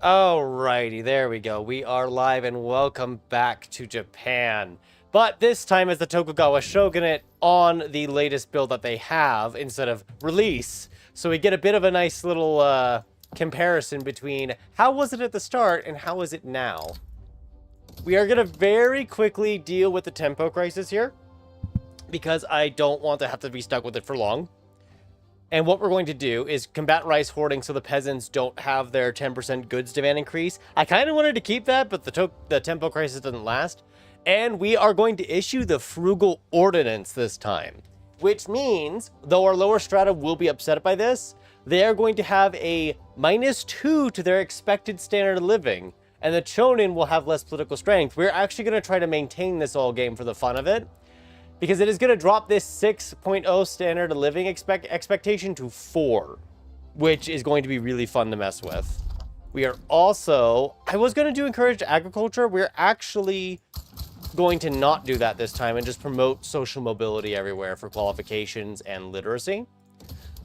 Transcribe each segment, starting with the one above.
Alrighty, there we go. We are live and welcome back to Japan. But this time as the Tokugawa Shogunate on the latest build that they have instead of release. So we get a bit of a nice little comparison between how was it at the start and how is it now. We are going to very quickly deal with the tempo crisis here because I don't want to have to be stuck with it for long. And what we're going to do is combat rice hoarding so the peasants don't have their 10% goods demand increase. I kind of wanted to keep that, but the tempo crisis doesn't last. And we are going to issue the frugal ordinance this time. Which means, though our lower strata will be upset by this, they are going to have a -2 to their expected standard of living. And the Chonin will have less political strength. We're actually going to try to maintain this all game for the fun of it. Because it is going to drop this 6.0 standard of living expectation to 4, which is going to be really fun to mess with. We are also, I was going to do encourage agriculture. We're actually going to not do that this time and just promote social mobility everywhere for qualifications and literacy.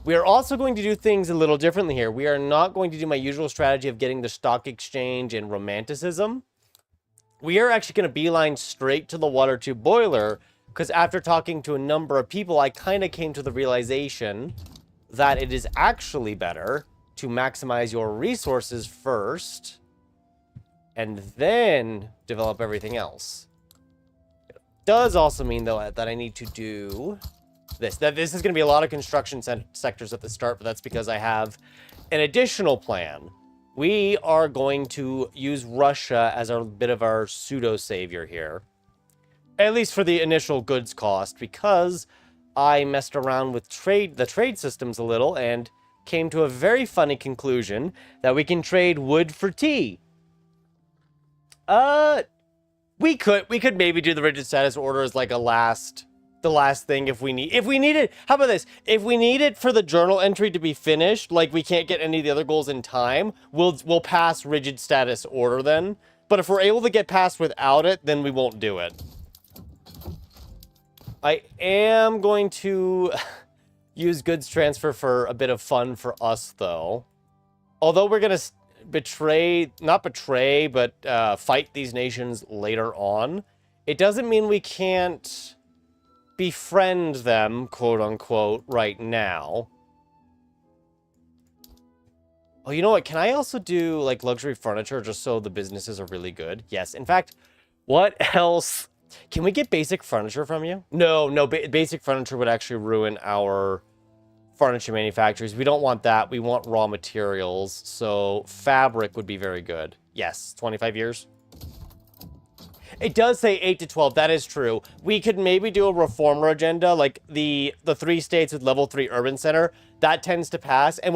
We are also going to do things a little differently here. We are not going to do my usual strategy of getting the stock exchange and romanticism. We are actually going to beeline straight to the water tube boiler. Because after talking to a number of people, I kind of came to the realization that it is actually better to maximize your resources first and then develop everything else. It does also mean, though, that I need to do this. That this is going to be a lot of construction sectors at the start, but that's because I have an additional plan. We are going to use Russia as a bit of our pseudo-savior here. At least for the initial goods cost, because I messed around with the trade systems a little and came to a very funny conclusion that we can trade wood for tea. We could maybe do the rigid status order as like the last thing if we need it. How about this? If we need it for the journal entry to be finished, like we can't get any of the other goals in time, we'll pass rigid status order then. But if we're able to get past without it, then we won't do it. I am going to use goods transfer for a bit of fun for us, though. Although we're going to not betray, but fight these nations later on, it doesn't mean we can't befriend them, quote-unquote, right now. Oh, you know what? Can I also do, like, luxury furniture just so the businesses are really good? Yes. In fact, what else... Can we get basic furniture from you? No, basic furniture would actually ruin our furniture manufacturers. We don't want that. We want raw materials. So fabric would be very good. Yes, 25 years. It does say 8 to 12. That is true. We could maybe do a reformer agenda, like the 3 states with level 3 urban center. That tends to pass, and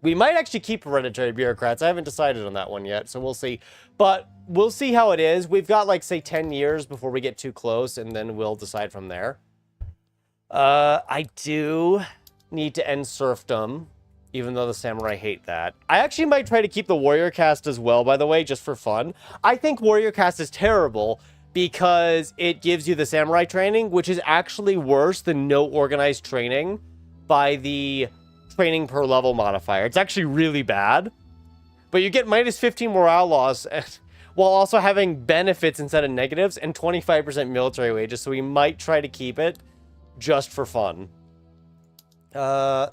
we might actually keep hereditary bureaucrats. I haven't decided on that one yet, so we'll see. But we'll see how it is. We've got, like, say, 10 years before we get too close, and then we'll decide from there. I do need to end serfdom, even though the samurai hate that. I actually might try to keep the warrior caste as well, by the way, just for fun. I think warrior caste is terrible because it gives you the samurai training, which is actually worse than no organized training by the... training per level modifier. It's actually really bad, but you get -15 morale loss while also having benefits instead of negatives and 25% military wages, so we might try to keep it just for fun.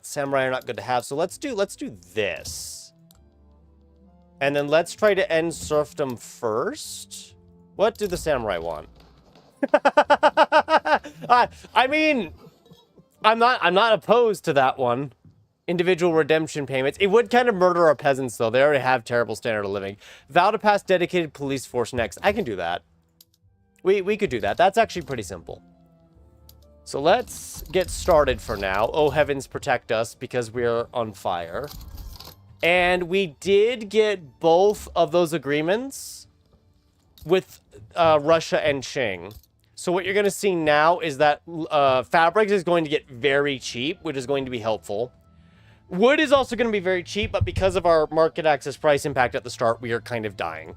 Samurai are not good to have, so let's do this. And then let's try to end serfdom first. What do the samurai want? I mean, I'm not opposed to that one. Individual redemption payments. It would kind of murder our peasants, though. They already have terrible standard of living. Vow to pass dedicated police force next. I can do that. We could do that. That's actually pretty simple. So let's get started for now. Oh, heavens protect us because we're on fire. And we did get both of those agreements with Russia and Qing. So what you're going to see now is that fabric is going to get very cheap, which is going to be helpful. Wood is also going to be very cheap, but because of our market access price impact at the start, we are kind of dying.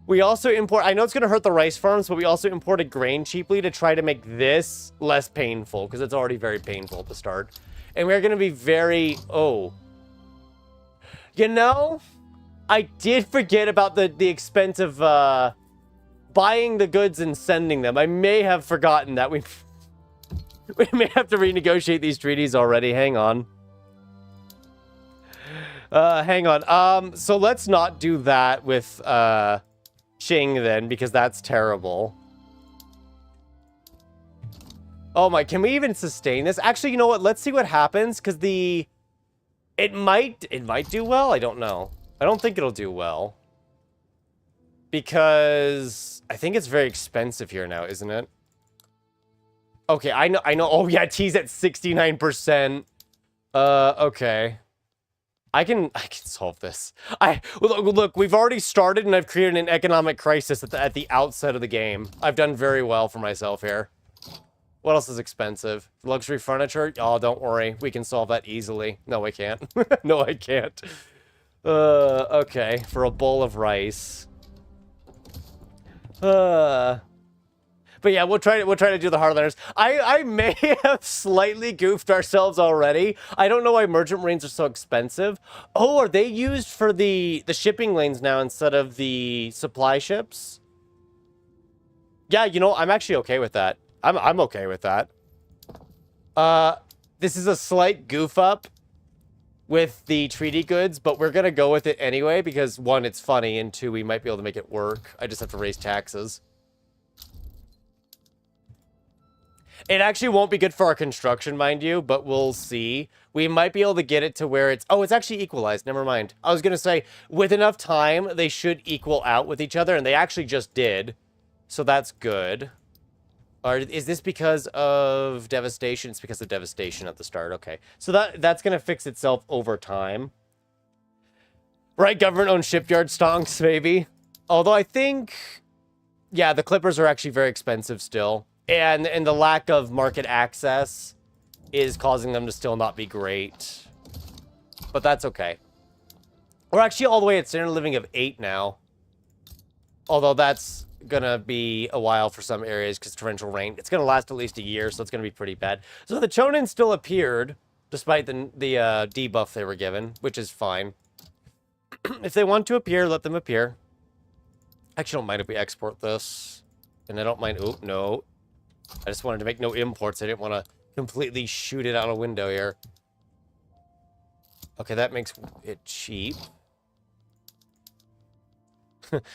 We also import... I know it's going to hurt the rice farms, but we also imported grain cheaply to try to make this less painful, because it's already very painful at the start. And we're going to be very... Oh. You know, I did forget about the expense of buying the goods and sending them. I may have forgotten that we may have to renegotiate these treaties already. Hang on. Hang on. So let's not do that with Qing then, because that's terrible. Oh my, can we even sustain this? Actually, you know what? Let's see what happens, because it might do well. I don't know. I don't think it'll do well. Because I think it's very expensive here now, isn't it? Okay, I know. Oh yeah, T's at 69%. Okay. I can solve this. Look, we've already started and I've created an economic crisis at the outset of the game. I've done very well for myself here. What else is expensive? Luxury furniture? Oh, don't worry. We can solve that easily. No, I can't. No, I can't. Okay. For a bowl of rice. But yeah, we'll try to do the Hardliners. I may have slightly goofed ourselves already. I don't know why merchant marines are so expensive. Oh, are they used for the shipping lanes now instead of the supply ships? Yeah, you know, I'm actually okay with that. I'm okay with that. This is a slight goof up with the treaty goods, but we're gonna go with it anyway because one, it's funny, and two, we might be able to make it work. I just have to raise taxes. It actually won't be good for our construction, mind you, but we'll see. We might be able to get it to where it's... Oh, it's actually equalized. Never mind. I was gonna say, with enough time, they should equal out with each other, and they actually just did. So that's good. Or is this because of devastation? It's because of devastation at the start. Okay. So that's going to fix itself over time. Right, government-owned shipyard stonks, maybe. Although I think... Yeah, the clippers are actually very expensive still. And the lack of market access is causing them to still not be great. But that's okay. We're actually all the way at standard living of 8 now. Although that's gonna be a while for some areas because torrential rain. It's gonna last at least a year, so it's gonna be pretty bad. So the Chonin still appeared, despite the debuff they were given, which is fine. If they want to appear, let them appear. I actually don't mind if we export this. And I don't mind... Oh, no. I just wanted to make no imports. I didn't want to completely shoot it out a window here. Okay, that makes it cheap.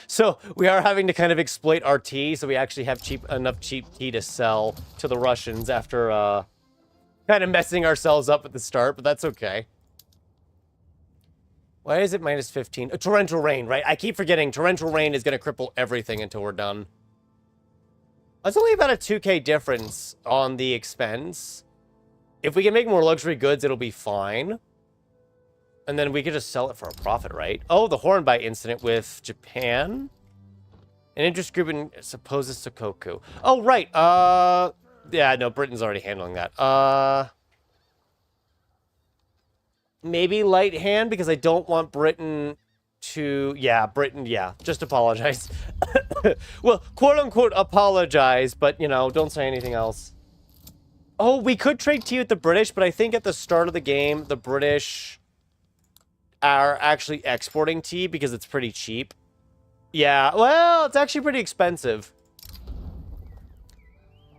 So we are having to kind of exploit our tea, so we actually have enough cheap tea to sell to the Russians after kind of messing ourselves up at the start, but that's okay. Why is it minus 15? Torrential rain, right? I keep forgetting torrential rain is going to cripple everything until we're done. That's only about a 2k difference on the expense. If we can make more luxury goods, it'll be fine. And then we could just sell it for a profit, right? Oh, the Hornbite incident with Japan. An interest group supposes Sokoku. Oh, right. Yeah, no, Britain's already handling that. Maybe light hand, because I don't want Britain to... Yeah, Britain, yeah. Just apologize. Well, quote-unquote apologize, but, you know, don't say anything else. Oh, we could trade tea with the British, but I think at the start of the game, the British... are actually exporting tea because it's pretty cheap. Yeah, well, it's actually pretty expensive.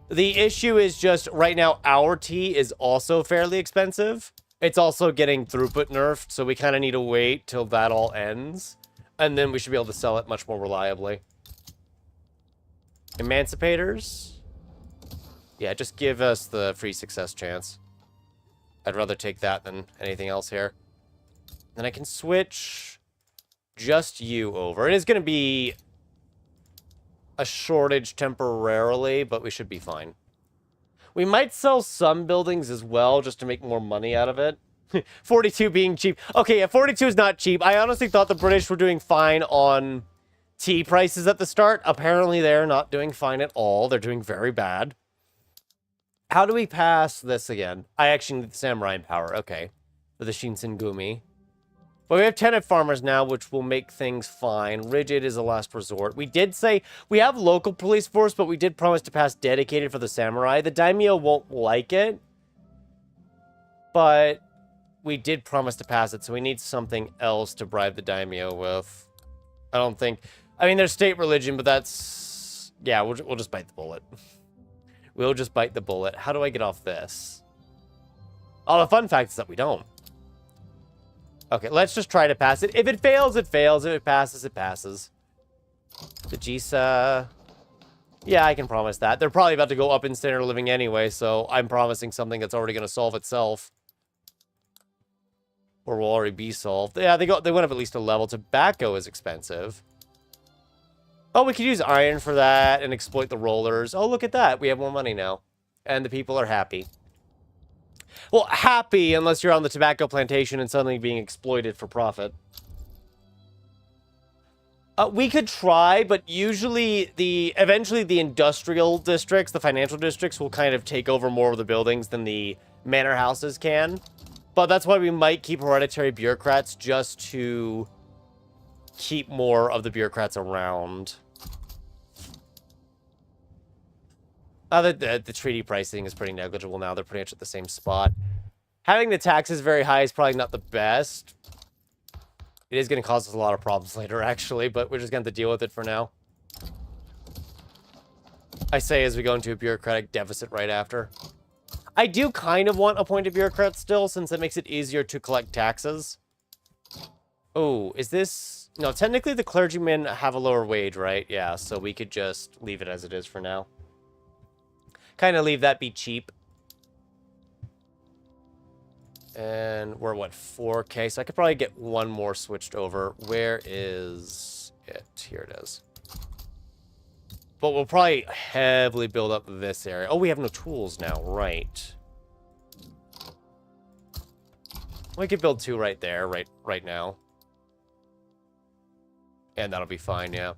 The issue is just right now our tea is also fairly expensive. It's also getting throughput nerfed, so we kind of need to wait till that all ends. And then we should be able to sell it much more reliably. Emancipators? Yeah, just give us the free success chance. I'd rather take that than anything else here. Then I can switch just you over. It is going to be a shortage temporarily, but we should be fine. We might sell some buildings as well, just to make more money out of it. 42 being cheap. Okay, yeah, 42 is not cheap. I honestly thought the British were doing fine on tea prices at the start. Apparently, they're not doing fine at all. They're doing very bad. How do we pass this again? I actually need the samurai power. Okay. For the Shinsengumi. But we have tenant farmers now, which will make things fine. Rigid is a last resort. We did say we have local police force, but we did promise to pass dedicated for the samurai. The daimyo won't like it. But we did promise to pass it, so we need something else to bribe the daimyo with. I don't think... I mean, there's state religion, but that's... Yeah, we'll just bite the bullet. We'll just bite the bullet. How do I get off this? Oh, the fun fact is that we don't. Okay, let's just try to pass it. If it fails, it fails. If it passes, it passes. The Jisa... Yeah, I can promise that. They're probably about to go up in standard of living anyway, so I'm promising something that's already going to solve itself. Or will already be solved. Yeah, they went up at least a level. Tobacco is expensive. Oh, we could use iron for that and exploit the rollers. Oh, look at that. We have more money now. And the people are happy. Well, happy unless you're on the tobacco plantation and suddenly being exploited for profit. We could try, but usually eventually the industrial districts, the financial districts, will kind of take over more of the buildings than the manor houses can. But that's why we might keep hereditary bureaucrats, just to keep more of the bureaucrats around. The treaty pricing is pretty negligible now. They're pretty much at the same spot. Having the taxes very high is probably not the best. It is going to cause us a lot of problems later, actually, but we're just going to have to deal with it for now. I say as we go into a bureaucratic deficit right after. I do kind of want appointed bureaucrats still, since it makes it easier to collect taxes. Oh, is this... No, technically the clergymen have a lower wage, right? Yeah, so we could just leave it as it is for now. Kind of leave that be cheap. And we're, what, 4K? So I could probably get one more switched over. Where is it? Here it is. But we'll probably heavily build up this area. Oh, we have no tools now. Right. We could build 2 right there, right now. And that'll be fine, yeah.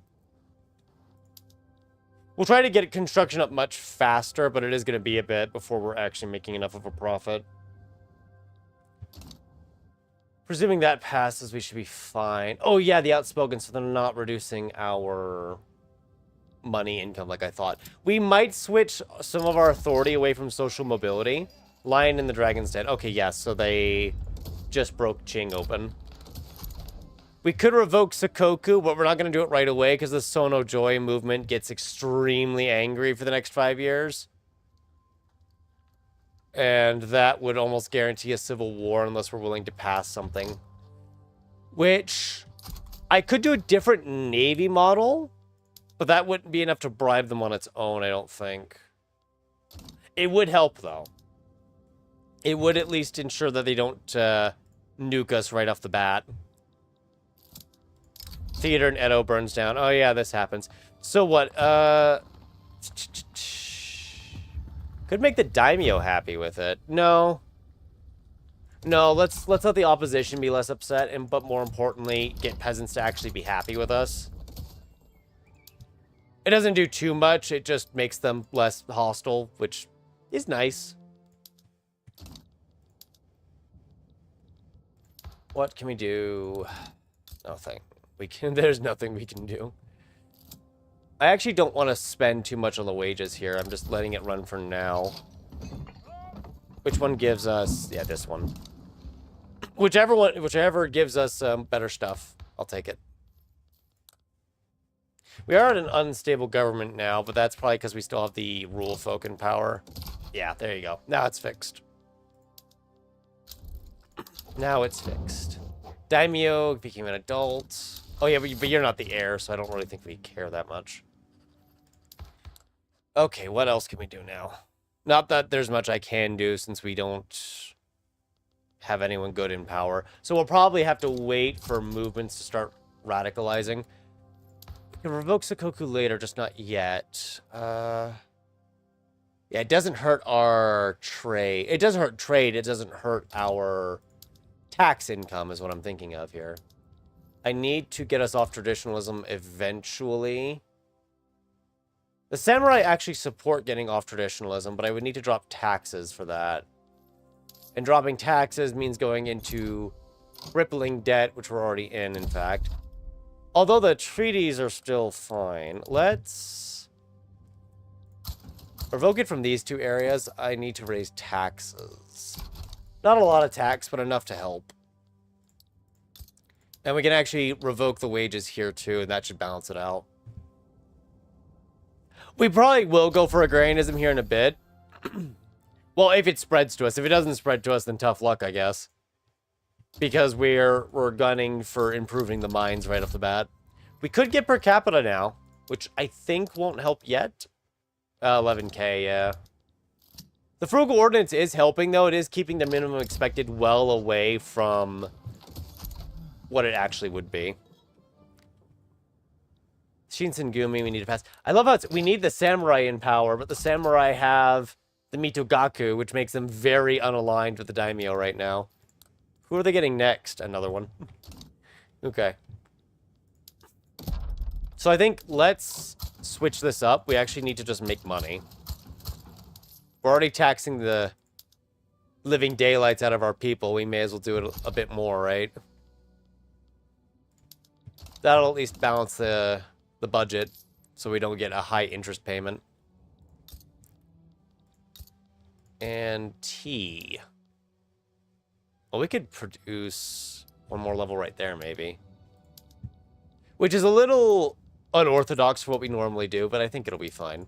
We'll try to get construction up much faster, but it is going to be a bit before we're actually making enough of a profit. Presuming that passes, we should be fine. Oh, yeah, the outspoken, so they're not reducing our money income like I thought. We might switch some of our authority away from social mobility. Lion and the Dragon's Den. Okay, yes, so they just broke Qing open. We could revoke Sakoku, but we're not going to do it right away because the Sono Joy movement gets extremely angry for the next 5 years. And that would almost guarantee a civil war unless we're willing to pass something. Which, I could do a different navy model, but that wouldn't be enough to bribe them on its own, I don't think. It would help, though. It would at least ensure that they don't nuke us right off the bat. Theater in Edo burns down. Oh, yeah, this happens. So what? Could make the daimyo happy with it. No. No, let's let the opposition be less upset, but more importantly, get peasants to actually be happy with us. It doesn't do too much. It just makes them less hostile, which is nice. What can we do? Nothing. There's nothing we can do. I actually don't want to spend too much on the wages here. I'm just letting it run for now. Which one gives us... Yeah, this one. Whichever gives us better stuff, I'll take it. We are at an unstable government now, but that's probably because we still have the rule folk in power. Yeah, there you go. Now it's fixed. Now it's fixed. Daimyo became an adult. Oh yeah, but you're not the heir, so I don't really think we care that much. Okay, what else can we do now? Not that there's much I can do since we don't have anyone good in power. So we'll probably have to wait for movements to start radicalizing. We can revoke Sakoku later, just not yet. Yeah, it doesn't hurt our trade. It doesn't hurt trade, it doesn't hurt our tax income is what I'm thinking of here. I need to get us off traditionalism eventually. The samurai actually support getting off traditionalism, but I would need to drop taxes for that. And dropping taxes means going into crippling debt, which we're already in fact. Although the treaties are still fine. Let's revoke it from these 2 areas. I need to raise taxes. Not a lot of tax, but enough to help. And we can actually revoke the wages here too, and that should balance it out. We probably will go for agrarianism here in a bit. Well, if it spreads to us. If it doesn't spread to us, then tough luck, I guess. Because we're gunning for improving the mines right off the bat. We could get per capita now, which I think won't help yet. 11k, yeah. The frugal ordinance is helping, though. It is keeping the minimum expected well away from what it actually would be. Shinsengumi, we need to pass. I love how we need the samurai in power, but the samurai have the Mitogaku, which makes them very unaligned with the daimyo right now. Who are they getting next? Another one. Okay. So I think let's switch this up. We actually need to just make money. We're already taxing the living daylights out of our people. We may as well do it a bit more, right? That'll at least balance the budget so we don't get a high interest payment. And tea. Well, we could produce one more level right there, maybe. Which is a little unorthodox for what we normally do, but I think it'll be fine.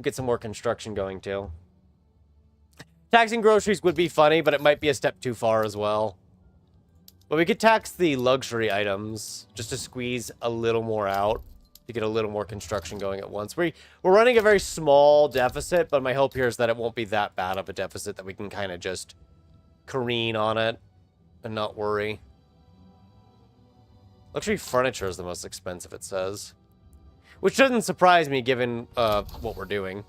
Get some more construction going, too. Taxing groceries would be funny, but it might be a step too far as well. But we could tax the luxury items just to squeeze a little more out to get a little more construction going at once. We're running a very small deficit, but my hope here is that it won't be that bad of a deficit that we can kind of just careen on it and not worry. Luxury furniture is the most expensive, it says. Which doesn't surprise me given what we're doing.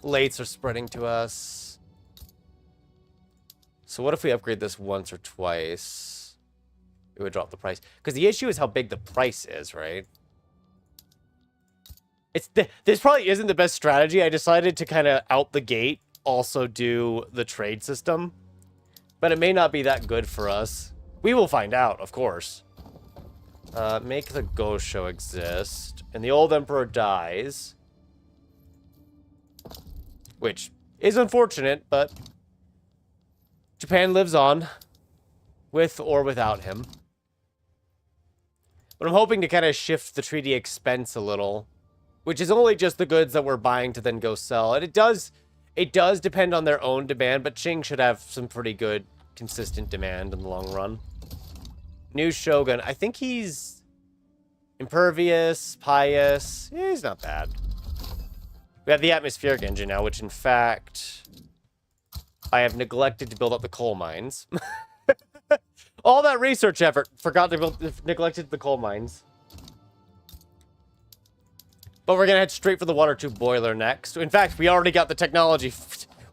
Lates are spreading to us. So what if we upgrade this once or twice? It would drop the price. Because the issue is how big the price is, right? This probably isn't the best strategy. I decided to kind of out the gate also do the trade system. But it may not be that good for us. We will find out, of course. Make the Gosho exist. And the old emperor dies. Which is unfortunate, but Japan lives on. With or without him. But I'm hoping to kind of shift the treaty expense a little. Which is only just the goods that we're buying to then go sell. And it does depend on their own demand, but Qing should have some pretty good, consistent demand in the long run. New Shogun. I think he's impervious, pious. Yeah, he's not bad. We have the atmospheric engine now, which in fact, I have neglected to build up the coal mines. All that research effort, neglected the coal mines. But we're going to head straight for the water tube boiler next. In fact, we already got the technology.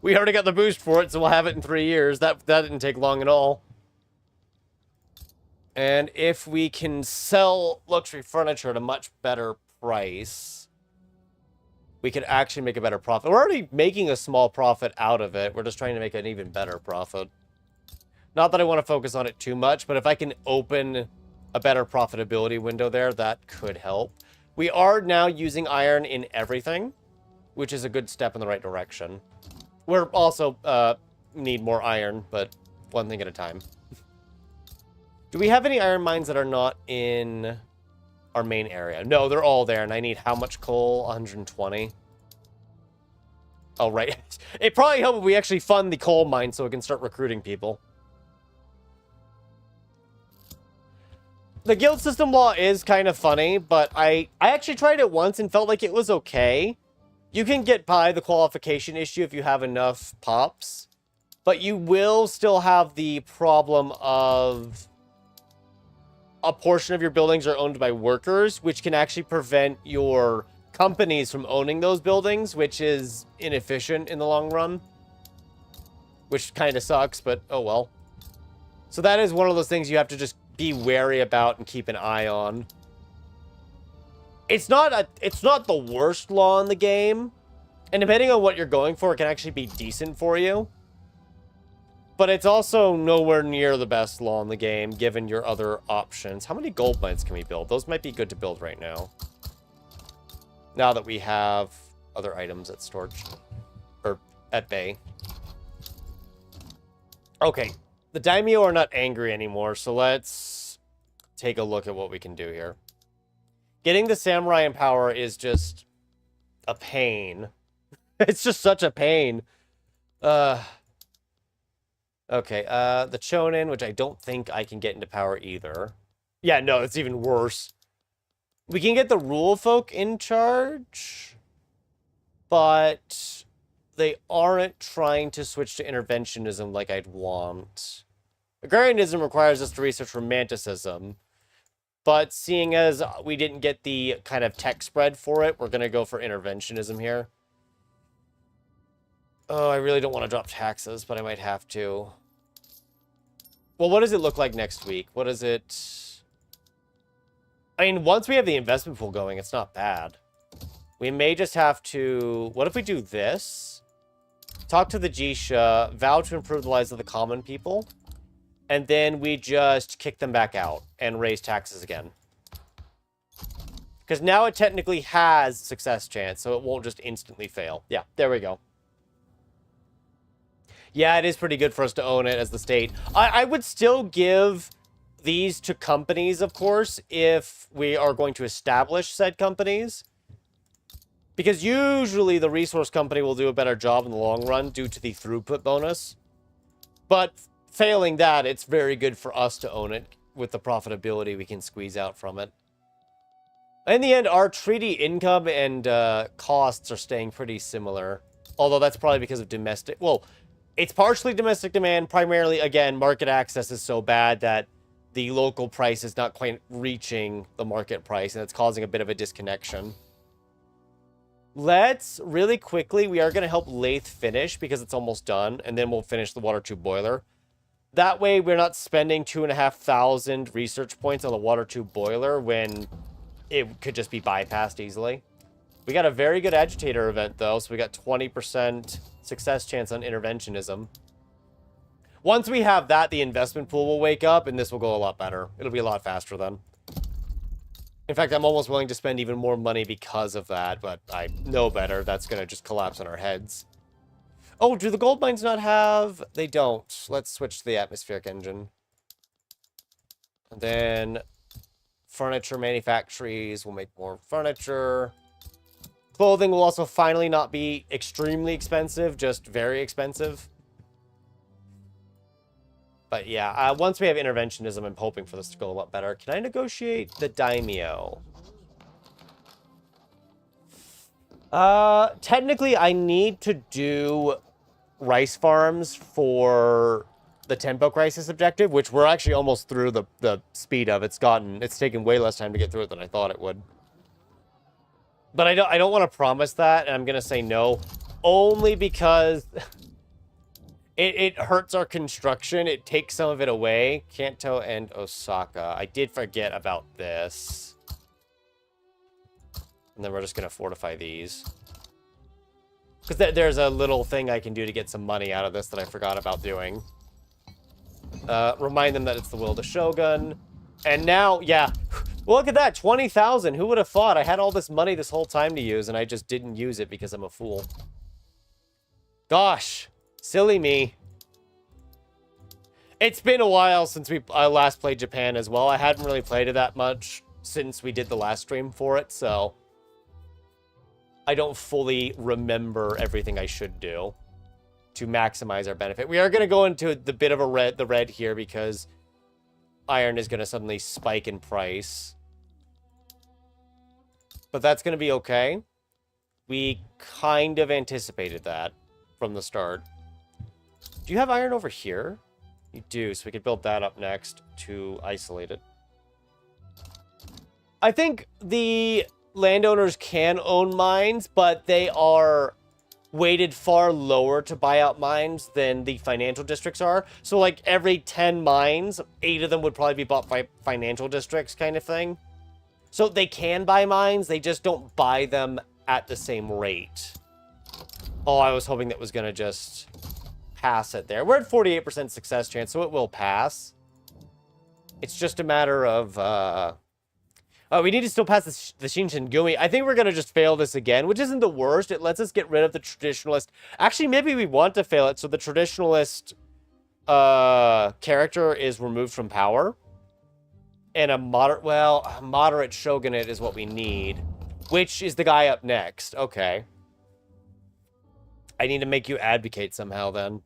We already got the boost for it, so we'll have it in 3 years. That didn't take long at all. And if we can sell luxury furniture at a much better price, we could actually make a better profit. We're already making a small profit out of it. We're just trying to make an even better profit. Not that I want to focus on it too much, but if I can open a better profitability window there, that could help. We are now using iron in everything, which is a good step in the right direction. We're also need more iron, but one thing at a time. Do we have any iron mines that are not in our main area? No, they're all there, and I need how much coal? 120. Oh, right. It probably helped if we actually fund the coal mine so we can start recruiting people. The guild system law is kind of funny, but I actually tried it once and felt like it was okay. You can get by the qualification issue if you have enough pops, but you will still have the problem of a portion of your buildings are owned by workers, which can actually prevent your companies from owning those buildings, which is inefficient in the long run. Which kind of sucks, but oh well. So that is one of those things you have to just be wary about and keep an eye on. It's not the worst law in the game, and depending on what you're going for, it can actually be decent for you. But it's also nowhere near the best law in the game, given your other options. How many gold mines can we build? Those might be good to build right now. Now that we have other items at storage, or at bay. Okay, the daimyo are not angry anymore, so let's take a look at what we can do here. Getting the samurai in power is just a pain. It's just such a pain. Okay, the chonin, which I don't think I can get into power either. Yeah, no, it's even worse. We can get the rule folk in charge, but they aren't trying to switch to interventionism like I'd want. Agrarianism requires us to research romanticism, but seeing as we didn't get the kind of tech spread for it, we're going to go for interventionism here. Oh, I really don't want to drop taxes, but I might have to. Well, what does it look like next week? What is it? I mean, once we have the investment pool going, it's not bad. We may just have to... What if we do this? Talk to the Jisha, vow to improve the lives of the common people, and then we just kick them back out and raise taxes again. Because now it technically has success chance, so it won't just instantly fail. Yeah, there we go. Yeah, it is pretty good for us to own it as the state. I would still give these to companies, of course, if we are going to establish said companies. Because usually the resource company will do a better job in the long run due to the throughput bonus. But failing that, it's very good for us to own it with the profitability we can squeeze out from it. In the end, our treaty income and costs are staying pretty similar. Although that's probably because of domestic... Well, it's partially domestic demand. Primarily, again, market access is so bad that the local price is not quite reaching the market price, and it's causing a bit of a disconnection. Let's, really quickly, we are going to help Lathe finish because it's almost done, and then we'll finish the water tube boiler. That way, we're not spending 2,500 research points on the water tube boiler when it could just be bypassed easily. We got a very good agitator event, though, so we got 20% success chance on interventionism. Once we have that, the investment pool will wake up, and this will go a lot better. It'll be a lot faster then. In fact, I'm almost willing to spend even more money because of that, but I know better. That's going to just collapse on our heads. Oh, do the gold mines not have... They don't. Let's switch to the atmospheric engine. And then furniture manufactories will make more furniture. Clothing will also finally not be extremely expensive, just very expensive. But yeah, once we have interventionism, I'm hoping for this to go a lot better. Can I negotiate the daimyo? Technically, I need to do rice farms for the Tempo Crisis objective, which we're actually almost through the speed of. It's taken way less time to get through it than I thought it would. But I don't want to promise that, and I'm going to say no, only because it hurts our construction. It takes some of it away. Kanto and Osaka. I did forget about this. And then we're just going to fortify these. Because there's a little thing I can do to get some money out of this that I forgot about doing. Remind them that it's the will of the Shogun. And now, yeah... Look at that, 20,000. Who would have thought? I had all this money this whole time to use, and I just didn't use it because I'm a fool. Gosh, silly me. It's been a while since I last played Japan as well. I hadn't really played it that much since we did the last stream for it, so I don't fully remember everything I should do to maximize our benefit. We are going to go into the bit of the red here because iron is going to suddenly spike in price. But that's going to be okay. We kind of anticipated that from the start. Do you have iron over here? You do, so we could build that up next to isolate it. I think the landowners can own mines, but they are weighted far lower to buy out mines than the financial districts are. So, like, every 10 mines, 8 of them would probably be bought by financial districts kind of thing. So they can buy mines, they just don't buy them at the same rate. Oh, I was hoping that was going to just pass it there. We're at 48% success chance, so it will pass. It's just a matter of... Oh, we need to still pass the Shinsengumi. I think we're going to just fail this again, which isn't the worst. It lets us get rid of the traditionalist. Actually, maybe we want to fail it, so the traditionalist character is removed from power. And a moderate shogunate is what we need. Which is the guy up next. Okay. I need to make you advocate somehow then.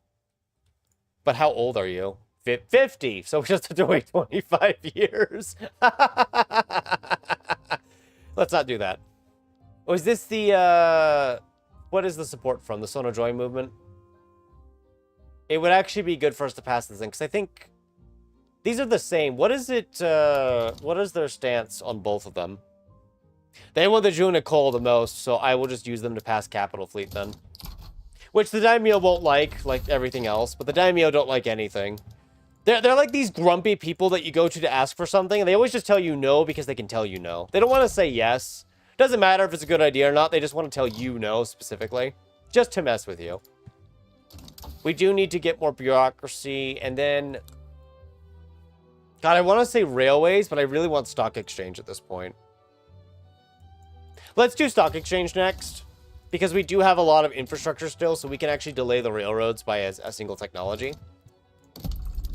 But how old are you? 50. So we just have to wait 25 years. Let's not do that. Oh, is this the, what is the support from? The Sono Joy movement? It would actually be good for us to pass this thing, because I think these are the same. What is it, what is their stance on both of them? They want the Junico the most, so I will just use them to pass Capital Fleet then. Which the Daimyo won't like everything else, but the Daimyo don't like anything. They're like these grumpy people that you go to ask for something, and they always just tell you no because they can tell you no. They don't want to say yes. Doesn't matter if it's a good idea or not, they just want to tell you no specifically. Just to mess with you. We do need to get more bureaucracy, and then... God, I want to say railways, but I really want stock exchange at this point. Let's do stock exchange next, because we do have a lot of infrastructure still, so we can actually delay the railroads by a single technology.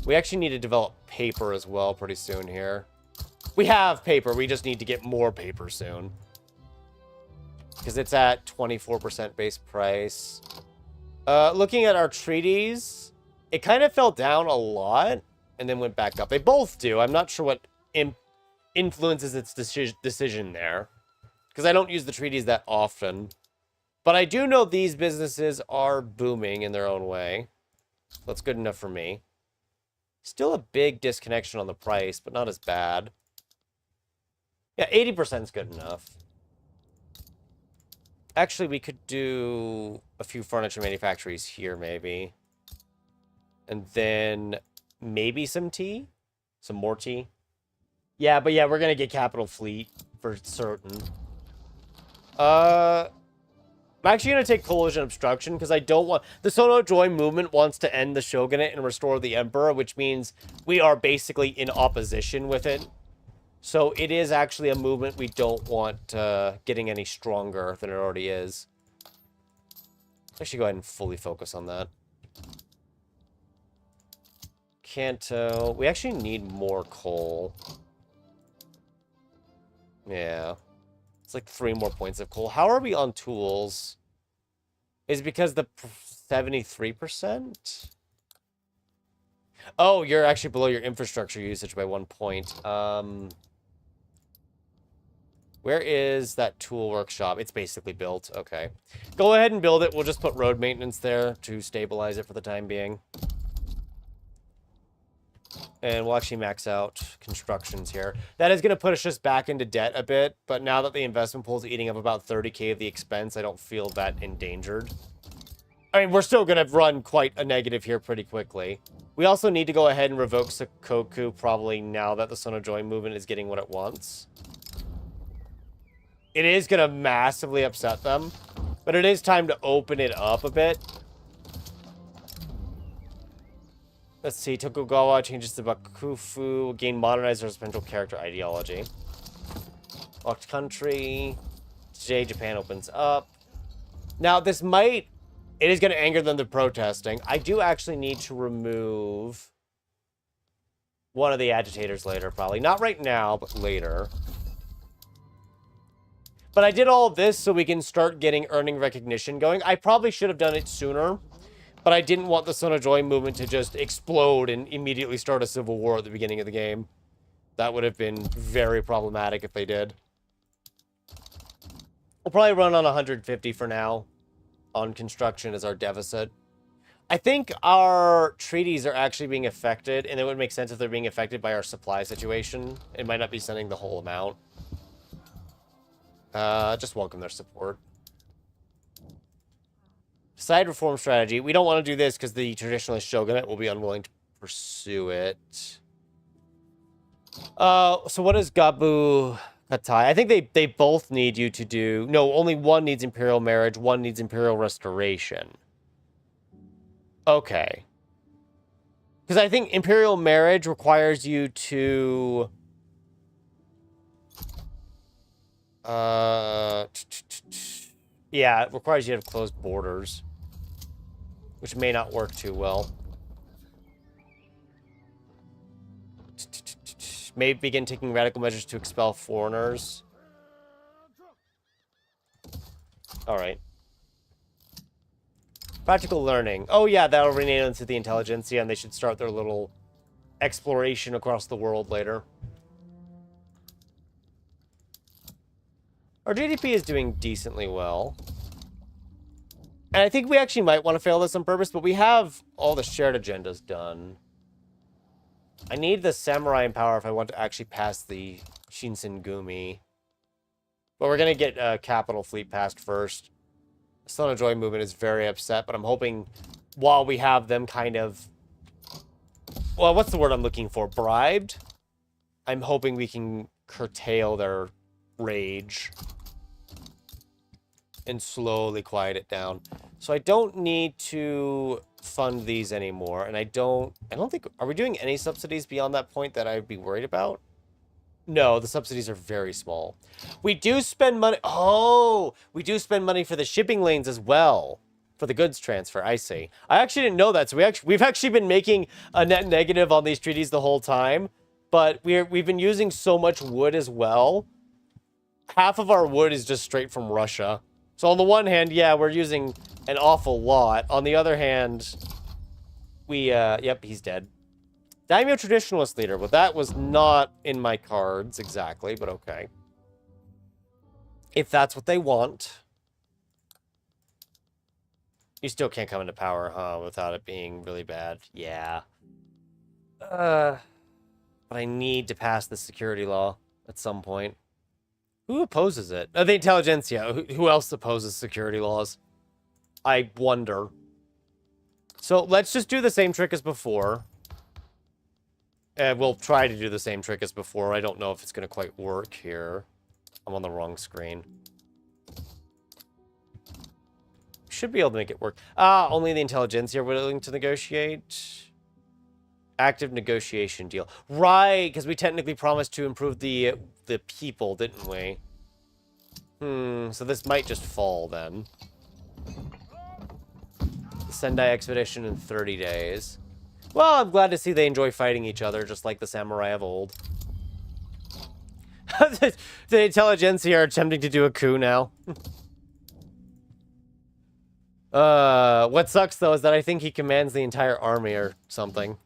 We actually need to develop paper as well pretty soon here. We have paper, we just need to get more paper soon. Because it's at 24% base price. Looking at our treaties, it kind of fell down a lot and then went back up. They both do. I'm not sure what influences its decision there. Because I don't use the treaties that often. But I do know these businesses are booming in their own way. That's good enough for me. Still a big disconnection on the price, but not as bad. Yeah, 80% is good enough. Actually, we could do a few furniture manufactories here, maybe. And then maybe some tea? Some more tea? Yeah, but yeah, we're going to get Capital Fleet for certain. I'm actually going to take Collision Obstruction because I don't want... The Sono Joy movement wants to end the Shogunate and restore the Emperor, which means we are basically in opposition with it. So it is actually a movement we don't want getting any stronger than it already is. I should go ahead and fully focus on that. Kanto. We actually need more coal. Yeah. It's like 3 more points of coal. How are we on tools? Is it because the 73%? Oh, you're actually below your infrastructure usage by 1 point. Where is that tool workshop? It's basically built. Okay. Go ahead and build it. We'll just put road maintenance there to stabilize it for the time being. And we'll actually max out constructions here. That is going to push us back into debt a bit, but now that the investment pool is eating up about 30k of the expense, I don't feel that endangered. I mean, we're still going to run quite a negative here pretty quickly. We also need to go ahead and revoke Sakoku probably now that the Sono Joy movement is getting what it wants. It is going to massively upset them, but it is time to open it up a bit. Let's see, Tokugawa changes to Bakufu, gain modernized residential character ideology. Locked country. Today, Japan opens up. Now, this might... It is going to anger them to protesting. I do actually need to remove one of the agitators later, probably. Not right now, but later. But I did all of this so we can start getting earning recognition going. I probably should have done it sooner. But I didn't want the Sono Joy movement to just explode and immediately start a civil war at the beginning of the game. That would have been very problematic if they did. We'll probably run on 150 for now. On construction as our deficit. I think our treaties are actually being affected, and it would make sense if they're being affected by our supply situation. It might not be sending the whole amount. Just welcome their support. Side reform strategy. We don't want to do this because the traditionalist shogunate will be unwilling to pursue it. So what is Gabu Katai? I think they both need you to do... No, only one needs imperial marriage, one needs imperial restoration. Okay. Because I think imperial marriage requires you to... Yeah, it requires you to have closed borders. Which may not work too well. May begin taking radical measures to expel foreigners. Alright. Practical learning. Oh yeah, that'll rename them to the intelligentsia, and they should start their little exploration across the world later. Our GDP is doing decently well. And I think we actually might want to fail this on purpose, but we have all the shared agendas done. I need the samurai in power if I want to actually pass the Shinsengumi. But we're going to get Capital Fleet passed first. The Son of Joy movement is very upset, but I'm hoping while we have them kind of... Well, what's the word I'm looking for? Bribed? I'm hoping we can curtail their rage and slowly quiet it down. So I don't need to fund these anymore, and I don't think... Are we doing any subsidies beyond that point that I'd be worried about? No, the subsidies are very small. We do spend money... Oh! We do spend money for the shipping lanes as well. For the goods transfer, I see. I actually didn't know that, so we've actually been making a net negative on these treaties the whole time, but we've been using so much wood as well. Half of our wood is just straight from Russia. So on the one hand, yeah, we're using an awful lot. On the other hand, we, yep, he's dead. Daimyo Traditionalist Leader. Well, that was not in my cards exactly, but okay. If that's what they want. You still can't come into power, huh, without it being really bad. Yeah. But I need to pass the security law at some point. Who opposes it? Oh, the intelligentsia. Who else opposes security laws? I wonder. So let's just do the same trick as before. We'll try to do the same trick as before. I don't know if it's going to quite work here. I'm on the wrong screen. Should be able to make it work. Ah, only the intelligentsia are willing to negotiate. Active negotiation deal. Right, because we technically promised to improve the people, didn't we? So this might just fall then. The Sendai expedition in 30 days. Well, I'm glad to see they enjoy fighting each other, just like the samurai of old. The intelligentsia are attempting to do a coup now. What sucks, though, is that I think he commands the entire army or something.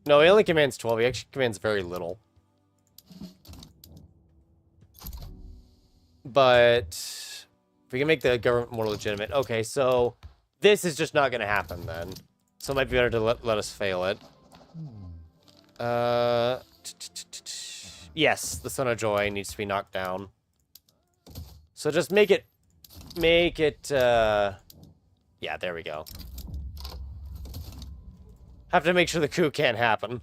No, he only commands 12. He actually commands very little. But we can make the government more legitimate. Okay, so this is just not going to happen, then. So it might be better to let us fail it. Yes, the Son of Joy needs to be knocked down. So just make it... Yeah, there we go. Have to make sure the coup can't happen.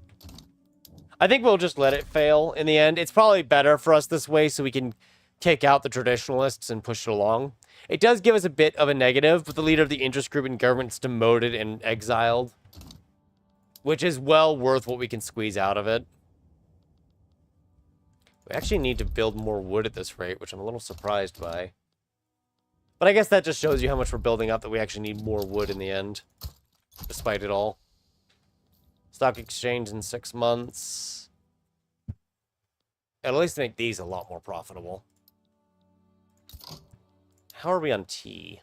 I think we'll just let it fail in the end. It's probably better for us this way so we can kick out the traditionalists and push it along. It does give us a bit of a negative, but the leader of the interest group in government is demoted and exiled. Which is well worth what we can squeeze out of it. We actually need to build more wood at this rate, which I'm a little surprised by. But I guess that just shows you how much we're building up that we actually need more wood in the end. Despite it all. Stock exchange in 6 months. At least make these a lot more profitable. How are we on tea?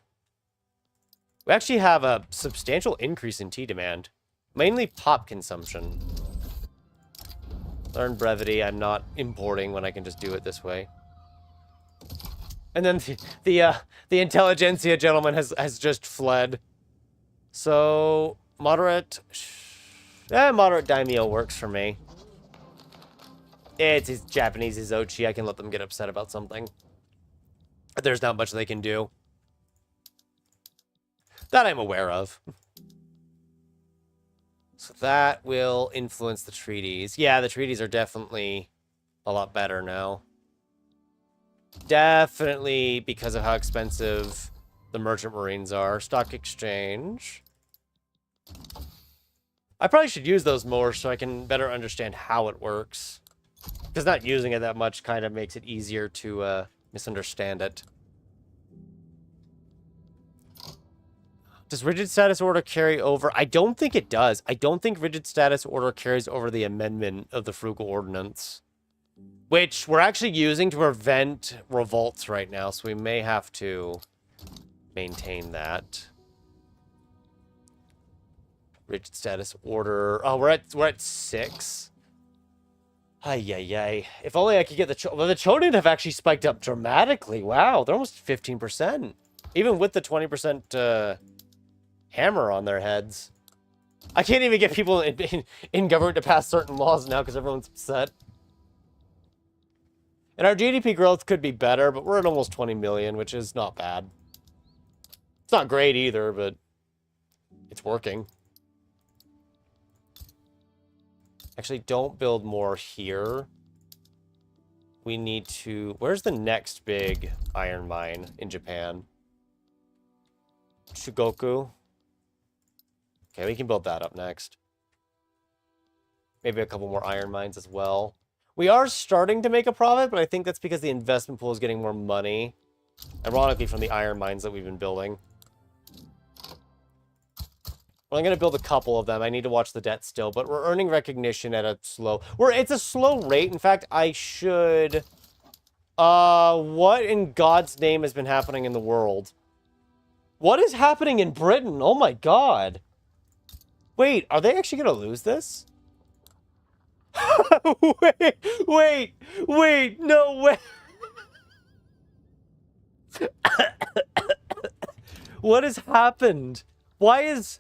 We actually have a substantial increase in tea demand. Mainly pop consumption. Learn brevity. I'm not importing when I can just do it this way. And then the intelligentsia gentleman has just fled. So moderate daimyo works for me. It's Japanese, his Ochi. I can let them get upset about something. There's not much they can do. That I'm aware of. So that will influence the treaties. Yeah, the treaties are definitely a lot better now. Definitely because of how expensive the merchant marines are. Stock exchange. I probably should use those more so I can better understand how it works. Because not using it that much kind of makes it easier to misunderstand it. Does rigid status order carry over? I don't think it does. I don't think rigid status order carries over the amendment of the frugal ordinance, which we're actually using to prevent revolts right now, so we may have to maintain that. Rigid status order. Oh, we're at 6. Ay. If only I could get the well, the Chonin have actually spiked up dramatically. Wow, they're almost 15%. Even with the 20% hammer on their heads. I can't even get people in government to pass certain laws now because everyone's upset. And our GDP growth could be better, but we're at almost 20 million, which is not bad. It's not great either, but it's working. Actually, don't build more here. We need to... Where's the next big iron mine in Japan? Shugoku. Okay, we can build that up next. Maybe a couple more iron mines as well. We are starting to make a profit, but I think that's because the investment pool is getting more money. Ironically, from the iron mines that we've been building. Well, I'm going to build a couple of them. I need to watch the debt still, but we're earning recognition at a slow... It's a slow rate. In fact, I should... what in God's name has been happening in the world? What is happening in Britain? Oh my God. Wait, are they actually going to lose this? Wait, no way. What has happened? Why is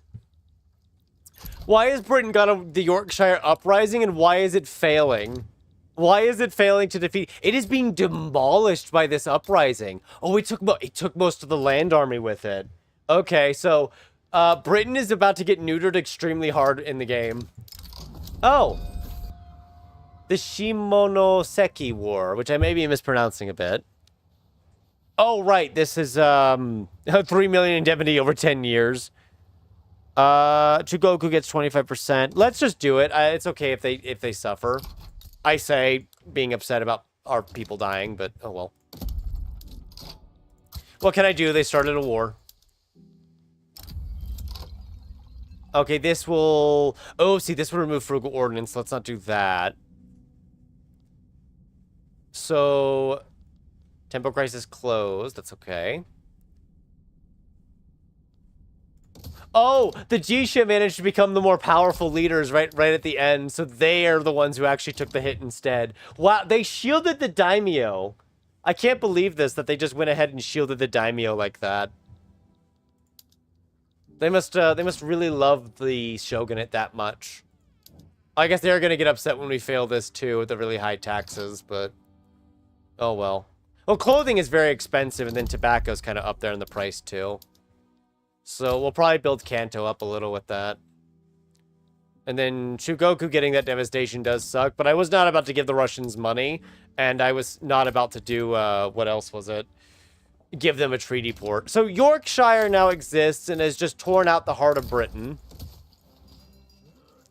Britain got the Yorkshire uprising, and why is it failing? Why is it failing to defeat? It is being demolished by this uprising. Oh, it took most of the land army with it. Okay, so Britain is about to get neutered extremely hard in the game. Oh. The Shimonoseki War, which I may be mispronouncing a bit. Oh, right. This is 3 million indemnity over 10 years. Chugoku gets 25%. Let's just do it. It's okay if they suffer. I say being upset about our people dying, but oh well. What can I do? They started a war. Okay, this will... Oh, see, this will remove frugal ordinance. Let's not do that. So, tempo crisis closed. That's okay. Oh, the Jisha managed to become the more powerful leaders right at the end, so they are the ones who actually took the hit instead. Wow, they shielded the daimyo. I can't believe this, that they just went ahead and shielded the daimyo like that. They must really love the shogunate that much. I guess they're gonna get upset when we fail this too, with the really high taxes, but... Oh well. Well, clothing is very expensive, and then tobacco's kind of up there in the price too. So we'll probably build Kanto up a little with that. And then Shugoku getting that devastation does suck, but I was not about to give the Russians money, and I was not about to do, what else was it? Give them a treaty port. So Yorkshire now exists and has just torn out the heart of Britain.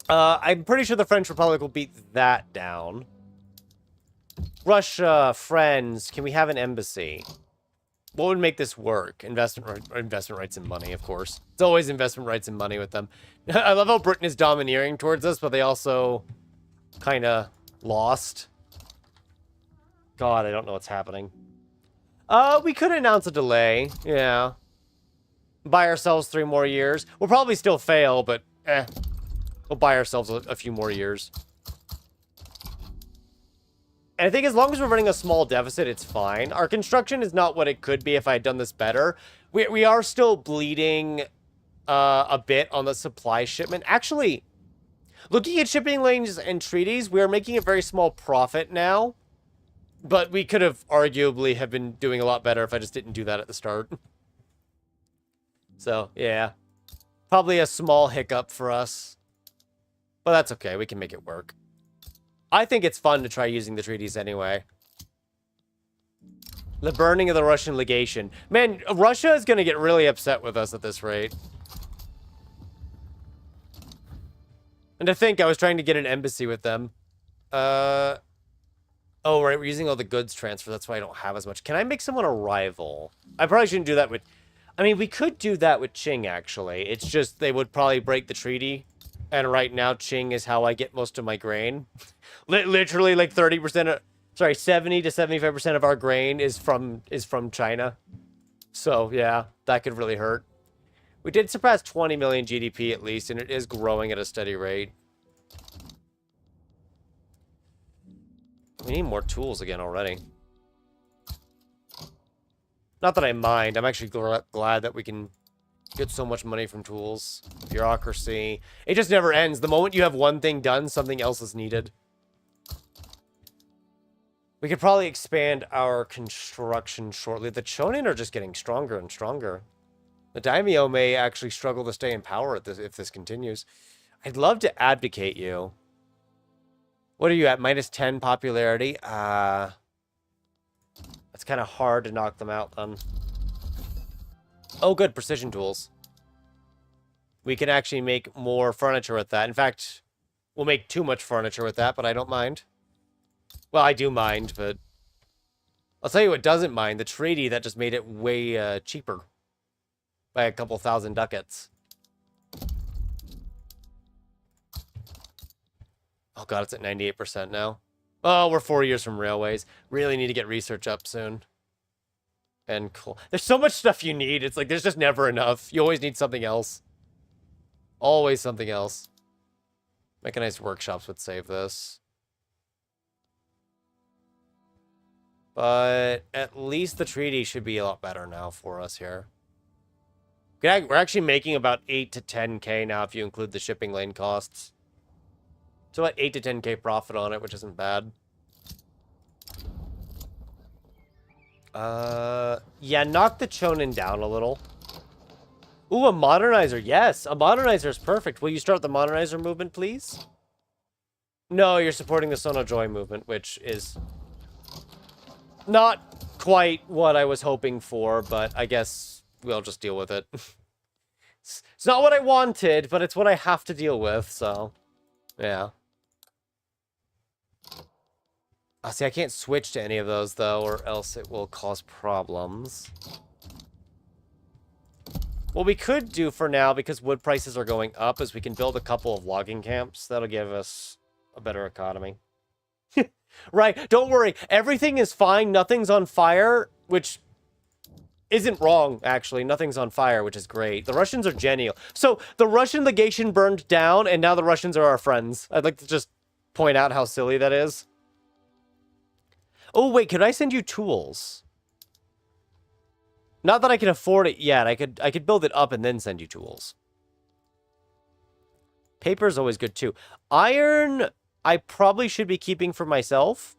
I'm pretty sure the French Republic will beat that down. Russia, friends, can we have an embassy? What would make this work? Investment rights and money, of course. It's always investment rights and money with them. I love how Britain is domineering towards us, but they also kind of lost. God, I don't know what's happening. We could announce a delay. Yeah. Buy ourselves 3 more years. We'll probably still fail, but we'll buy ourselves a few more years. And I think as long as we're running a small deficit, it's fine. Our construction is not what it could be if I had done this better. We are still bleeding a bit on the supply shipment. Actually, looking at shipping lanes and treaties, we are making a very small profit now. But we could have arguably have been doing a lot better if I just didn't do that at the start. So, yeah. Probably a small hiccup for us. But that's okay. We can make it work. I think it's fun to try using the treaties anyway. The burning of the Russian legation. Man, Russia is going to get really upset with us at this rate. And to think I was trying to get an embassy with them. Oh, right, we're using all the goods transfer. That's why I don't have as much. Can I make someone a rival? I probably shouldn't do that with... I mean, we could do that with Qing, actually. It's just they would probably break the treaty. And right now, Qing is how I get most of my grain. Literally, like 30% of... Sorry, 70 to 75% of our grain is from China. So, yeah, that could really hurt. We did surpass 20 million GDP at least, and it is growing at a steady rate. We need more tools again already. Not that I mind. I'm actually glad that we can get so much money from tools. Bureaucracy. It just never ends. The moment you have one thing done, something else is needed. We could probably expand our construction shortly. The Chonin are just getting stronger and stronger. The Daimyo may actually struggle to stay in power if this continues. I'd love to abdicate you. What are you at? Minus 10 popularity? It's kind of hard to knock them out, then. Oh, good. Precision tools. We can actually make more furniture with that. In fact, we'll make too much furniture with that, but I don't mind. Well, I do mind, but... I'll tell you what doesn't mind. The treaty that just made it way cheaper. By a couple thousand ducats. Oh god, it's at 98% now. Oh, we're 4 years from railways. Really need to get research up soon. And cool. There's so much stuff you need. It's like, there's just never enough. You always need something else. Always something else. Mechanized workshops would save this. But at least the treaty should be a lot better now for us here. We're actually making about 8 to 10k now if you include the shipping lane costs. So about 8 to 10k profit on it, which isn't bad. Yeah, knock the Chonin down a little. Ooh, a modernizer. Yes, a modernizer is perfect. Will you start the modernizer movement, please? No, you're supporting the Sono Joy movement, which is not quite what I was hoping for, but I guess we'll just deal with it. It's not what I wanted, but it's what I have to deal with, so... Yeah. See, I can't switch to any of those, though, or else it will cause problems. What we could do for now, because wood prices are going up, is we can build a couple of logging camps. That'll give us a better economy. Right, don't worry. Everything is fine. Nothing's on fire, which isn't wrong, actually. Nothing's on fire, which is great. The Russians are genial. So, the Russian legation burned down, and now the Russians are our friends. I'd like to just point out how silly that is. Oh, wait, could I send you tools? Not that I can afford it yet. I could build it up and then send you tools. Paper is always good, too. Iron, I probably should be keeping for myself.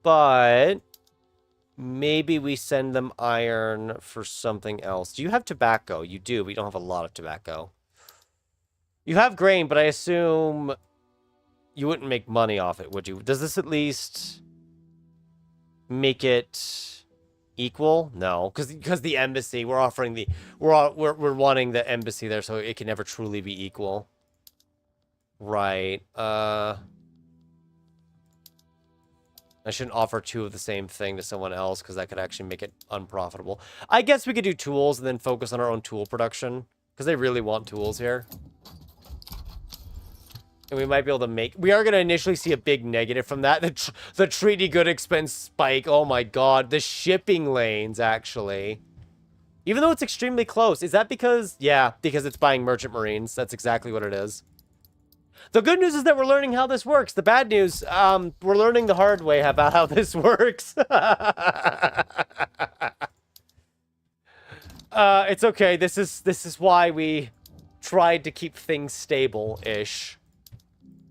But maybe we send them iron for something else. Do you have tobacco? You do, but you don't have a lot of tobacco. You have grain, but I assume you wouldn't make money off it, would you? Does this at least make it equal? No, because the embassy, we're offering the we're wanting the embassy there, so it can never truly be equal. Right. I shouldn't offer two of the same thing to someone else because that could actually make it unprofitable. I guess we could do tools and then focus on our own tool production because they really want tools here. And we might be able to make... We are going to initially see a big negative from that. The treaty good expense spike. Oh my god. The shipping lanes, actually. Even though it's extremely close. Is that because... Yeah, because it's buying merchant marines. That's exactly what it is. The good news is that we're learning how this works. The bad news, we're learning the hard way about how this works. It's okay. This is why we tried to keep things stable-ish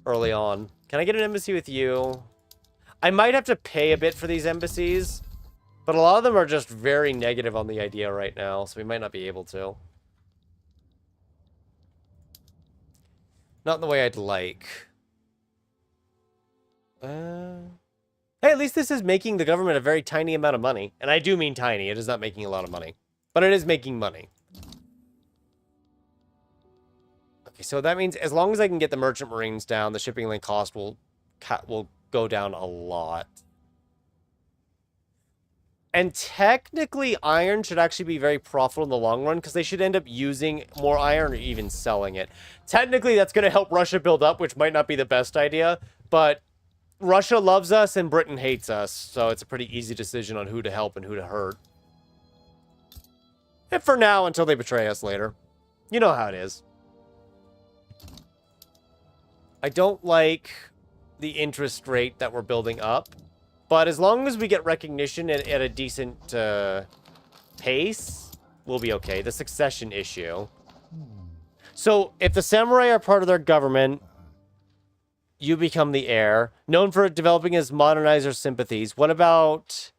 early on. Can I get an embassy with you? I might have to pay a bit for these embassies, but a lot of them are just very negative on the idea right now, so we might not be able to. Not in the way I'd like. Hey, at least this is making the government a very tiny amount of money. And I do mean tiny. It is not making a lot of money. But it is making money. Okay, so that means as long as I can get the merchant marines down, the shipping lane cost will go down a lot. And technically, iron should actually be very profitable in the long run because they should end up using more iron or even selling it. Technically, that's going to help Russia build up, which might not be the best idea, but Russia loves us and Britain hates us, so it's a pretty easy decision on who to help and who to hurt. And for now, until they betray us later. You know how it is. I don't like the interest rate that we're building up. But as long as we get recognition at a decent pace, we'll be okay. The succession issue. So, if the samurai are part of their government, you become the heir. Known for developing his modernizer sympathies. What about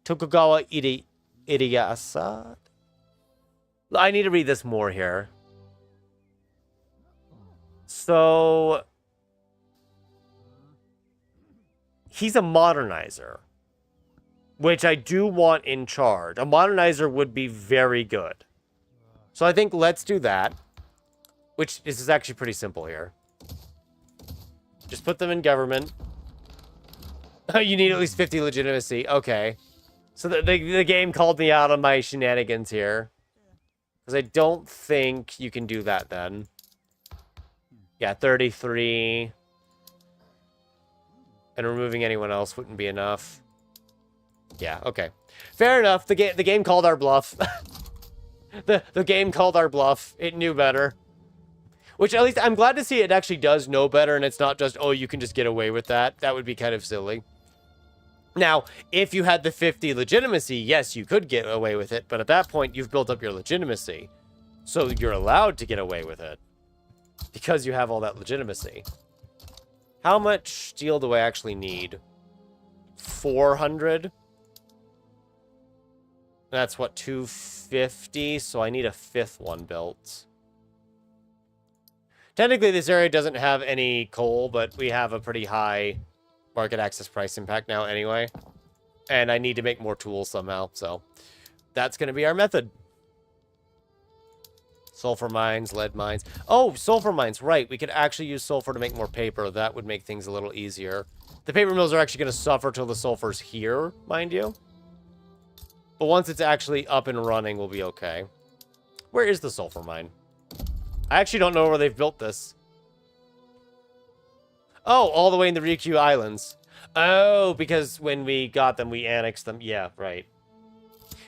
Tokugawa Ieyasu? I need to read this more here. So... he's a modernizer, which I do want in charge. A modernizer would be very good. So I think let's do that, which is actually pretty simple here. Just put them in government. You need at least 50 legitimacy. Okay. So the game called me out on my shenanigans here. Because I don't think you can do that then. Yeah, 33... and removing anyone else wouldn't be enough. Yeah, okay. Fair enough. The game called our bluff. the game called our bluff. It knew better. Which, at least, I'm glad to see it actually does know better, and it's not just, oh, you can just get away with that. That would be kind of silly. Now, if you had the 50 legitimacy, yes, you could get away with it, but at that point, you've built up your legitimacy. So you're allowed to get away with it. Because you have all that legitimacy. How much steel do I actually need? 400? That's what, 250? So I need a fifth one built. Technically, this area doesn't have any coal, but we have a pretty high market access price impact now anyway. And I need to make more tools somehow, so that's going to be our method. Sulfur mines, lead mines. Oh, sulfur mines, right. We could actually use sulfur to make more paper. That would make things a little easier. The paper mills are actually going to suffer till the sulfur's here, mind you. But once it's actually up and running, we'll be okay. Where is the sulfur mine? I actually don't know where they've built this. Oh, all the way in the Ryukyu Islands. Oh, because when we got them, we annexed them. Yeah, right.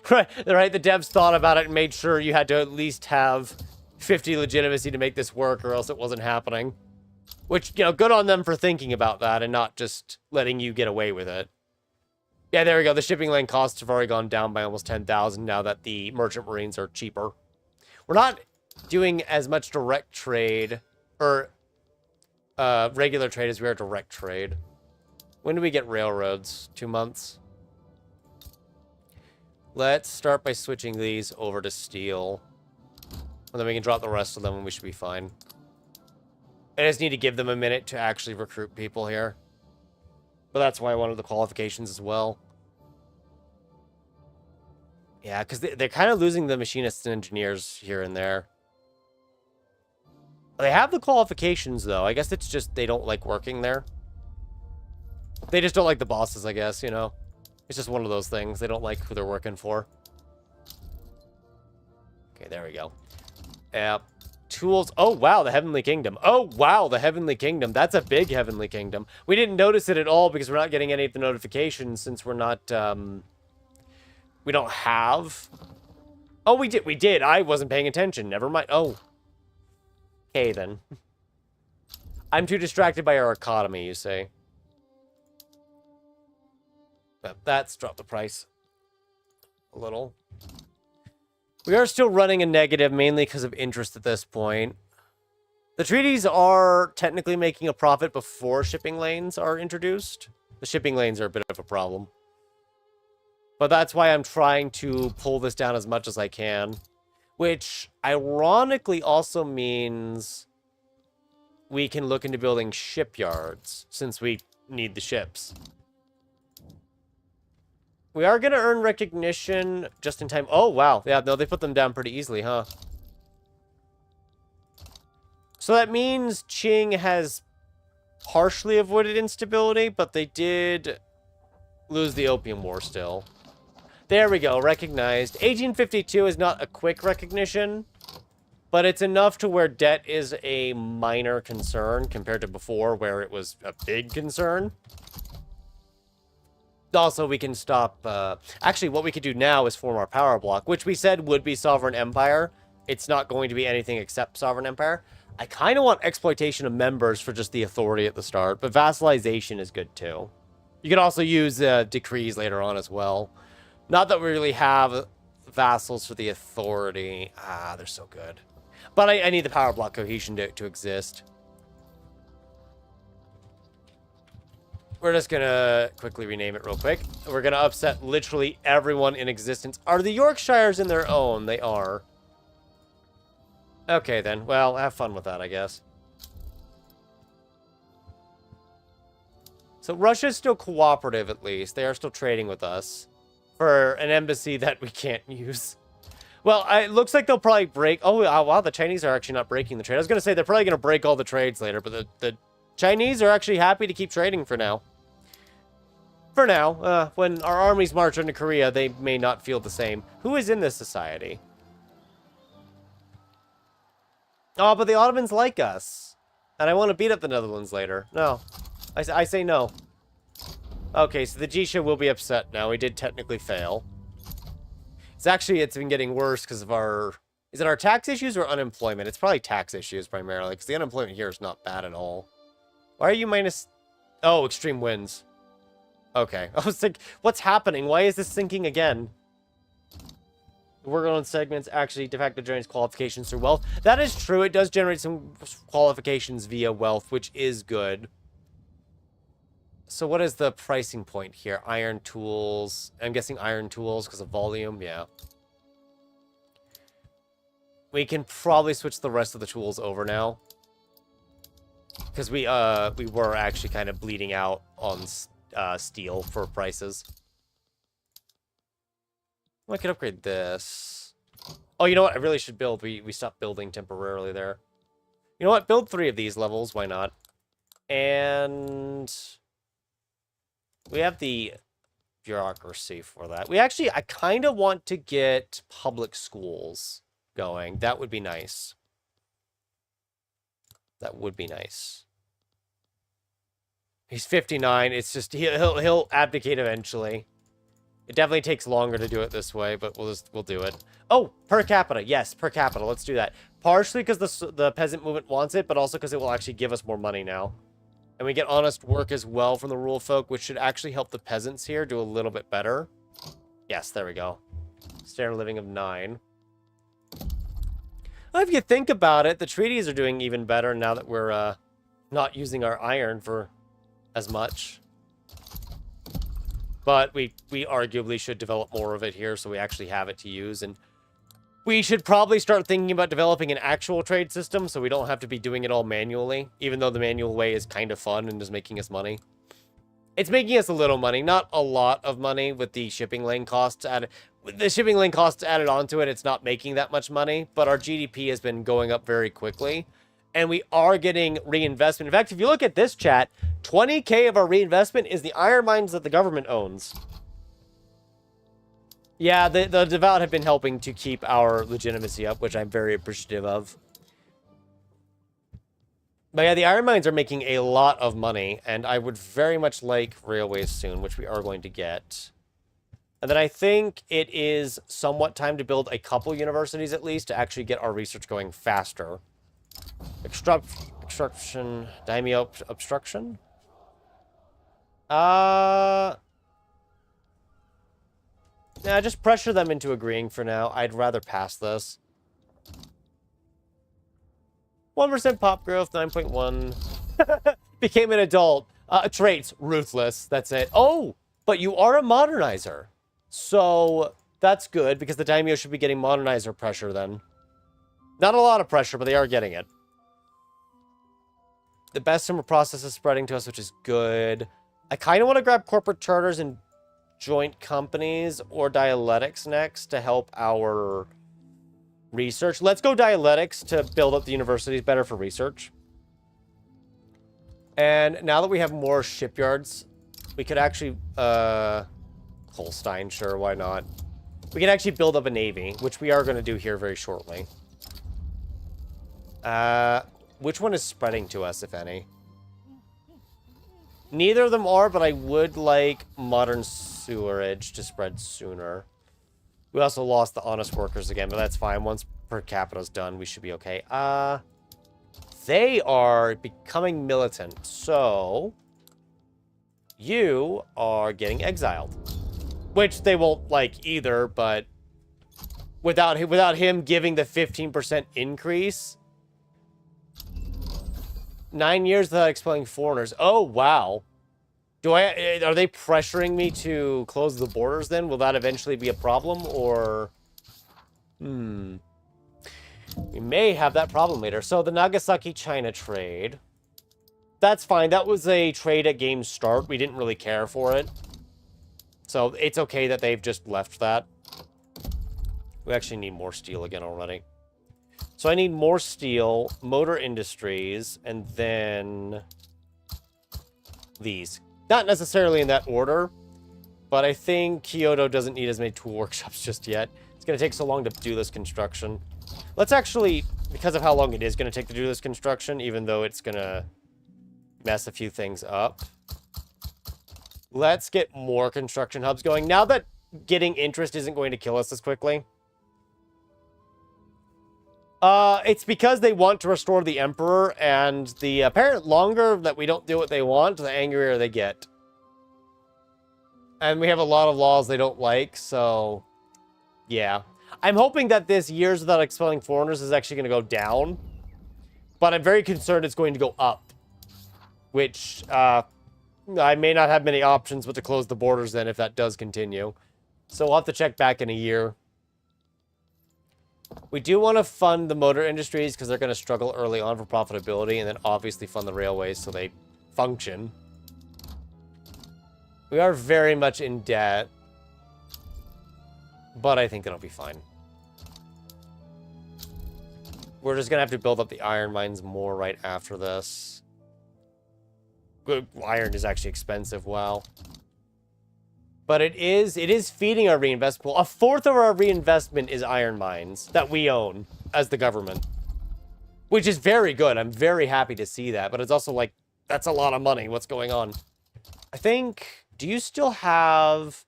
Right, the devs thought about it and made sure you had to at least have 50 legitimacy to make this work, or else it wasn't happening. Which, you know, good on them for thinking about that and not just letting you get away with it. Yeah, there we go. The shipping lane costs have already gone down by almost 10,000 now that the merchant marines are cheaper. We're not doing as much direct trade, or regular trade as we are direct trade. When do we get railroads? 2 months? Let's start by switching these over to steel. And then we can drop the rest of them and we should be fine. I just need to give them a minute to actually recruit people here. But that's why I wanted the qualifications as well. Yeah, because they're kind of losing the machinists and engineers here and there. They have the qualifications, though. I guess it's just they don't like working there. They just don't like the bosses, I guess, you know. It's just one of those things. They don't like who they're working for. Okay, there we go. Tools. Oh, wow, the Heavenly Kingdom. Oh, wow, the Heavenly Kingdom. That's a big Heavenly Kingdom. We didn't notice it at all because we're not getting any of the notifications since we're not, we don't have... Oh, we did. We did. I wasn't paying attention. Never mind. Oh. Okay, then. I'm too distracted by our economy, you say. But that's dropped the price a little. We are still running a negative, mainly because of interest at this point. The treaties are technically making a profit before shipping lanes are introduced. The shipping lanes are a bit of a problem. But that's why I'm trying to pull this down as much as I can. Which, ironically, also means we can look into building shipyards, since we need the ships. We are going to earn recognition just in time. Oh, wow. Yeah, no, they put them down pretty easily, huh? So that means Qing has partially avoided instability, but they did lose the Opium War still. There we go, recognized. 1852 is not a quick recognition, but it's enough to where debt is a minor concern compared to before, where it was a big concern. Also, we can stop... actually, what we could do now is form our power block, which we said would be Sovereign Empire. It's not going to be anything except Sovereign Empire. I kind of want exploitation of members for just the authority at the start, but vassalization is good too. You can also use decrees later on as well. Not that we really have vassals for the authority. Ah, they're so good. But I need the power block cohesion to exist. We're just gonna quickly rename it real quick. We're gonna upset literally everyone in existence. Are the Yorkshires in their own? They are. Okay then. Well, have fun with that, I guess. So Russia's still cooperative, at least. They are still trading with us for an embassy that we can't use. Well, it looks like they'll probably break... Oh, wow, the Chinese are actually not breaking the trade. I was going to say they're probably going to break all the trades later, but the Chinese are actually happy to keep trading for now. For now. When our armies march into Korea, they may not feel the same. Who is in this society? Oh, but the Ottomans like us. And I want to beat up the Netherlands later. No. I say no. Okay, so the Jisha will be upset now. We did technically fail. It's been getting worse because of our... Is it our tax issues or unemployment? It's probably tax issues primarily, because the unemployment here is not bad at all. Why are you minus... Oh, extreme winds. Okay. I was like, what's happening? Why is this sinking again? Work on segments actually de facto generates qualifications through wealth. That is true. It does generate some qualifications via wealth, which is good. So what is the pricing point here? Iron tools. I'm guessing iron tools because of volume. Yeah. We can probably switch the rest of the tools over now. Because we were actually kind of bleeding out on steel for prices. Well, I could upgrade this. Oh, you know what? I really should build. We stopped building temporarily there. You know what? Build 3 of these levels. Why not? And... we have the bureaucracy for that. I kind of want to get public schools going. That would be nice. That would be nice. He's 59. It's just, he'll abdicate eventually. It definitely takes longer to do it this way, but we'll do it. Oh, per capita. Yes, per capita. Let's do that. Partially because the peasant movement wants it, but also because it will actually give us more money now. And we get honest work as well from the rural folk, which should actually help the peasants here do a little bit better. Yes, there we go. Standard living of 9. Well, if you think about it, the treaties are doing even better now that we're not using our iron for as much. But we arguably should develop more of it here so we actually have it to use. And we should probably start thinking about developing an actual trade system so we don't have to be doing it all manually, even though the manual way is kind of fun and is making us money. It's making us a little money, not a lot of money with the shipping lane costs added. With the shipping lane costs added onto it, it's not making that much money, but our GDP has been going up very quickly, and we are getting reinvestment. In fact, if you look at this chat, 20K of our reinvestment is the iron mines that the government owns. Yeah, the devout have been helping to keep our legitimacy up, which I'm very appreciative of. But yeah, the iron mines are making a lot of money, and I would very much like railways soon, which we are going to get. And then I think it is somewhat time to build a couple universities at least to actually get our research going faster. Obstruction, daimyo obstruction? Yeah, just pressure them into agreeing for now. I'd rather pass this. 1% pop growth, 9.1. Became an adult. Traits, ruthless. That's it. Oh, but you are a modernizer. So that's good because the daimyo should be getting modernizer pressure then. Not a lot of pressure, but they are getting it. The best summer process is spreading to us, which is good. I kind of want to grab corporate charters and joint companies or dialectics next to help our research. Let's go dialectics to build up the universities better for research. And now that we have more shipyards, we could actually Holstein, sure, why not? We can actually build up a navy, which we are going to do here very shortly. Which one is spreading to us, if any? Neither of them are, but I would like modern sewerage to spread sooner. We also lost the honest workers again, but that's fine. Once per capita's done, we should be okay. They are becoming militant, so you are getting exiled. Which they won't like either, but without him giving the 15% increase... 9 years without expelling foreigners. Oh, wow. Are they pressuring me to close the borders then? Will that eventually be a problem, or... We may have that problem later. So, the Nagasaki-China trade. That's fine. That was a trade at game's start. We didn't really care for it. So, it's okay that they've just left that. We actually need more steel again already. So I need more steel, motor industries, and then these. Not necessarily in that order, but I think Kyoto doesn't need as many tool workshops just yet. It's going to take so long to do this construction. Let's actually, because of how long it is going to take to do this construction, even though it's going to mess a few things up, let's get more construction hubs going. Now that getting interest isn't going to kill us as quickly. It's because they want to restore the Emperor, and the apparent longer that we don't do what they want, the angrier they get. And we have a lot of laws they don't like, so... yeah. I'm hoping that this years without expelling foreigners is actually going to go down. But I'm very concerned it's going to go up. Which, I may not have many options but to close the borders then if that does continue. So we'll have to check back in a year. We do want to fund the motor industries because they're going to struggle early on for profitability, and then obviously fund the railways so they function. We are very much in debt, but I think it'll be fine. We're just going to have to build up the iron mines more right after this. Iron is actually expensive, wow. But it is feeding our reinvestment pool. A fourth of our reinvestment is iron mines that we own as the government. Which is very good. I'm very happy to see that. But it's also like, that's a lot of money. What's going on? I think, do you still have...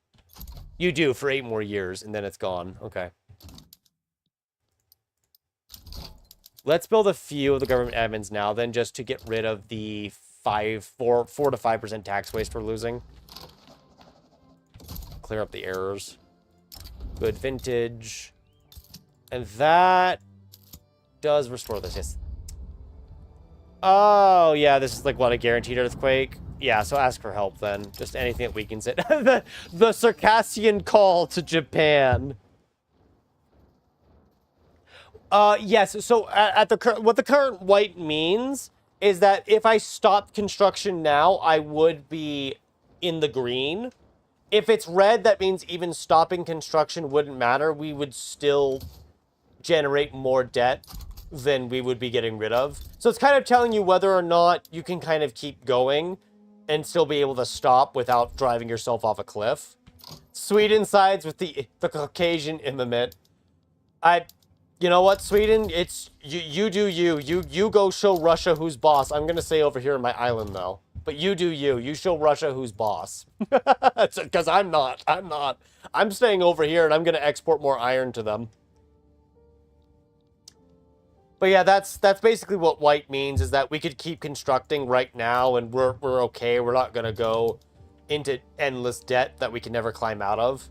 You do, for 8 more years, and then it's gone. Okay. Let's build a few of the government admins now, then, just to get rid of the 4 to 5% tax waste we're losing. Clear up the errors. Good vintage. And that does restore this. Yes. Oh, yeah, this is like, what, a guaranteed earthquake? Yeah, so ask for help then. Just anything that weakens it. the Circassian call to Japan. Yes, so what the current white means is that if I stopped construction now, I would be in the green. If it's red, that means even stopping construction wouldn't matter. We would still generate more debt than we would be getting rid of. So it's kind of telling you whether or not you can kind of keep going and still be able to stop without driving yourself off a cliff. Sweden sides with the Caucasian immigrant. You know what, Sweden? It's you do you. You go show Russia who's boss. I'm gonna say over here in my island though. But you do you. You show Russia who's boss. Because I'm not. I'm staying over here and I'm gonna export more iron to them. But yeah, that's basically what white means, is that we could keep constructing right now and we're okay. We're not gonna go into endless debt that we can never climb out of.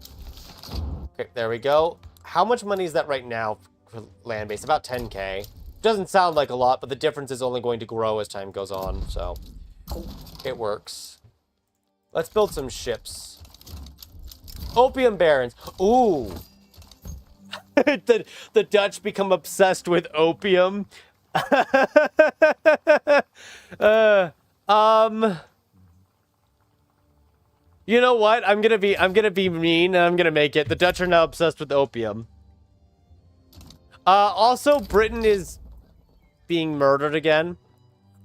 Okay, there we go. How much money is that right now for land base? About 10k. Doesn't sound like a lot, but the difference is only going to grow as time goes on, so it works. Let's build some ships. Opium barons. Ooh. the Dutch become obsessed with opium. You know what? I'm gonna be mean and I'm gonna make it. The Dutch are now obsessed with opium. Also, Britain is being murdered again.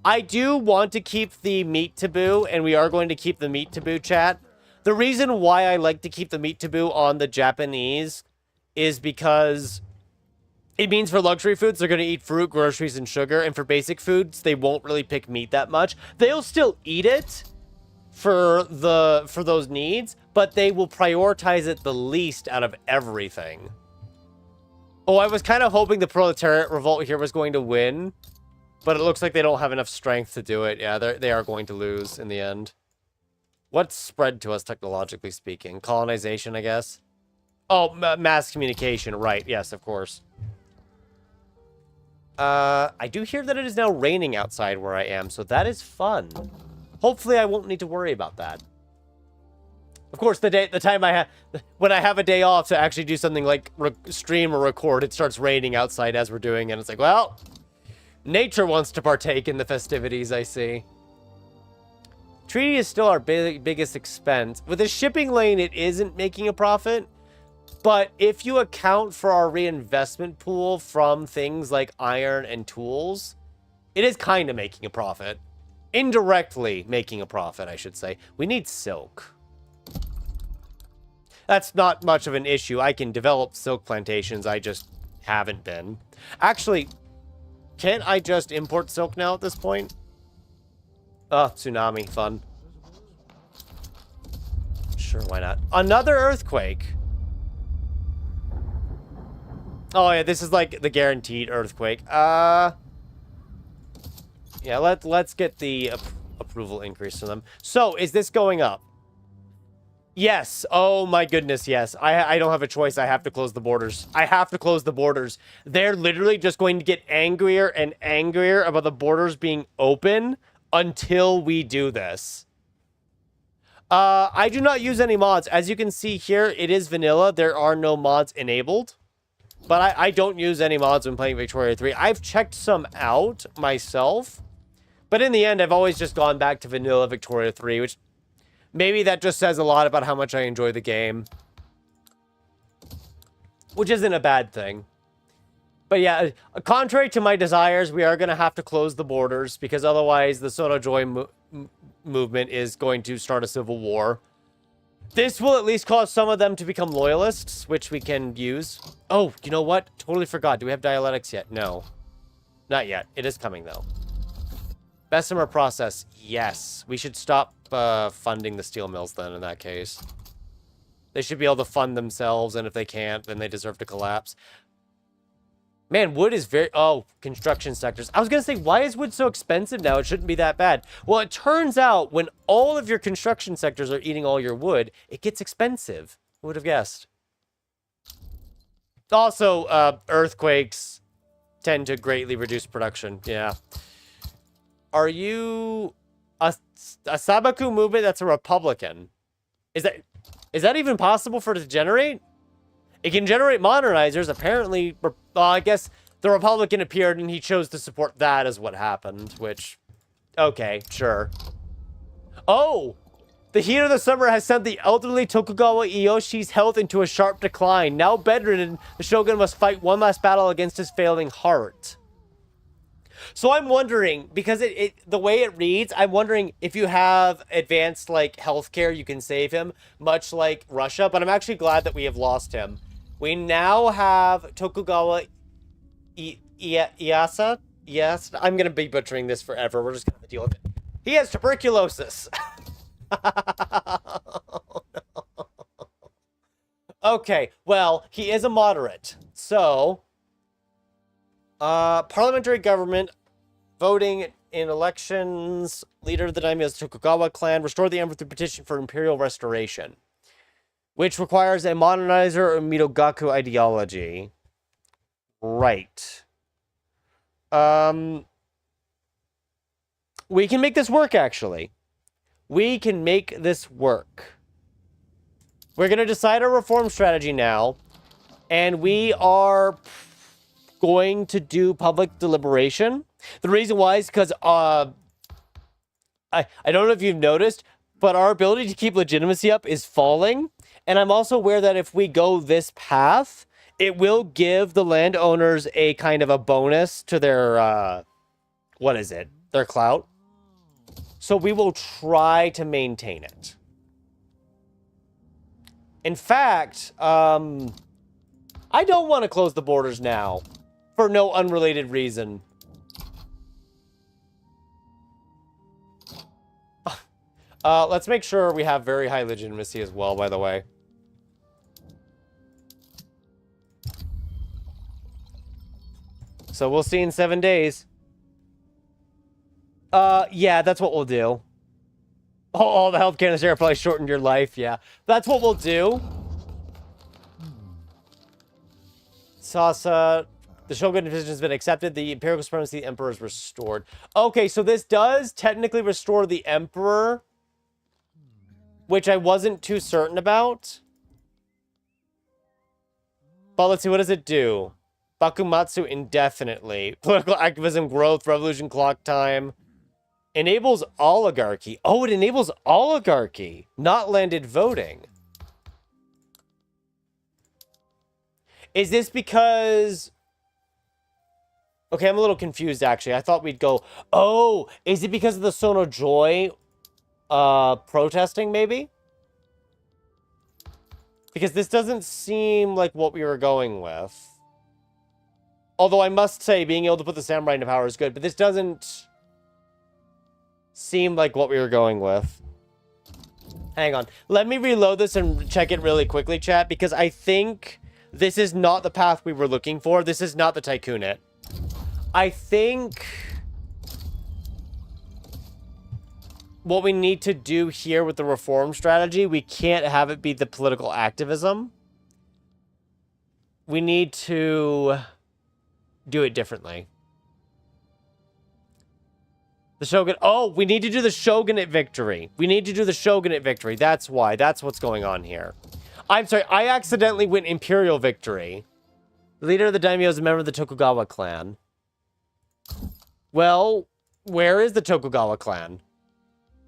I do want to keep the meat taboo, and we are going to keep the meat taboo, chat. The reason why I like to keep the meat taboo on the Japanese is because it means for luxury foods, they're going to eat fruit, groceries, and sugar. And for basic foods, they won't really pick meat that much. They'll still eat it for those needs, but they will prioritize it the least out of everything. Oh, I was kind of hoping the proletariat revolt here was going to win, but it looks like they don't have enough strength to do it. Yeah, they are going to lose in the end. What's spread to us, technologically speaking? Colonization, I guess? Oh, mass communication. Right. Yes, of course. I do hear that it is now raining outside where I am, so that is fun. Hopefully, I won't need to worry about that. Of course, when I have a day off to actually do something like stream or record, it starts raining outside as we're doing it. And it's like, well, nature wants to partake in the festivities, I see. Treaty is still our biggest expense. With the shipping lane, it isn't making a profit. But if you account for our reinvestment pool from things like iron and tools, it is kind of making a profit. Indirectly making a profit, I should say. We need silk. That's not much of an issue. I can develop silk plantations. I just haven't been. Actually, can't I just import silk now at this point? Oh, tsunami. Fun. Sure, why not? Another earthquake. Oh, yeah, this is like the guaranteed earthquake. Yeah, let's get the approval increase from them. So, is this going up? Yes. Oh, my goodness, yes. I don't have a choice. I have to close the borders. I have to close the borders. They're literally just going to get angrier and angrier about the borders being open until we do this. I do not use any mods. As you can see here, it is vanilla. There are no mods enabled. But I don't use any mods when playing Victoria 3. I've checked some out myself. But in the end, I've always just gone back to vanilla Victoria 3, which maybe that just says a lot about how much I enjoy the game. Which isn't a bad thing. But yeah, contrary to my desires, we are going to have to close the borders, because otherwise the Sono Joy movement is going to start a civil war. This will at least cause some of them to become loyalists, which we can use. Oh, you know what? Totally forgot. Do we have dialectics yet? No. Not yet. It is coming, though. Bessemer process. Yes. We should stop funding the steel mills, then, in that case. They should be able to fund themselves, and if they can't, then they deserve to collapse. Man, wood is very... Oh, construction sectors. I was going to say, why is wood so expensive now? It shouldn't be that bad. Well, it turns out when all of your construction sectors are eating all your wood, it gets expensive. Who would have guessed? Also, earthquakes tend to greatly reduce production. Yeah. Are you a Sabaku movement that's a Republican? Is that even possible for it to generate? It can generate modernizers, apparently. I guess the Republican appeared and he chose to support that as what happened, which... Okay, sure. Oh! The heat of the summer has sent the elderly Tokugawa Iyoshi's health into a sharp decline. Now bedridden, the shogun must fight one last battle against his failing heart. So I'm wondering, because the way it reads, I'm wondering if you have advanced, like, healthcare, you can save him, much like Russia, but I'm actually glad that we have lost him. We now have Tokugawa Ieyasu. Yes, I'm going to be butchering this forever. We're just going to have to deal with it. He has tuberculosis. Oh, no. Okay, well, he is a moderate. So, parliamentary government, voting in elections, leader of the daimyo's Tokugawa clan, restore the emperor through petition for imperial restoration, which requires a modernizer or Midogaku ideology. Right. We can make this work, actually. We can make this work. We're going to decide our reform strategy now, and we are going to do public deliberation. The reason why is because, I don't know if you've noticed, but our ability to keep legitimacy up is falling. And I'm also aware that if we go this path, it will give the landowners a kind of a bonus to their, what is it? Their clout. So we will try to maintain it. In fact, I don't want to close the borders now. For no unrelated reason. Let's make sure we have very high legitimacy as well, by the way. So we'll see in 7 days. Yeah, that's what we'll do. Oh, the healthcare in this area probably shortened your life, yeah. That's what we'll do. Sasa, the Shogunate decision has been accepted. The imperial supremacy of the Emperor is restored. Okay, so this does technically restore the Emperor, which I wasn't too certain about. But let's see, what does it do? Bakumatsu indefinitely. Political activism, growth, revolution clock time. Enables oligarchy. Oh, it enables oligarchy. Not landed voting. Is this because... Okay, I'm a little confused, actually. I thought we'd go... Oh, is it because of the Sono Joy protesting, maybe? Because this doesn't seem like what we were going with. Although I must say, being able to put the samurai into power is good, but this doesn't seem like what we were going with. Hang on. Let me reload this and check it really quickly, chat, because I think this is not the path we were looking for. This is not the Taikunate. I think what we need to do here with the reform strategy, we can't have it be the political activism. We need to do it differently. The Shogun... Oh, we need to do the Shogunate victory. We need to do the Shogunate victory. That's why. That's what's going on here. I'm sorry. I accidentally went Imperial victory. The leader of the daimyo is a member of the Tokugawa clan. Well, where is the Tokugawa clan?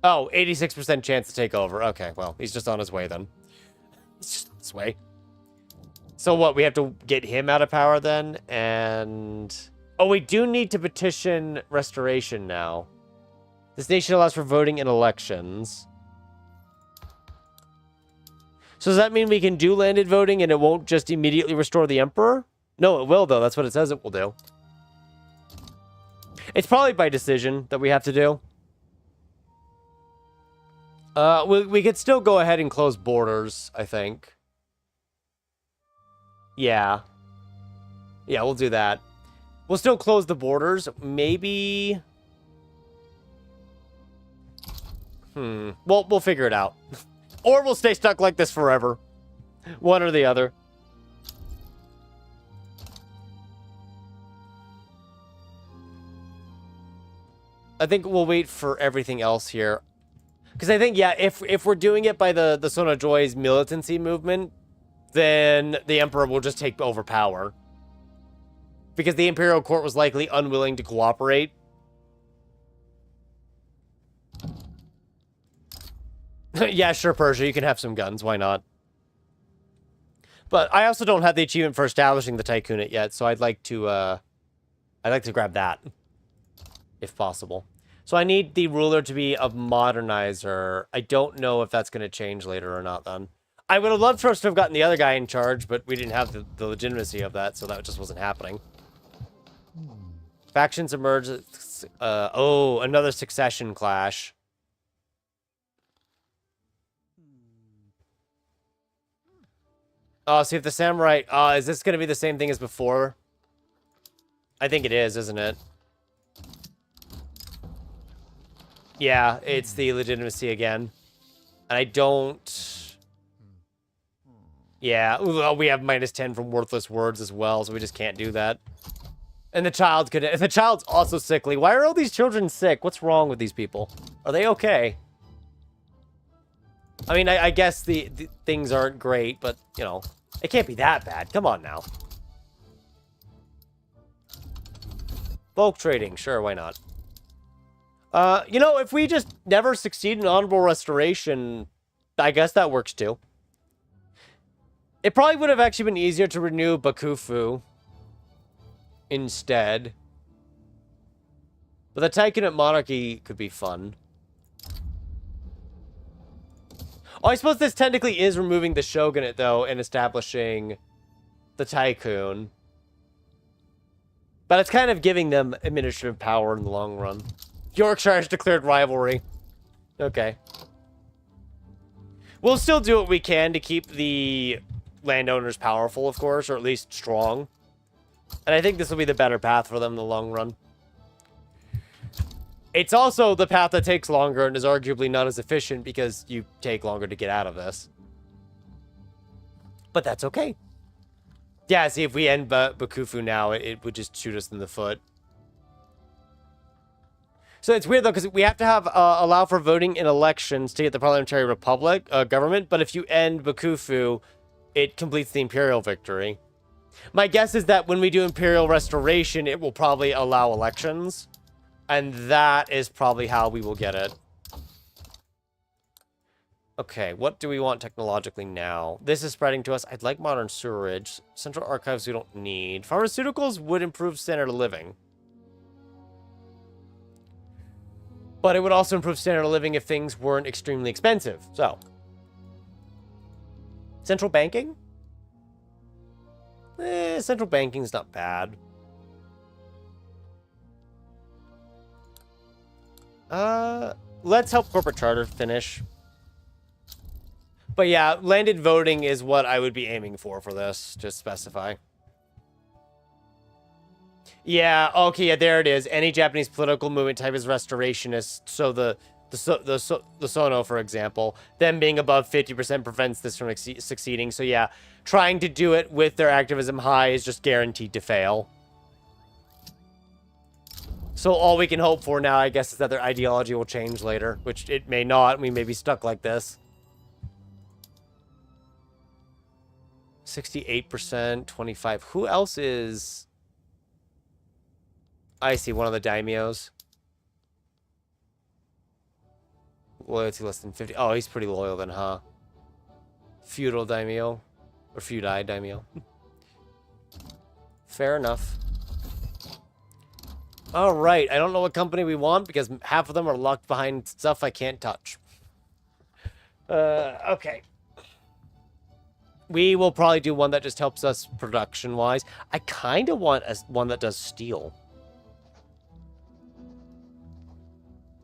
Oh, 86% chance to take over. Okay, well, he's just on his way then. He's just on his way. So what, we have to get him out of power then? And... Oh, we do need to petition restoration now. This nation allows for voting in elections. So does that mean we can do landed voting and it won't just immediately restore the Emperor? No, it will, though. That's what it says it will do. It's probably by decision that we have to do. We could still go ahead and close borders, I think. Yeah. Yeah, we'll do that. We'll still close the borders. Maybe... Well, we'll figure it out. Or we'll stay stuck like this forever. One or the other. I think we'll wait for everything else here. Because I think, yeah, if we're doing it by the Sono Joy's militancy movement, then the Emperor will just take over power. Because the Imperial Court was likely unwilling to cooperate. Yeah, sure, Persia, you can have some guns. Why not? But I also don't have the achievement for establishing the Taikunate yet, so I'd like to grab that, if possible. So I need the ruler to be a modernizer. I don't know if that's going to change later or not, then. I would have loved for us to have gotten the other guy in charge, but we didn't have the legitimacy of that, so that just wasn't happening. Factions emerge. Oh, another succession clash. Oh, see if the samurai... is this going to be the same thing as before? I think it is, isn't it? Yeah, it's the legitimacy again. And I don't... Yeah, well, we have -10 from worthless words as well, so we just can't do that. And the child could... The child's also sickly. Why are all these children sick? What's wrong with these people? Are they okay? I mean, I guess the things aren't great, but, you know, it can't be that bad. Come on now. Bulk trading. Sure, why not? You know, if we just never succeed in honorable restoration, I guess that works too. It probably would have actually been easier to renew Bakufu instead. But the Taikunate monarchy could be fun. Oh, I suppose this technically is removing the shogunate, though, and establishing the tycoon. But it's kind of giving them administrative power in the long run. Yorkshire has declared rivalry. Okay. We'll still do what we can to keep the landowners powerful, of course, or at least strong. And I think this will be the better path for them in the long run. It's also the path that takes longer and is arguably not as efficient because you take longer to get out of this. But that's okay. Yeah, see, if we end Bakufu now, it would just shoot us in the foot. So it's weird, though, because we have to have allow for voting in elections to get the parliamentary republic government, but if you end Bakufu, it completes the imperial victory. My guess is that when we do imperial restoration, it will probably allow elections, and that is probably how we will get it. Okay, what do we want technologically now? This is spreading to us. I'd like modern sewerage. Central archives we don't need. Pharmaceuticals would improve standard of living. But it would also improve standard of living if things weren't extremely expensive. So. Central banking? Central banking's not bad. Let's help corporate charter finish. But yeah, landed voting is what I would be aiming for this, just specify. Yeah, okay, yeah, there it is. Any Japanese political movement type is restorationist. So the Sono, for example, them being above 50% prevents this from succeeding. So yeah, trying to do it with their activism high is just guaranteed to fail. So all we can hope for now, I guess, is that their ideology will change later, which it may not. We may be stuck like this. 68%, 25. Who else is... I see, one of the daimyos. Loyalty less than 50. Oh, he's pretty loyal then, huh? Feudal daimyo. Or feudai daimyo. Fair enough. Alright, I don't know what company we want because half of them are locked behind stuff I can't touch. Okay. We will probably do one that just helps us production-wise. I kind of want one that does steel.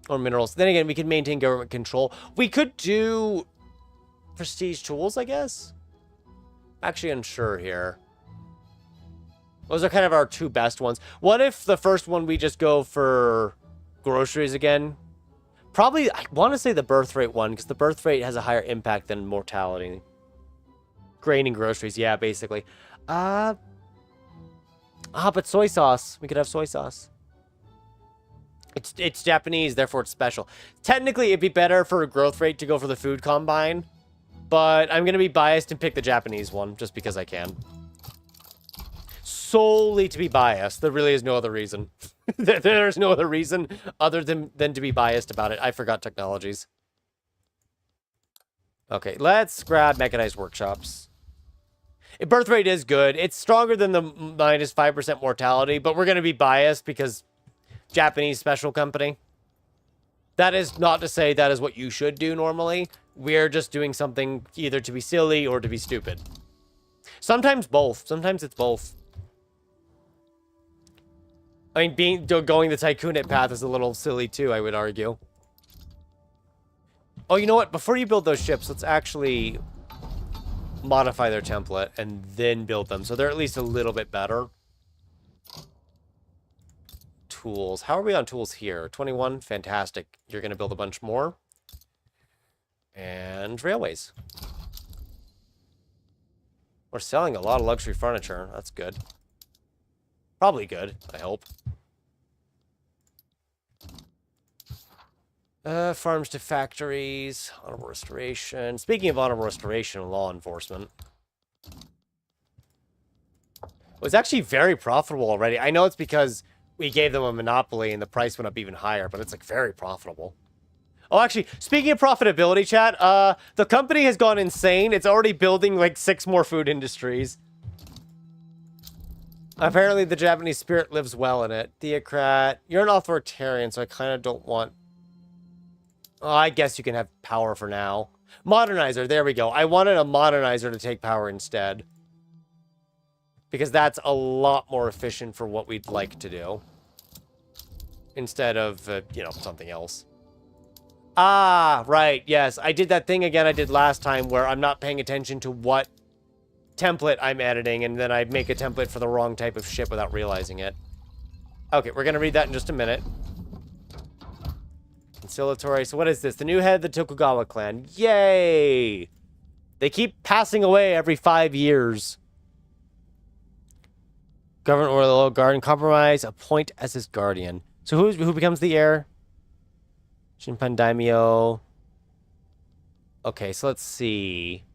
Or minerals. Then again, we can maintain government control. We could do prestige tools, I guess? Actually unsure here. Those are kind of our two best ones. What if the first one we just go for groceries again? Probably, I want to say the birth rate one, because the birth rate has a higher impact than mortality. Grain and groceries, yeah, basically. But soy sauce. We could have soy sauce. It's Japanese, therefore it's special. Technically, it'd be better for a growth rate to go for the food combine, but I'm going to be biased and pick the Japanese one, just because I can. Solely to be biased. There really is no other reason. There's no other reason other than to be biased about it. I forgot technologies. Okay, let's grab mechanized workshops. Birth rate is good. It's stronger than the minus 5% mortality, but we're going to be biased because Japanese special company. That is not to say that is what you should do normally. We're just doing something either to be silly or to be stupid. Sometimes both. Sometimes it's both. I mean, going the Taikunate path is a little silly too, I would argue. Oh, you know what? Before you build those ships, let's actually modify their template and then build them, so they're at least a little bit better. Tools. How are we on tools here? 21? Fantastic. You're going to build a bunch more. And railways. We're selling a lot of luxury furniture. That's good. Probably good, I hope. Farms to factories, honorable restoration. Speaking of honorable restoration and law enforcement. It was actually very profitable already. I know it's because we gave them a monopoly and the price went up even higher, but it's like very profitable. Oh, actually, speaking of profitability, chat, the company has gone insane. It's already building like 6 more food industries. Apparently, the Japanese spirit lives well in it. Theocrat. You're an authoritarian, so I kind of don't want... Oh, I guess you can have power for now. Modernizer, there we go. I wanted a modernizer to take power instead. Because that's a lot more efficient for what we'd like to do. Instead of, you know, something else. Ah, right, yes. I did that thing again I did last time where I'm not paying attention to what template I'm editing, and then I make a template for the wrong type of ship without realizing it. Okay, we're gonna read that in just a minute. Conciliatory. So what is this? The new head of the Tokugawa clan. Yay! They keep passing away every 5 years. Government or the old guardian. Compromise. Appoint as his guardian. So who becomes the heir? Shinpan Daimyo. Okay, so let's see.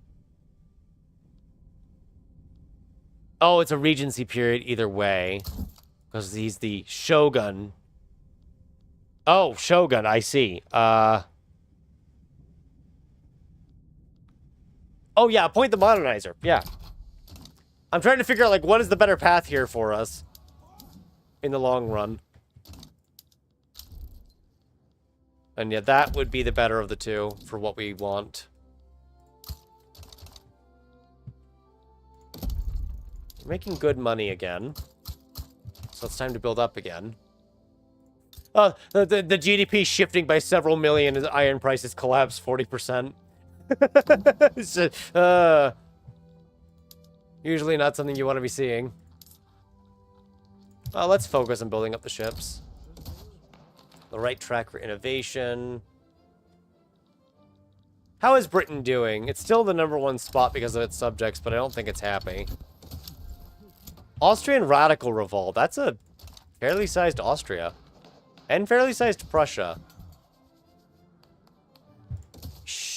Oh, it's a regency period either way. Because he's the shogun. Oh, shogun, I see. Oh, yeah, appoint the modernizer. Yeah. I'm trying to figure out, like, what is the better path here for us in the long run. And yeah, that would be the better of the two for what we want. We're making good money again. So it's time to build up again. The GDP shifting by several million as iron prices collapse 40%. Usually not something you want to be seeing. Let's focus on building up the ships. The right track for innovation. How is Britain doing? It's still the #1 spot because of its subjects, but I don't think it's happy. Austrian radical revolt. That's a fairly sized Austria. And fairly sized Prussia.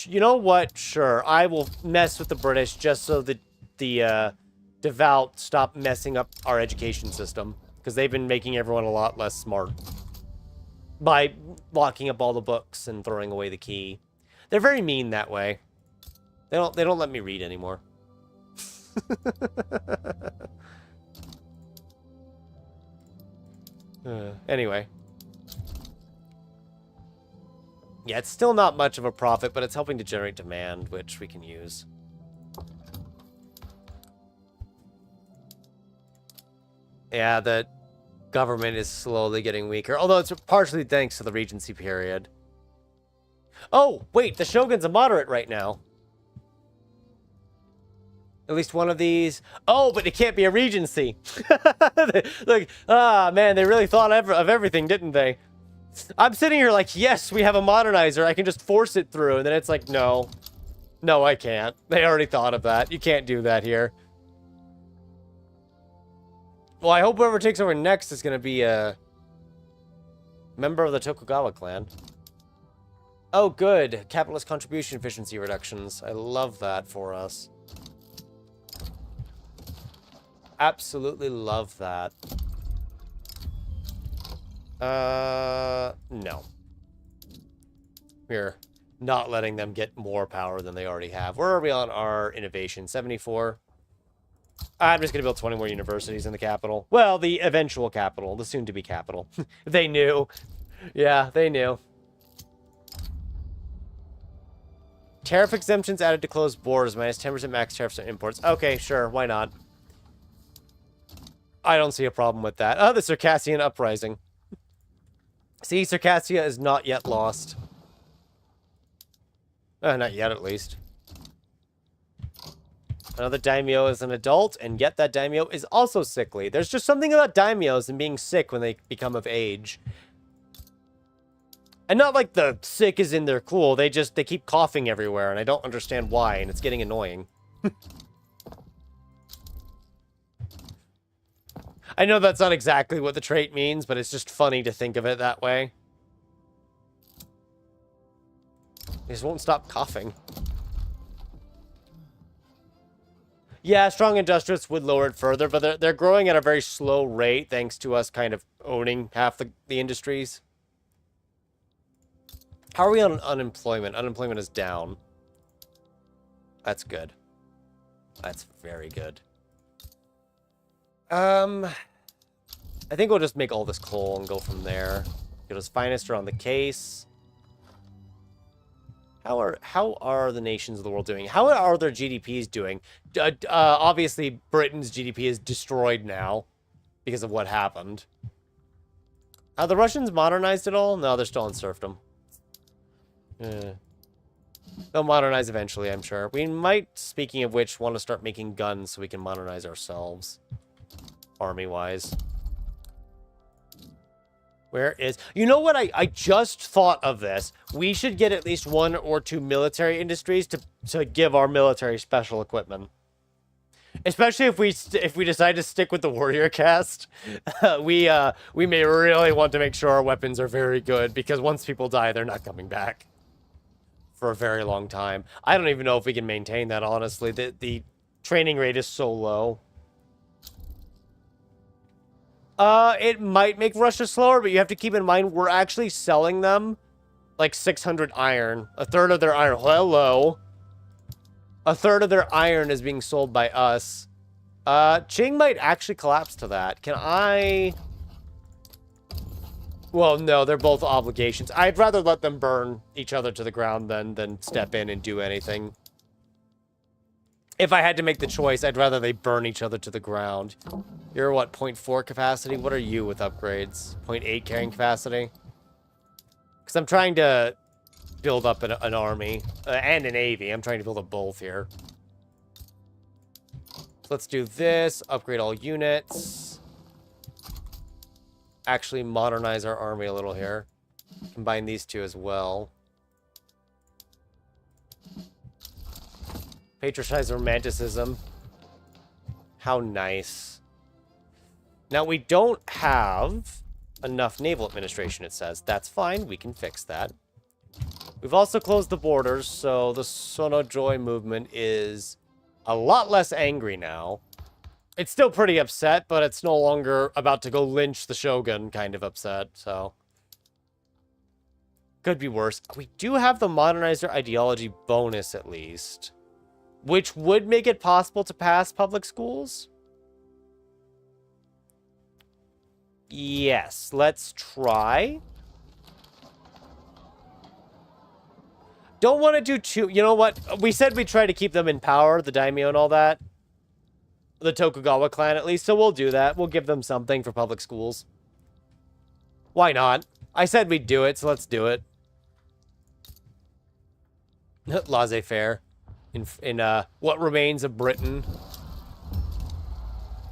You know what? Sure. I will mess with the British just so that the devout stop messing up our education system. Because they've been making everyone a lot less smart. By locking up all the books and throwing away the key. They're very mean that way. They don't let me read anymore. Anyway. Yeah, it's still not much of a profit, but it's helping to generate demand, which we can use. Yeah, the government is slowly getting weaker, although it's partially thanks to the Regency period. Oh, wait, the Shogun's a moderate right now. At least one of these. Oh, but it can't be a Regency. Like, man, they really thought of everything, didn't they? I'm sitting here like, yes, we have a modernizer. I can just force it through. And then it's like, no. No, I can't. They already thought of that. You can't do that here. Well, I hope whoever takes over next is going to be a member of the Tokugawa clan. Oh, good. Capitalist contribution efficiency reductions. I love that for us. Absolutely love that. No. We're not letting them get more power than they already have. Where are we on our innovation? 74? I'm just going to build 20 more universities in the capital. Well, the eventual capital. The soon-to-be capital. They knew. Yeah, they knew. Tariff exemptions added to closed borders. Minus 10% max tariffs on imports. Okay, sure. Why not? I don't see a problem with that. Oh, the Circassian uprising. See, Circassia is not yet lost. Not yet, at least. Another daimyo is an adult, and yet that daimyo is also sickly. There's just something about daimyos and being sick when they become of age. And not like the sick is in their cool. They keep coughing everywhere, and I don't understand why, and it's getting annoying. I know that's not exactly what the trait means, but it's just funny to think of it that way. They just won't stop coughing. Yeah, strong industrialists would lower it further, but they're growing at a very slow rate thanks to us kind of owning half the industries. How are we on unemployment? Unemployment is down. That's good. That's very good. I think we'll just make all this coal and go from there. Get us finest around the case. How are the nations of the world doing? How are their GDPs doing? Obviously, Britain's GDP is destroyed now because of what happened. Are the Russians modernized at all? No, they're still in serfdom. They'll modernize eventually, I'm sure. We might, speaking of which, want to start making guns so we can modernize ourselves. Army-wise. Where is... You know what? I just thought of this. We should get at least 1 or 2 military industries to give our military special equipment. Especially if we decide to stick with the warrior caste. We may really want to make sure our weapons are very good, because once people die, they're not coming back. For a very long time. I don't even know if we can maintain that, honestly. The training rate is so low. It might make Russia slower, but you have to keep in mind we're actually selling them like 600 iron. A third of their iron. Hello. A third of their iron is being sold by us. Qing might actually collapse to that. Can I... Well, no, they're both obligations. I'd rather let them burn each other to the ground than step in and do anything. If I had to make the choice, I'd rather they burn each other to the ground. You're what, 0.4 capacity? What are you with upgrades? 0.8 carrying capacity? Because I'm trying to build up an army and a navy. I'm trying to build up both here. So let's do this. Upgrade all units. Actually modernize our army a little here. Combine these two as well. Patriotize romanticism. How nice. Now, we don't have enough naval administration, it says. That's fine. We can fix that. We've also closed the borders, so the Sonojoy movement is a lot less angry now. It's still pretty upset, but it's no longer about to go lynch the shogun kind of upset, so... Could be worse. We do have the modernizer ideology bonus, at least. Which would make it possible to pass public schools? Yes, let's try. Don't want to do too... You know what? We said we'd try to keep them in power, the daimyo and all that. The Tokugawa clan, at least, so we'll do that. We'll give them something for public schools. Why not? I said we'd do it, so let's do it. Laissez-faire. In what remains of Britain.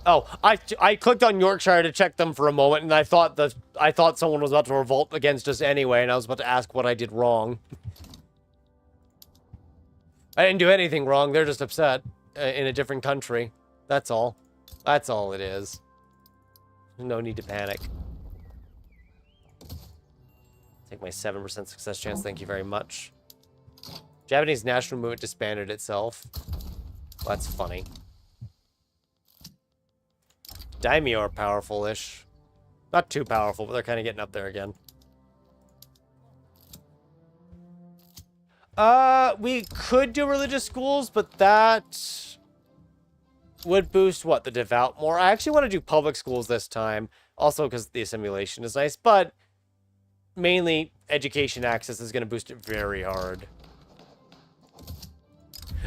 Oh, I clicked on Yorkshire to check them for a moment, and I thought someone was about to revolt against us anyway, and I was about to ask what I did wrong. I didn't do anything wrong. They're just upset in a different country. That's all. That's all it is. No need to panic. Take my 7% success chance. Thank you very much. Japanese national movement disbanded itself. Well, that's funny. Daimyo are powerful-ish. Not too powerful, but they're kind of getting up there again. We could do religious schools, but that would boost, what, the devout more? I actually want to do public schools this time. Also, because the assimilation is nice, but mainly education access is going to boost it very hard.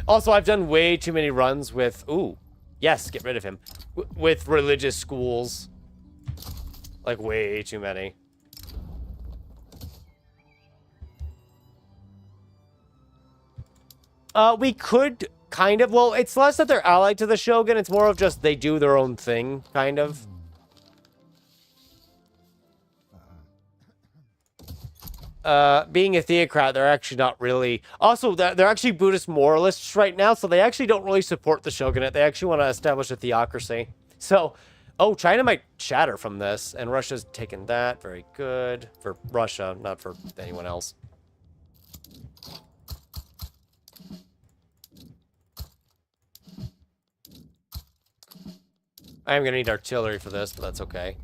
Also, I've done way too many runs with... Ooh. Yes, get rid of him. With religious schools. Like, way too many. We could kind of... Well, it's less that they're allied to the Shogun. It's more of just they do their own thing, kind of. Being a theocrat, they're actually not really... Also, they're actually Buddhist moralists right now, so they actually don't really support the shogunate. They actually want to establish a theocracy. So, oh, China might shatter from this, and Russia's taken that. Very good. For Russia, not for anyone else. I am going to need artillery for this, but that's okay.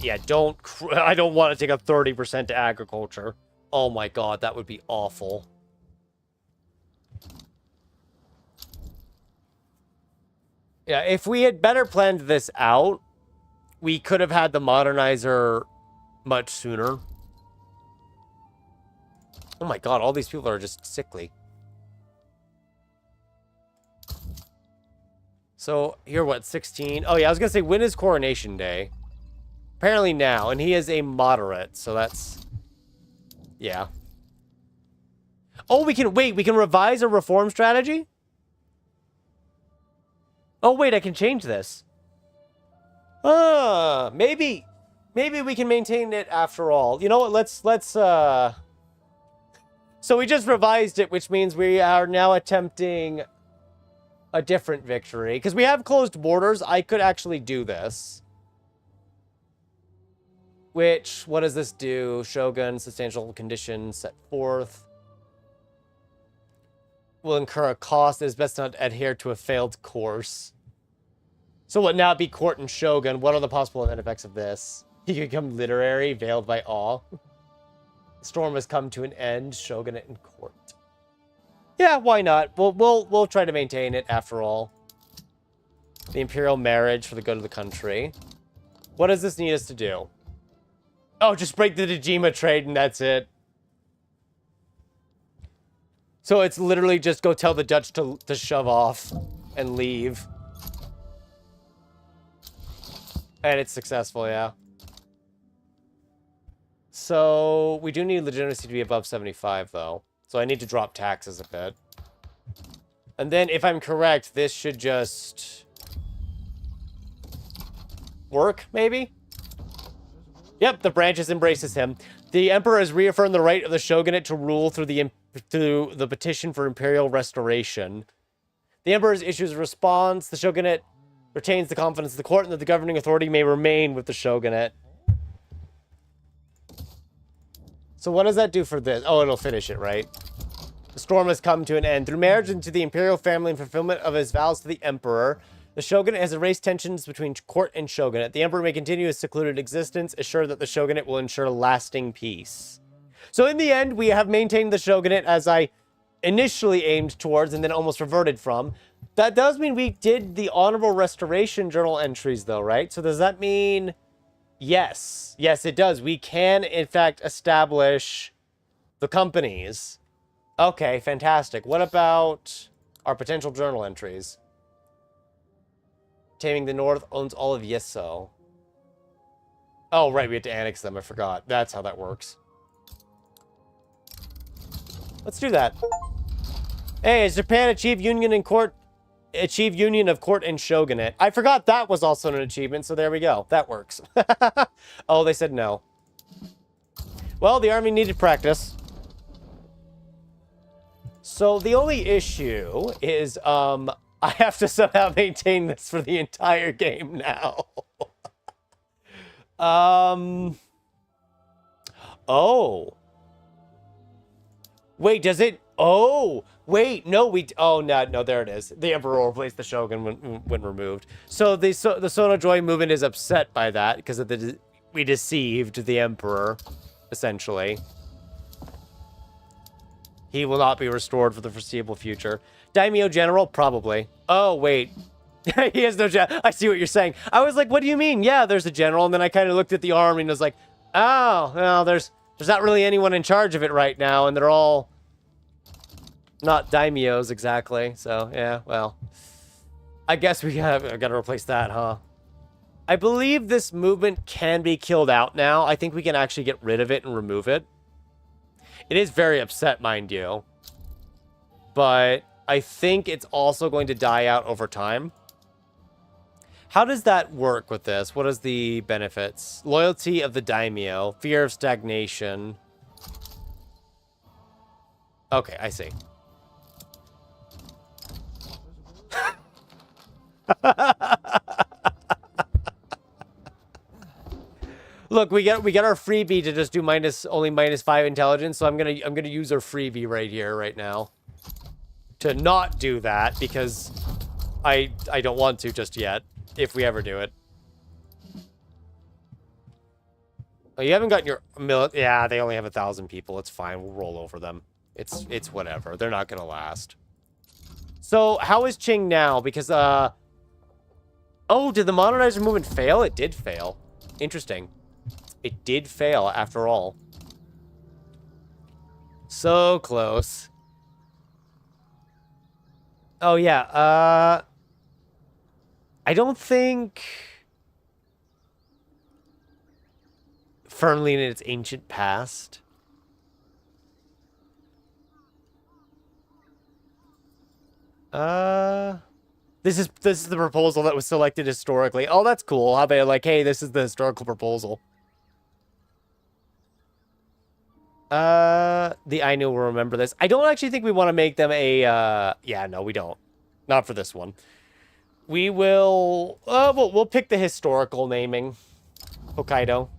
Yeah, I don't want to take a 30% to agriculture. Oh my god, that would be awful. Yeah, if we had better planned this out, we could have had the modernizer much sooner. Oh my god, all these people are just sickly. So, here, what, 16? Oh, yeah, I was gonna say, when is Coronation Day? Apparently now, and he is a moderate, so that's... Yeah. Oh, we can revise a reform strategy? Oh, wait, I can change this. Maybe we can maintain it after all. You know what, let's, So we just revised it, which means we are now attempting a different victory. Because we have closed borders, I could actually do this. Which, what does this do? Shogun, substantial conditions set forth. Will incur a cost. It is best not adhere to a failed course. So what, now be court and shogun? What are the possible event effects of this? He could become literary, veiled by awe. The storm has come to an end. Shogunate and court. Yeah, why not? We'll try to maintain it after all. The imperial marriage for the good of the country. What does this need us to do? Oh, just break the Dejima trade and that's it. So it's literally just go tell the Dutch to shove off and leave. And it's successful, yeah. So we do need legitimacy to be above 75, though. So I need to drop taxes a bit. And then, if I'm correct, this should just... work, maybe? Yep, the branches embraces him. The emperor has reaffirmed the right of the shogunate to rule through the petition for imperial restoration. The emperor issues a response. The shogunate retains the confidence of the court and that the governing authority may remain with the shogunate. So what does that do for this? Oh, it'll finish it, right? The storm has come to an end. Through marriage into the imperial family and fulfillment of his vows to the emperor, the shogunate has erased tensions between court and shogunate. The emperor may continue his secluded existence, assured that the shogunate will ensure lasting peace. So in the end, we have maintained the shogunate as I initially aimed towards and then almost reverted from. That does mean we did the honorable restoration journal entries, though, right? So does that mean... Yes. Yes, it does. We can, in fact, establish the companies. Okay, fantastic. What about our potential journal entries? Taming the North owns all of Yeso. Oh, right, we had to annex them. I forgot. That's how that works. Let's do that. Hey, has Japan achieved union in court? Achieve union of court and shogunate. I forgot that was also an achievement, so there we go. That works. Oh, they said no. Well, the army needed practice. So the only issue is, I have to somehow maintain this for the entire game now. Oh. Wait, does it? Oh. Wait, no, oh, no, there it is. The emperor replaced the shogun when removed. So the Sono Joy movement is upset by that because of we deceived the emperor, essentially. He will not be restored for the foreseeable future. Daimyo general, probably. Oh, wait. He has no general. I see what you're saying. I was like, what do you mean? Yeah, there's a general. And then I kind of looked at the army and was like, oh, well, there's not really anyone in charge of it right now. And they're all... not daimyos exactly, so yeah, well. I guess we gotta replace that, huh? I believe this movement can be killed out now. I think we can actually get rid of it and remove it. It is very upset, mind you. But I think it's also going to die out over time. How does that work with this? What is the benefits? Loyalty of the daimyo. Fear of stagnation. Okay, I see. Look, we get our freebie to just do only -5 intelligence, so I'm gonna use our freebie right here, right now, to not do that because I don't want to just yet. If we ever do it. Oh, you haven't gotten your yeah, they only have 1,000 people. It's fine. We'll roll over them. It's whatever. They're not gonna last. So how is Qing now? Because oh, did the modernizer movement fail? It did fail. Interesting. It did fail after all. So close. Oh, yeah. I don't think... firmly in its ancient past. This is the proposal that was selected historically. Oh, that's cool. How they like, hey, this is the historical proposal. The Ainu will remember this. I don't actually think we want to make them a, yeah, no, we don't. Not for this one. We will, we'll pick the historical naming. Hokkaido.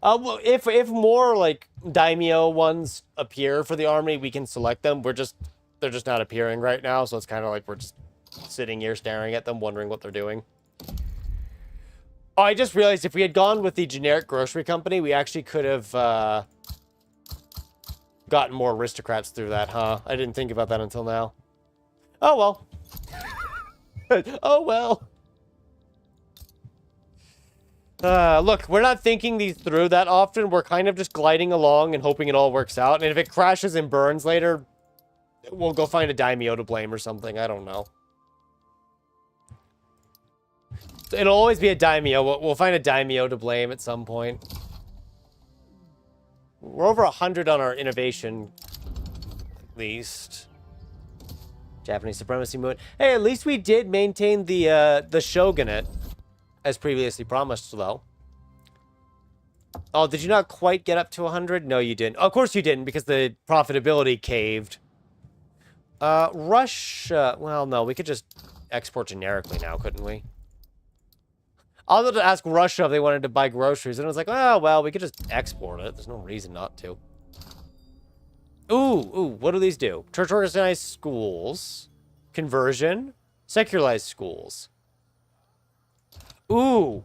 Well, if more, like, daimyo ones appear for the army, we can select them. They're just not appearing right now, so it's kind of like we're just sitting here staring at them, wondering what they're doing. Oh, I just realized if we had gone with the generic grocery company, we actually could have gotten more aristocrats through that, huh? I didn't think about that until now. Oh, well. Oh, well. Look, we're not thinking these through that often. We're kind of just gliding along and hoping it all works out. And if it crashes and burns later, we'll go find a daimyo to blame or something. I don't know. It'll always be a daimyo. We'll find a daimyo to blame at some point. We're over 100 on our innovation, at least. Japanese supremacy movement. Hey, at least we did maintain the shogunate, as previously promised, though. Oh, did you not quite get up to 100? No, you didn't. Of course you didn't, because the profitability caved. Russia... well, no, we could just export generically now, couldn't we? I was about to ask Russia if they wanted to buy groceries, and I was like, oh, well, we could just export it. There's no reason not to. Ooh, what do these do? Church organized schools. Conversion. Secularized schools. Ooh.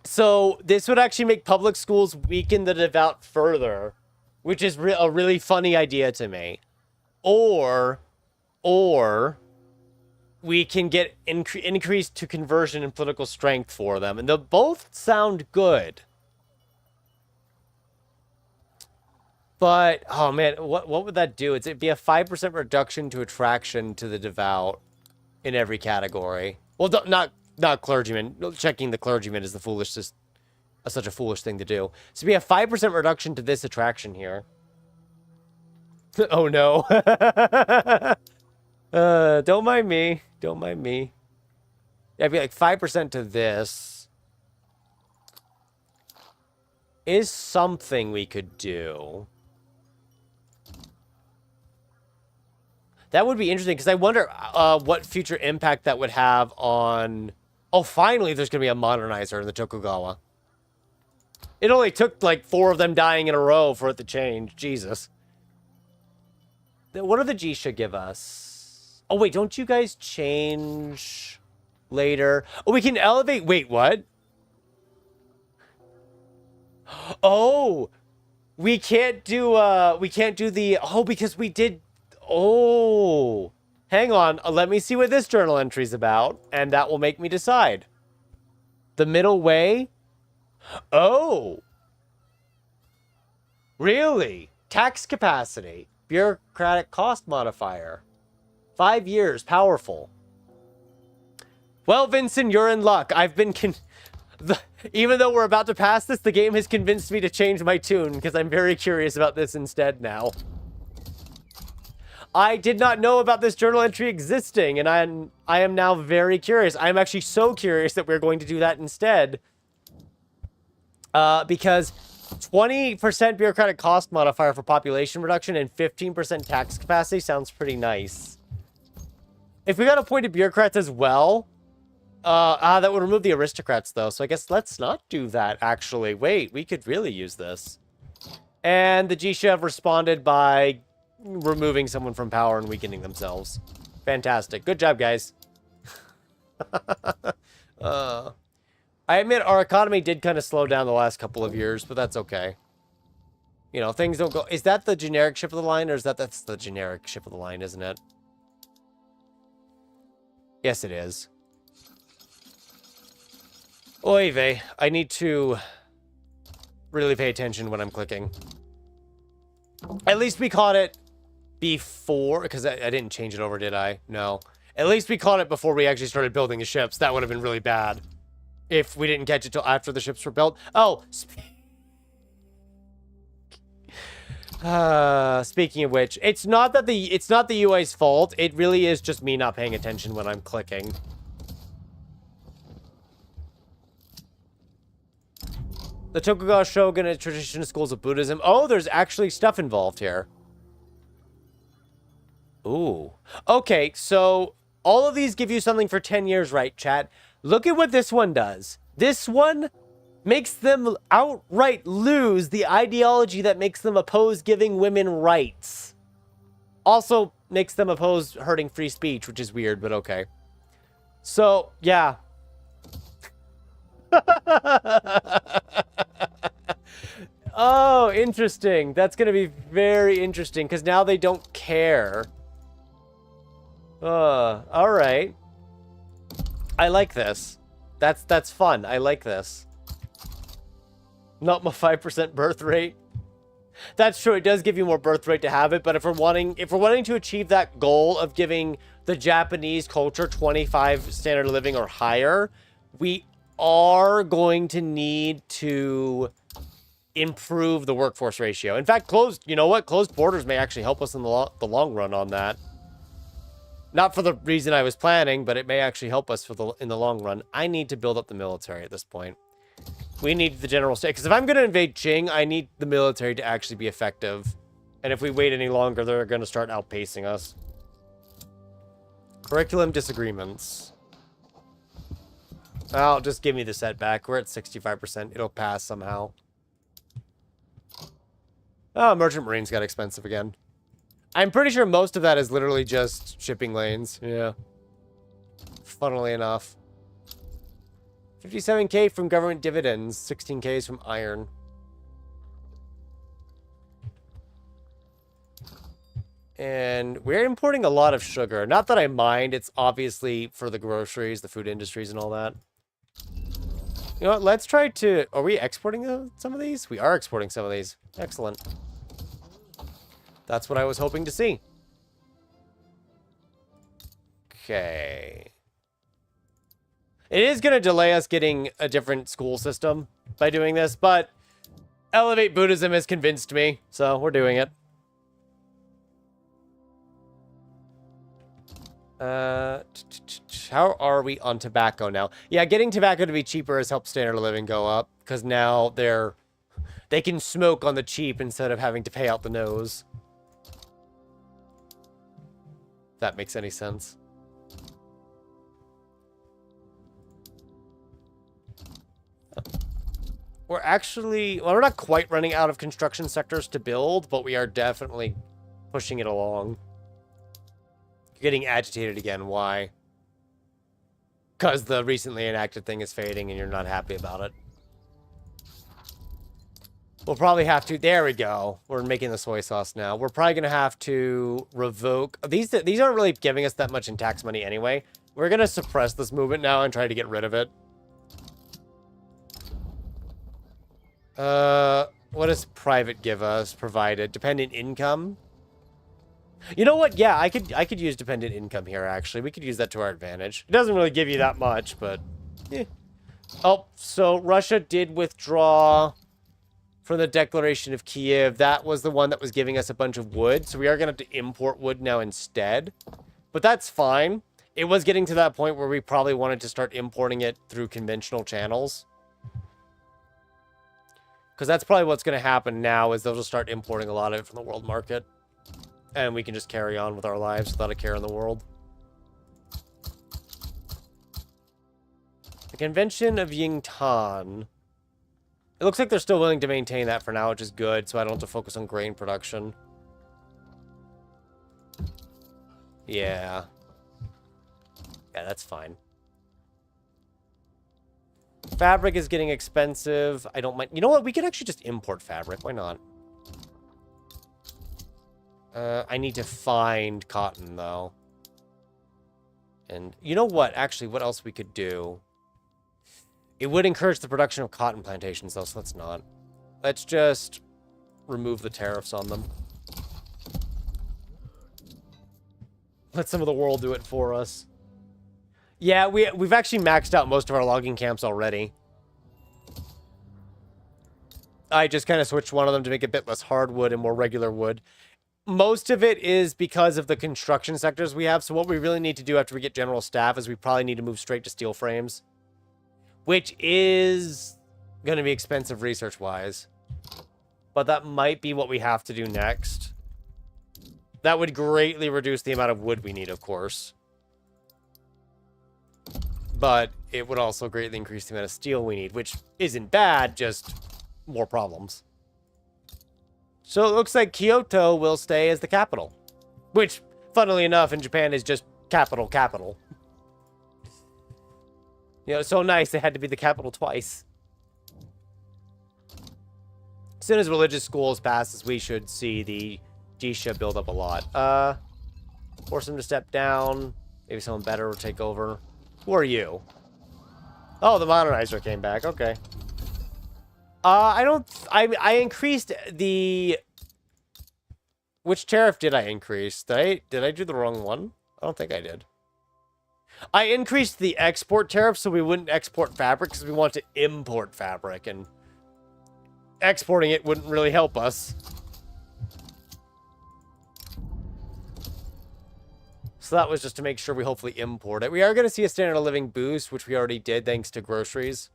So, this would actually make public schools weaken the devout further, which is a really funny idea to me. Or... we can get increased to conversion and political strength for them. And they'll both sound good. But, oh man, what would that do? It'd be a 5% reduction to attraction to the devout in every category. Well, not clergymen. Checking the clergyman is such a foolish thing to do. So it'd be a 5% reduction to this attraction here. Oh no. Don't mind me. Don't mind me. Yeah, it'd be like 5% to this. Is something we could do. That would be interesting, because I wonder what future impact that would have on... oh, finally there's going to be a modernizer in the Tokugawa. It only took, like, 4 of them dying in a row for it to change. Jesus. What do the Jisha give us? Oh, wait, don't you guys change later? Oh, we can elevate... wait, what? Oh! We can't do the... oh, because we did... oh! Hang on, let me see what this journal entry's about, and that will make me decide. The middle way? Oh! Really? Tax capacity. Bureaucratic cost modifier. 5 years, powerful. Well, Vincent, you're in luck. I've been even though we're about to pass this, the game has convinced me to change my tune, because I'm very curious about this instead now. I did not know about this journal entry existing, and I am now very curious. I'm actually so curious that we're going to do that instead. Because 20% bureaucratic cost modifier for population reduction and 15% tax capacity sounds pretty nice. If we got appointed bureaucrats as well, that would remove the aristocrats, though. So I guess let's not do that, actually. Wait, we could really use this. And the Jisha have responded by removing someone from power and weakening themselves. Fantastic. Good job, guys. I admit our economy did kind of slow down the last couple of years, but that's okay. You know, things don't go... is that the generic ship of the line, or is that's the generic ship of the line, isn't it? Yes, it is. Oy vey. I need to really pay attention when I'm clicking. At least we caught it before, because I didn't change it over, did I? No. At least we caught it before we actually started building the ships. That would have been really bad if we didn't catch it till after the ships were built. Oh, speaking of which, it's not the UI's fault. It really is just me not paying attention when I'm clicking. The Tokugawa Shogunate tradition schools of Buddhism. Oh, there's actually stuff involved here. Ooh. Okay, so all of these give you something for 10 years, right, chat? Look at what this one does. This one makes them outright lose the ideology that makes them oppose giving women rights. Also makes them oppose hurting free speech, which is weird, but okay. So, yeah. Oh, interesting. That's going to be very interesting, because now they don't care. All right. I like this. That's fun. I like this. Not my 5% birth rate. That's true. It does give you more birth rate to have it, but if we're wanting to achieve that goal of giving the Japanese culture 25 standard of living or higher, we are going to need to improve the workforce ratio. In fact, closed borders may actually help us in the long run on that. Not for the reason I was planning, but it may actually help us in the long run. I need to build up the military at this point. We need the general state, because if I'm going to invade Qing, I need the military to actually be effective. And if we wait any longer, they're going to start outpacing us. Curriculum disagreements. Oh, just give me the setback. We're at 65%. It'll pass somehow. Oh, Merchant Marines got expensive again. I'm pretty sure most of that is literally just shipping lanes. Yeah. Funnily enough. 57k from government dividends. 16k's from iron. And we're importing a lot of sugar. Not that I mind. It's obviously for the groceries, the food industries, and all that. You know what? Let's try to... Are we exporting some of these? We are exporting some of these. Excellent. That's what I was hoping to see. Okay. It is going to delay us getting a different school system by doing this, but Elevate Buddhism has convinced me, so we're doing it. How are we on tobacco now? Yeah, getting tobacco to be cheaper has helped standard of living go up, because now they can smoke on the cheap instead of having to pay out the nose. If that makes any sense. We're actually... Well, we're not quite running out of construction sectors to build, but we are definitely pushing it along. You're getting agitated again. Why? Because the recently enacted thing is fading and you're not happy about it. We'll probably have to... There we go. We're making the soy sauce now. We're probably going to have to revoke... These aren't really giving us that much in tax money anyway. We're going to suppress this movement now and try to get rid of it. What does private give us? Provided. Dependent income? You know what? Yeah, I could use dependent income here, actually. We could use that to our advantage. It doesn't really give you that much, but... Eh. Oh, so Russia did withdraw from the Declaration of Kiev. That was the one that was giving us a bunch of wood, so we are going to have to import wood now instead. But that's fine. It was getting to that point where we probably wanted to start importing it through conventional channels. Because that's probably what's going to happen now, is they'll just start importing a lot of it from the world market. And we can just carry on with our lives without a care in the world. The Convention of Yingtan. It looks like they're still willing to maintain that for now, which is good, so I don't have to focus on grain production. Yeah. Yeah, that's fine. Fabric is getting expensive. I don't mind. You know what? We could actually just import fabric. Why not? I need to find cotton, though. And you know what? Actually, what else we could do? It would encourage the production of cotton plantations, though, so let's not. Let's just remove the tariffs on them. Let some of the world do it for us. Yeah, we've actually maxed out most of our logging camps already. I just kind of switched one of them to make a bit less hardwood and more regular wood. Most of it is because of the construction sectors we have, so what we really need to do after we get general staff is we probably need to move straight to steel frames. Which is going to be expensive research-wise. But that might be what we have to do next. That would greatly reduce the amount of wood we need, of course. But it would also greatly increase the amount of steel we need, which isn't bad, just more problems. So it looks like Kyoto will stay as the capital. Which, funnily enough, in Japan is just capital. You know, so nice they had to be the capital twice. As soon as religious schools passes, we should see the Jisha build up a lot. Force them to step down. Maybe someone better will take over. Who are you? Oh, the modernizer came back. Okay. I increased the... Which tariff did I increase? Did I do the wrong one? I don't think I did. I increased the export tariff so we wouldn't export fabric because we want to import fabric, and exporting it wouldn't really help us. So that was just to make sure we hopefully import it. We are going to see a standard of living boost, which we already did thanks to groceries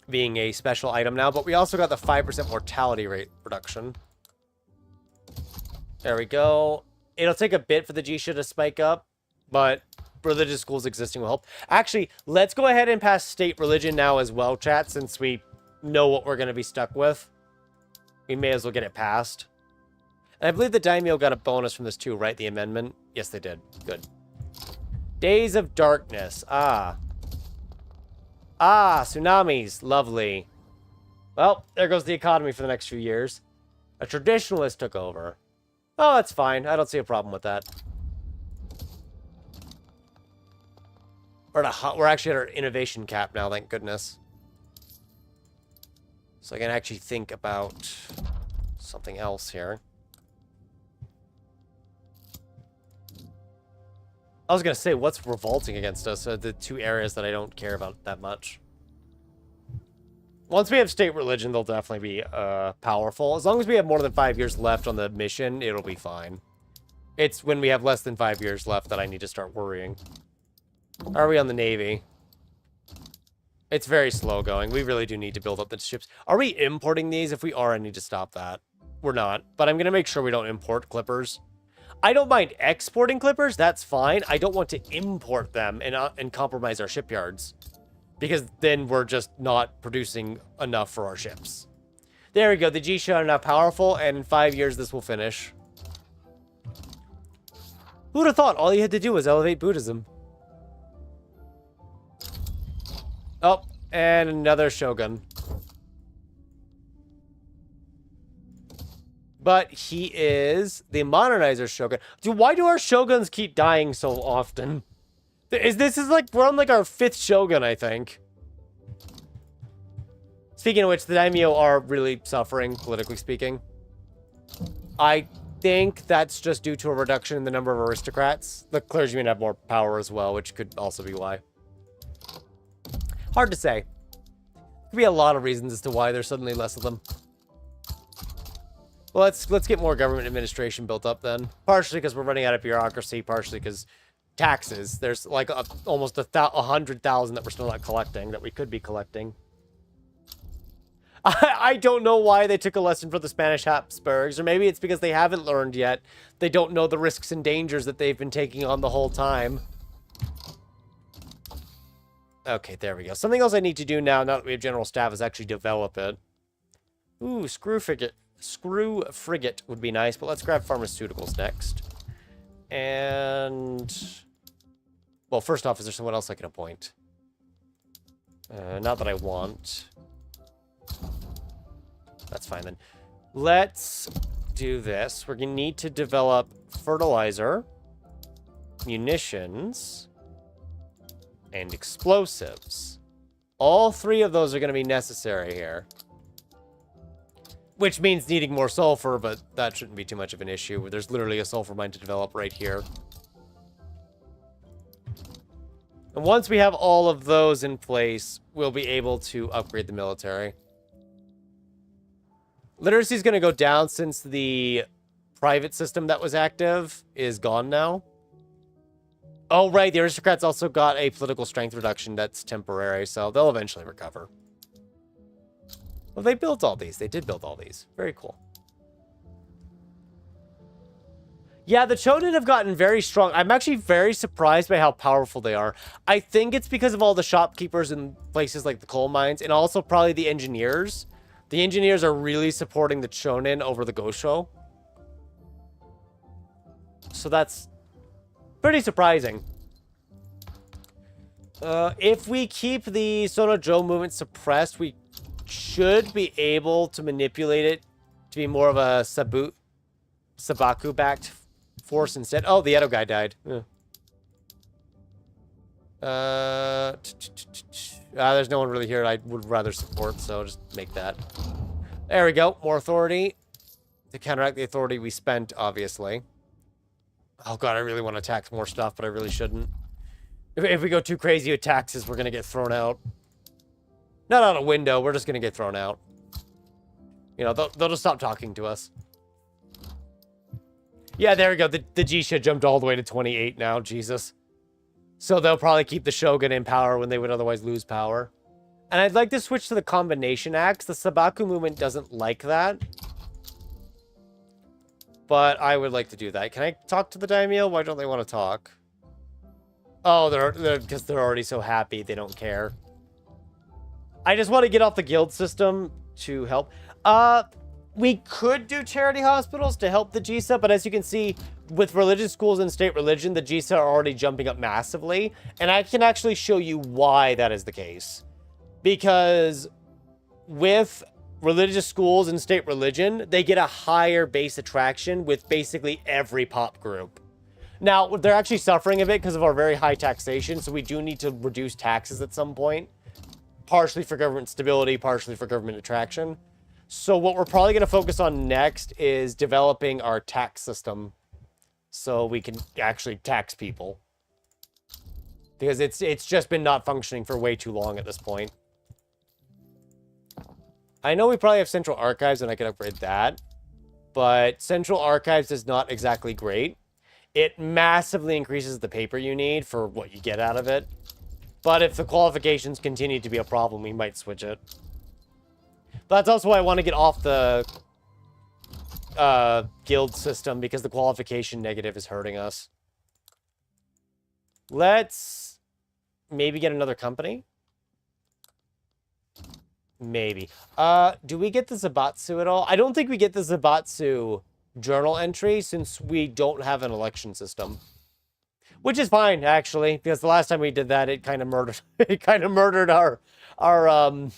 being a special item now, but we also got the 5% mortality rate reduction. There we go. It'll take a bit for the Jisha to spike up, but religious schools existing will help. Actually, let's go ahead and pass state religion now as well, chat, since we know what we're going to be stuck with. We may as well get it passed. And I believe the daimyo got a bonus from this too, right? The amendment? Yes, they did. Good. Days of Darkness. Tsunamis. Lovely. Well, there goes the economy for the next few years. A traditionalist took over. Oh, that's fine. I don't see a problem with that. We're actually at our innovation cap now, thank goodness. So I can actually think about something else here. I was going to say, what's revolting against us? The two areas that I don't care about that much. Once we have state religion, they'll definitely be powerful. As long as we have more than 5 years left on the mission, it'll be fine. It's when we have less than 5 years left that I need to start worrying. How are we on the Navy? It's very slow going. We really do need to build up the ships. Are we importing these? If we are, I need to stop that. We're not. But I'm going to make sure we don't import clippers. I don't mind exporting clippers. That's fine. I don't want to import them and compromise our shipyards. Because then we're just not producing enough for our ships. There we go. The Jisha are now powerful, and in 5 years this will finish. Who would have thought all you had to do was elevate Buddhism? Oh, and another shogun. But he is the modernizer shogun. Dude, why do our shoguns keep dying so often? This is like, we're on like our 5th shogun, I think. Speaking of which, the daimyo are really suffering, politically speaking. I think that's just due to a reduction in the number of aristocrats. The clergymen have more power as well, which could also be why. Hard to say. Could be a lot of reasons as to why there's suddenly less of them. Well, let's get more government administration built up then. Partially because we're running out of bureaucracy, partially because taxes. There's like almost 100,000 that we're still not collecting, that we could be collecting. I don't know why they took a lesson from the Spanish Habsburgs, or maybe it's because they haven't learned yet. They don't know the risks and dangers that they've been taking on the whole time. Okay, there we go. Something else I need to do now that we have general staff, is actually develop it. Ooh, screw frigate. Screw frigate would be nice, but let's grab pharmaceuticals next. And... well, first off, is there someone else I can appoint? Not that I want. That's fine then. Let's do this. We're going to need to develop fertilizer, munitions, and explosives. All 3 of those are going to be necessary here. Which means needing more sulfur, but that shouldn't be too much of an issue. There's literally a sulfur mine to develop right here. And once we have all of those in place, we'll be able to upgrade the military. Literacy is going to go down since the private system that was active is gone now. Oh, right. The aristocrats also got a political strength reduction that's temporary, so they'll eventually recover. Well, they built all these. They did build all these. Very cool. Yeah, the Chonin have gotten very strong. I'm actually very surprised by how powerful they are. I think it's because of all the shopkeepers in places like the coal mines, and also probably the engineers. The engineers are really supporting the Chonin over the Gosho. So that's pretty surprising. If we keep the Sonojo movement suppressed, we should be able to manipulate it to be more of a Sabaku-backed force instead. Oh, the Edo guy died. There's no one really here I would rather support, so just make that. There we go. More authority to counteract the authority we spent, obviously. Oh god, I really want to tax more stuff, but I really shouldn't. If we go too crazy with taxes, we're going to get thrown out. Not out a window, we're just going to get thrown out. You know, they'll just stop talking to us. Yeah, there we go. The Jisha jumped all the way to 28 now, Jesus. So they'll probably keep the Shogun in power when they would otherwise lose power. And I'd like to switch to the combination axe. The Sabaku movement doesn't like that. But I would like to do that. Can I talk to the daimyo? Why don't they want to talk? Oh, they're because they're already so happy they don't care. I just want to get off the guild system to help. We could do charity hospitals to help the Jisa, but as you can see, with religious schools and state religion, the Jisa are already jumping up massively. And I can actually show you why that is the case. Because with religious schools and state religion, they get a higher base attraction with basically every pop group. Now, they're actually suffering a bit because of our very high taxation, so we do need to reduce taxes at some point. Partially for government stability, partially for government attraction. So what we're probably going to focus on next is developing our tax system so we can actually tax people. Because it's just been not functioning for way too long at this point. I know we probably have Central Archives and I could upgrade that. But Central Archives is not exactly great. It massively increases the paper you need for what you get out of it. But if the qualifications continue to be a problem, we might switch it. But that's also why I want to get off the guild system, because the qualification negative is hurting us. Let's maybe get another company. Maybe. Do we get the Zabatsu at all? I don't think we get the Zabatsu journal entry since we don't have an election system. Which is fine, actually, because the last time we did that, it kind of murdered our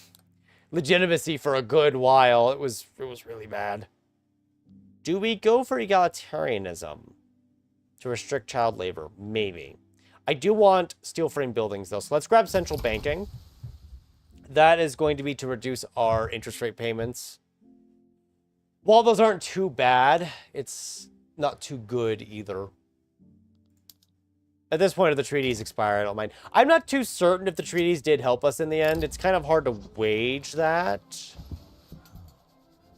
legitimacy for a good while. It was really bad. Do we go for egalitarianism to restrict child labor? Maybe. I do want steel frame buildings, though, so let's grab central banking. That is going to be to reduce our interest rate payments. While those aren't too bad, it's not too good either. At this point, if the treaties expire, I don't mind. I'm not too certain if the treaties did help us in the end. It's kind of hard to wage that.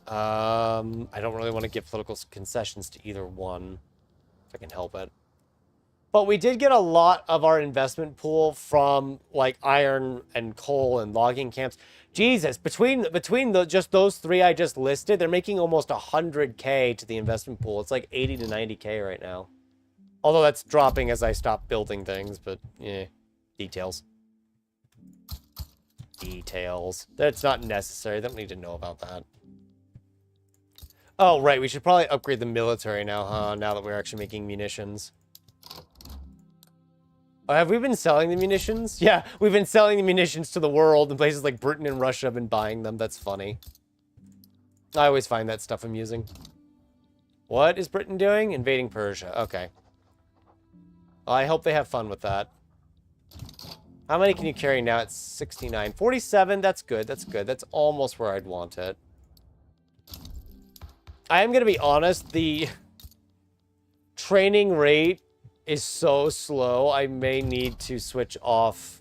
I don't really want to give political concessions to either one, if I can help it. But we did get a lot of our investment pool from, like, iron and coal and logging camps. Jesus, between just those three I just listed, they're making almost 100K to the investment pool. It's like 80 to 90K right now. Although that's dropping as I stop building things, but, yeah, details. Details. That's not necessary. They don't need to know about that. Oh, right. We should probably upgrade the military now, huh? Now that we're actually making munitions. Oh, have we been selling the munitions? Yeah, we've been selling the munitions to the world, and places like Britain and Russia have been buying them. That's funny. I always find that stuff amusing. What is Britain doing? Invading Persia. Okay. Well, I hope they have fun with that. How many can you carry now? It's 69. 47, that's good, that's good. That's almost where I'd want it. I am going to be honest, the training rate is so slow, I may need to switch off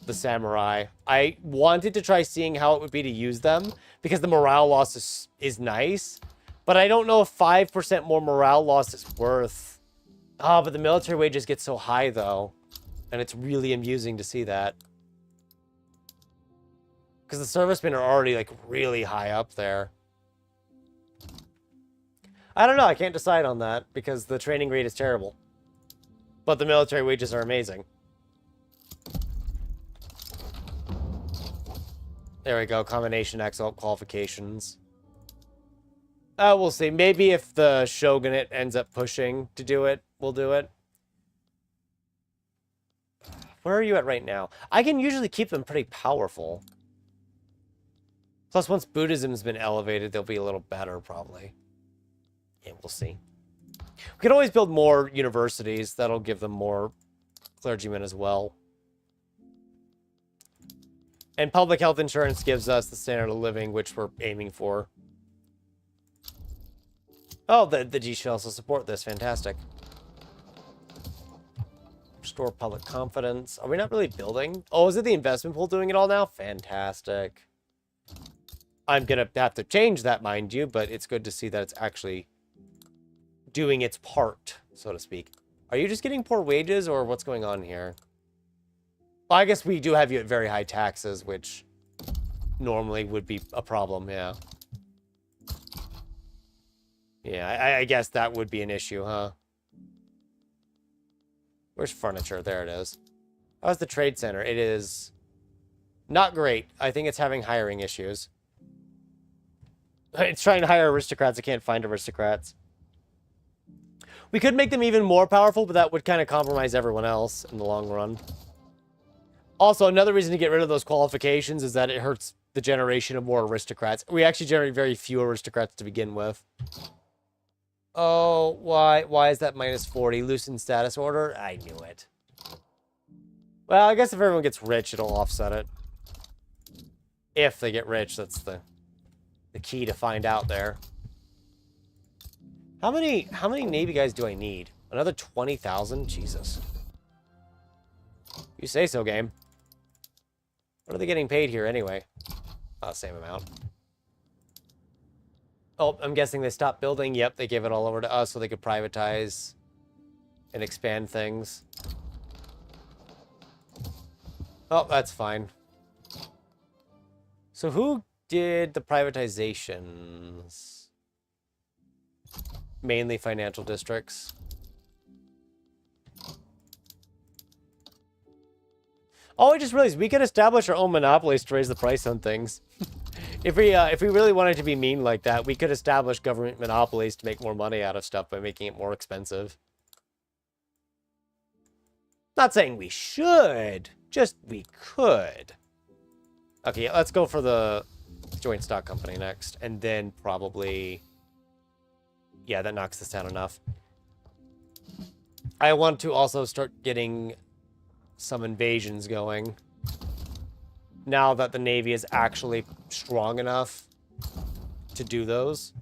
the samurai. I wanted to try seeing how it would be to use them, because the morale loss is nice, but I don't know if 5% more morale loss is worth... Ah, but the military wages get so high, though, and it's really amusing to see that. Because the servicemen are already, like, really high up there. I don't know, I can't decide on that, because the training rate is terrible. But the military wages are amazing. There we go, combination excellent qualifications. We'll see. Maybe if the Shogunate ends up pushing to do it, we'll do it. Where are you at right now? I can usually keep them pretty powerful. Plus, once Buddhism's been elevated, they'll be a little better, probably. Yeah, we'll see. We can always build more universities. That'll give them more clergymen as well. And public health insurance gives us the standard of living, which we're aiming for. Oh, the G should also support this. Fantastic. Restore public confidence. Are we not really building? Oh, is it the investment pool doing it all now? Fantastic. I'm going to have to change that, mind you, but it's good to see that it's actually doing its part, so to speak. Are you just getting poor wages, or what's going on here? Well, I guess we do have you at very high taxes, which normally would be a problem, yeah. Yeah, I guess that would be an issue, huh? Where's furniture? There it is. How's the trade center? It is not great. I think it's having hiring issues. It's trying to hire aristocrats. I can't find aristocrats. We could make them even more powerful, but that would kind of compromise everyone else in the long run. Also, another reason to get rid of those qualifications is that it hurts the generation of more aristocrats. We actually generate very few aristocrats to begin with. Oh, why is that minus 40? Loosened status order? I knew it. Well, I guess if everyone gets rich, it'll offset it. If they get rich, that's the key to find out there. How many Navy guys do I need? Another 20,000? Jesus. You say so, game. What are they getting paid here anyway? Same amount. Oh, I'm guessing they stopped building. Yep, they gave it all over to us so they could privatize and expand things. Oh, that's fine. So who did the privatizations? Mainly financial districts. Oh, I just realized we could establish our own monopolies to raise the price on things. If we really wanted to be mean like that, we could establish government monopolies to make more money out of stuff by making it more expensive. Not saying we should, just we could. Okay, let's go for the joint stock company next, and then probably... Yeah, that knocks this down enough. I want to also start getting some invasions going. Now that the Navy is actually strong enough to do those.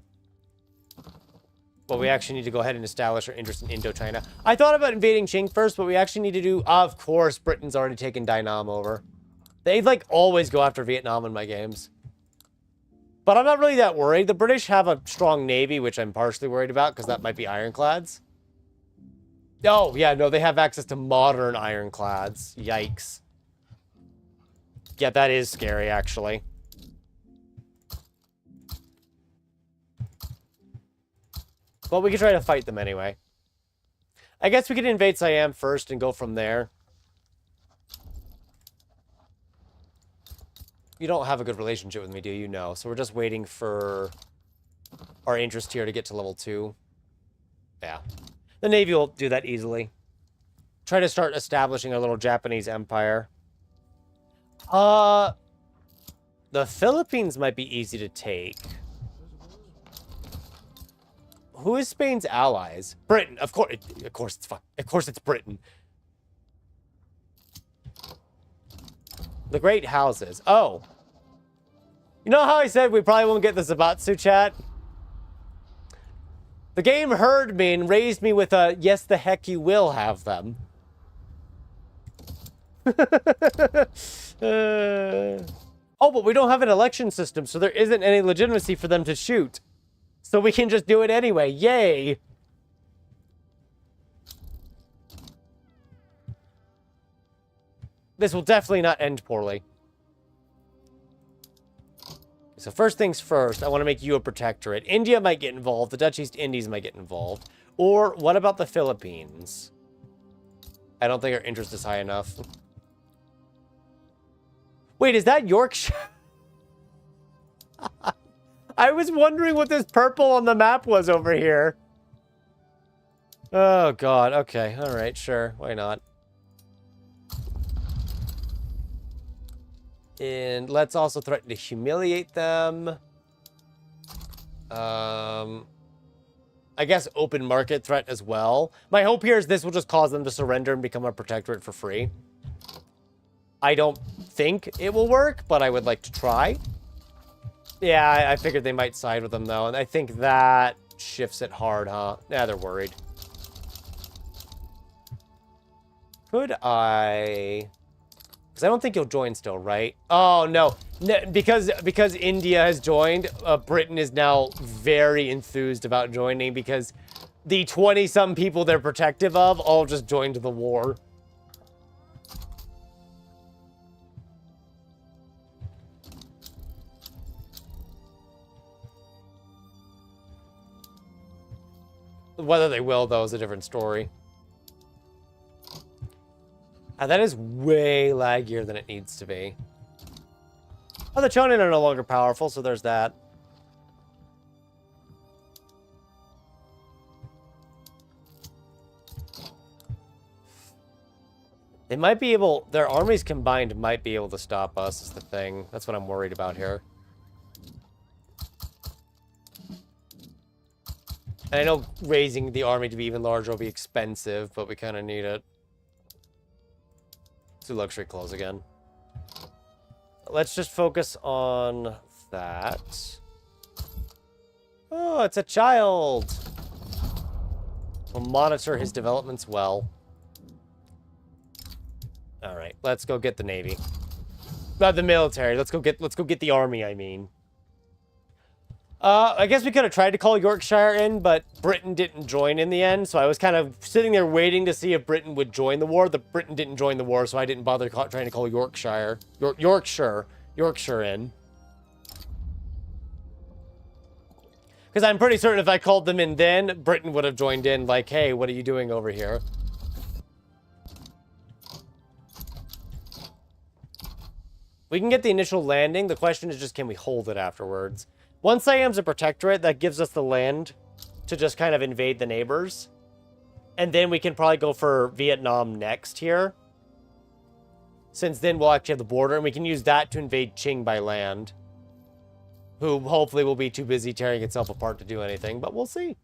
But we actually need to go ahead and establish our interest in Indochina. I thought about invading Qing first, but we actually need to do... Of course, Britain's already taken Dainam over. They, like, always go after Vietnam in my games. But I'm not really that worried. The British have a strong navy, which I'm partially worried about, because that might be ironclads. Oh, yeah, no, they have access to modern ironclads. Yikes. Yeah, that is scary, actually. But we could try to fight them anyway. I guess we could invade Siam first and go from there. You don't have a good relationship with me, do you? No. So we're just waiting for our interest here to get to level 2. Yeah. The Navy will do that easily. Try to start establishing a little Japanese empire. The Philippines might be easy to take. Who is Spain's allies? Britain. Of course it's Britain. The Great Houses. Oh. You know how I said we probably won't get the Zabatsu chat? The game heard me and raised me with a, yes, the heck you will have them. Oh, but we don't have an election system, so there isn't any legitimacy for them to shoot. So we can just do it anyway. Yay! This will definitely not end poorly. So first things first, I want to make you a protectorate. India might get involved. The Dutch East Indies might get involved. Or what about the Philippines? I don't think our interest is high enough. Wait, is that Yorkshire? I was wondering what this purple on the map was over here. Oh, God. Okay. All right. Sure. Why not? And let's also threaten to humiliate them. I guess open market threat as well. My hope here is this will just cause them to surrender and become a protectorate for free. I don't think it will work, but I would like to try. Yeah, I figured they might side with them, though. And I think that shifts it hard, huh? Yeah, they're worried. Could I... Because I don't think you'll join still, right? Oh, no. Because India has joined, Britain is now very enthused about joining because the 20-some people they're protective of all just joined the war. Whether they will, though, is a different story. And that is way laggier than it needs to be. Oh, the Chonin are no longer powerful, so there's that. They might be able... Their armies combined might be able to stop us, is the thing. That's what I'm worried about here. And I know raising the army to be even larger will be expensive, but we kind of need it. Let's do luxury clothes again. Let's just focus on that. Oh, it's a child! We'll monitor his developments well. Alright, let's go get the Navy. Not the military. Let's go get the army, I mean. I guess we could have tried to call Yorkshire in, but Britain didn't join in the end, so I was kind of sitting there waiting to see if Britain would join the war. Britain didn't join the war, so I didn't bother trying to call Yorkshire in. Because I'm pretty certain if I called them in then, Britain would have joined in like, hey, what are you doing over here? We can get the initial landing. The question is just, can we hold it afterwards? Once Siam's a protectorate, that gives us the land to just kind of invade the neighbors. And then we can probably go for Vietnam next here. Since then we'll actually have the border, and we can use that to invade Qing by land. Who hopefully will be too busy tearing itself apart to do anything, but we'll see.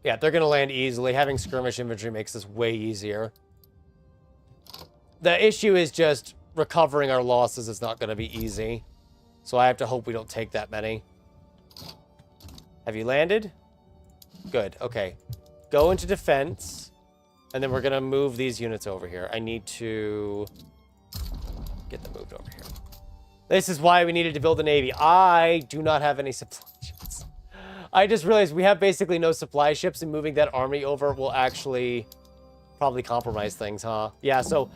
Yeah, they're going to land easily. Having skirmish infantry makes this way easier. The issue is just... recovering our losses is not going to be easy. So I have to hope we don't take that many. Have you landed? Good. Okay. Go into defense. And then we're going to move these units over here. I need to get them moved over here. This is why we needed to build a navy. I do not have any supply ships. I just realized we have basically no supply ships, and moving that army over will actually probably compromise things, huh? Yeah, so...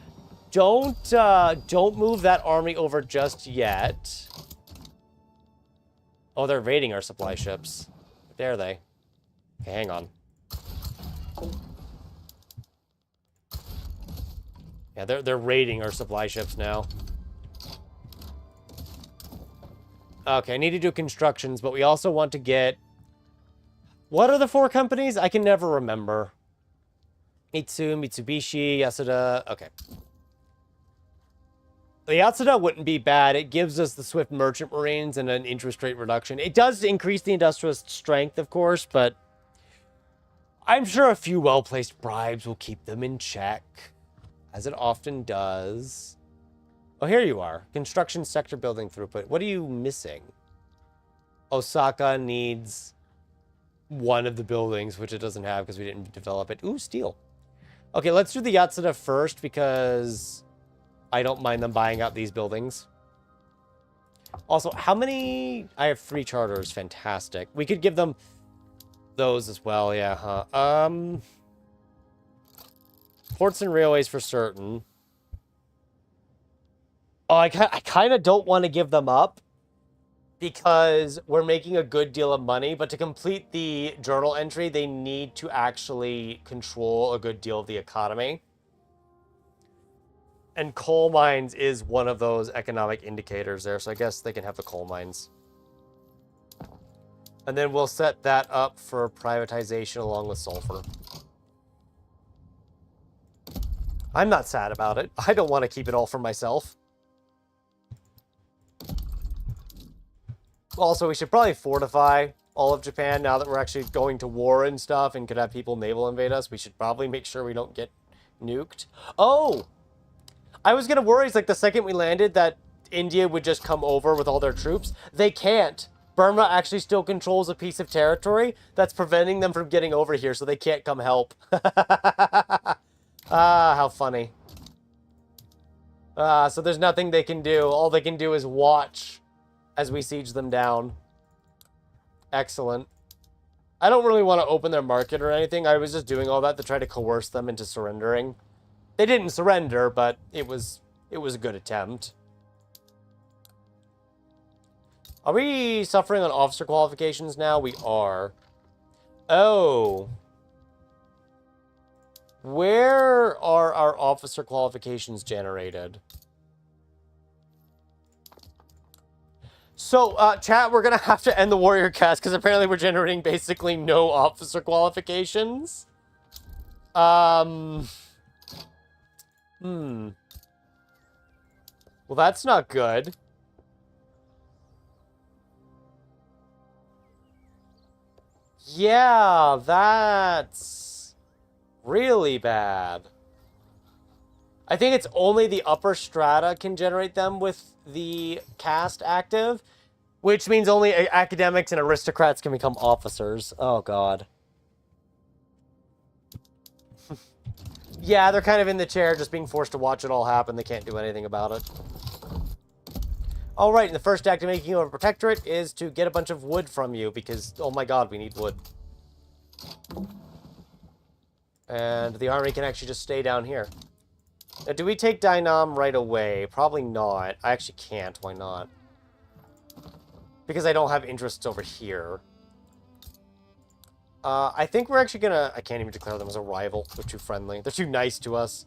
Don't move that army over just yet. Oh, they're raiding our supply ships. Where are they? Okay, hang on. Yeah, they're raiding our supply ships now. Okay, I need to do constructions, but we also want to get... What are the 4 companies? I can never remember. Mitsubishi, Yasuda... Okay. The Yatsuda wouldn't be bad. It gives us the Swift Merchant Marines and an interest rate reduction. It does increase the industrialist strength, of course, but I'm sure a few well-placed bribes will keep them in check, as it often does. Oh, here you are. Construction sector building throughput. What are you missing? Osaka needs one of the buildings, which it doesn't have because we didn't develop it. Ooh, steel. Okay, let's do the Yatsuda first because I don't mind them buying out these buildings. Also, how many... I have 3 charters. Fantastic. We could give them those as well, yeah, huh? Ports and railways for certain. Oh, I kind of don't want to give them up because we're making a good deal of money, but to complete the journal entry, they need to actually control a good deal of the economy. And coal mines is one of those economic indicators there, so I guess they can have the coal mines. And then we'll set that up for privatization along with sulfur. I'm not sad about it. I don't want to keep it all for myself. Also, we should probably fortify all of Japan now that we're actually going to war and stuff and could have people naval invade us. We should probably make sure we don't get nuked. Oh! I was going to worry, it's like the second we landed that India would just come over with all their troops. They can't. Burma actually still controls a piece of territory that's preventing them from getting over here, so they can't come help. Ah, how funny. So there's nothing they can do. All they can do is watch as we siege them down. Excellent. I don't really want to open their market or anything. I was just doing all that to try to coerce them into surrendering. They didn't surrender, but it was a good attempt. Are we suffering on officer qualifications now? We are. Oh. Where are our officer qualifications generated? So, chat, we're going to have to end the warrior cast because apparently we're generating basically no officer qualifications. Well, that's not good. Yeah, that's really bad. I think it's only the upper strata can generate them with the caste active, which means only academics and aristocrats can become officers. Oh, God. Yeah, they're kind of in the chair, just being forced to watch it all happen. They can't do anything about it. All right, and the first act of making you a protectorate is to get a bunch of wood from you, because, oh my God, we need wood. And the army can actually just stay down here. Now, do we take Dainam right away? Probably not. I actually can't. Why not? Because I don't have interests over here. I think we're actually gonna... I can't even declare them as a rival. They're too friendly. They're too nice to us.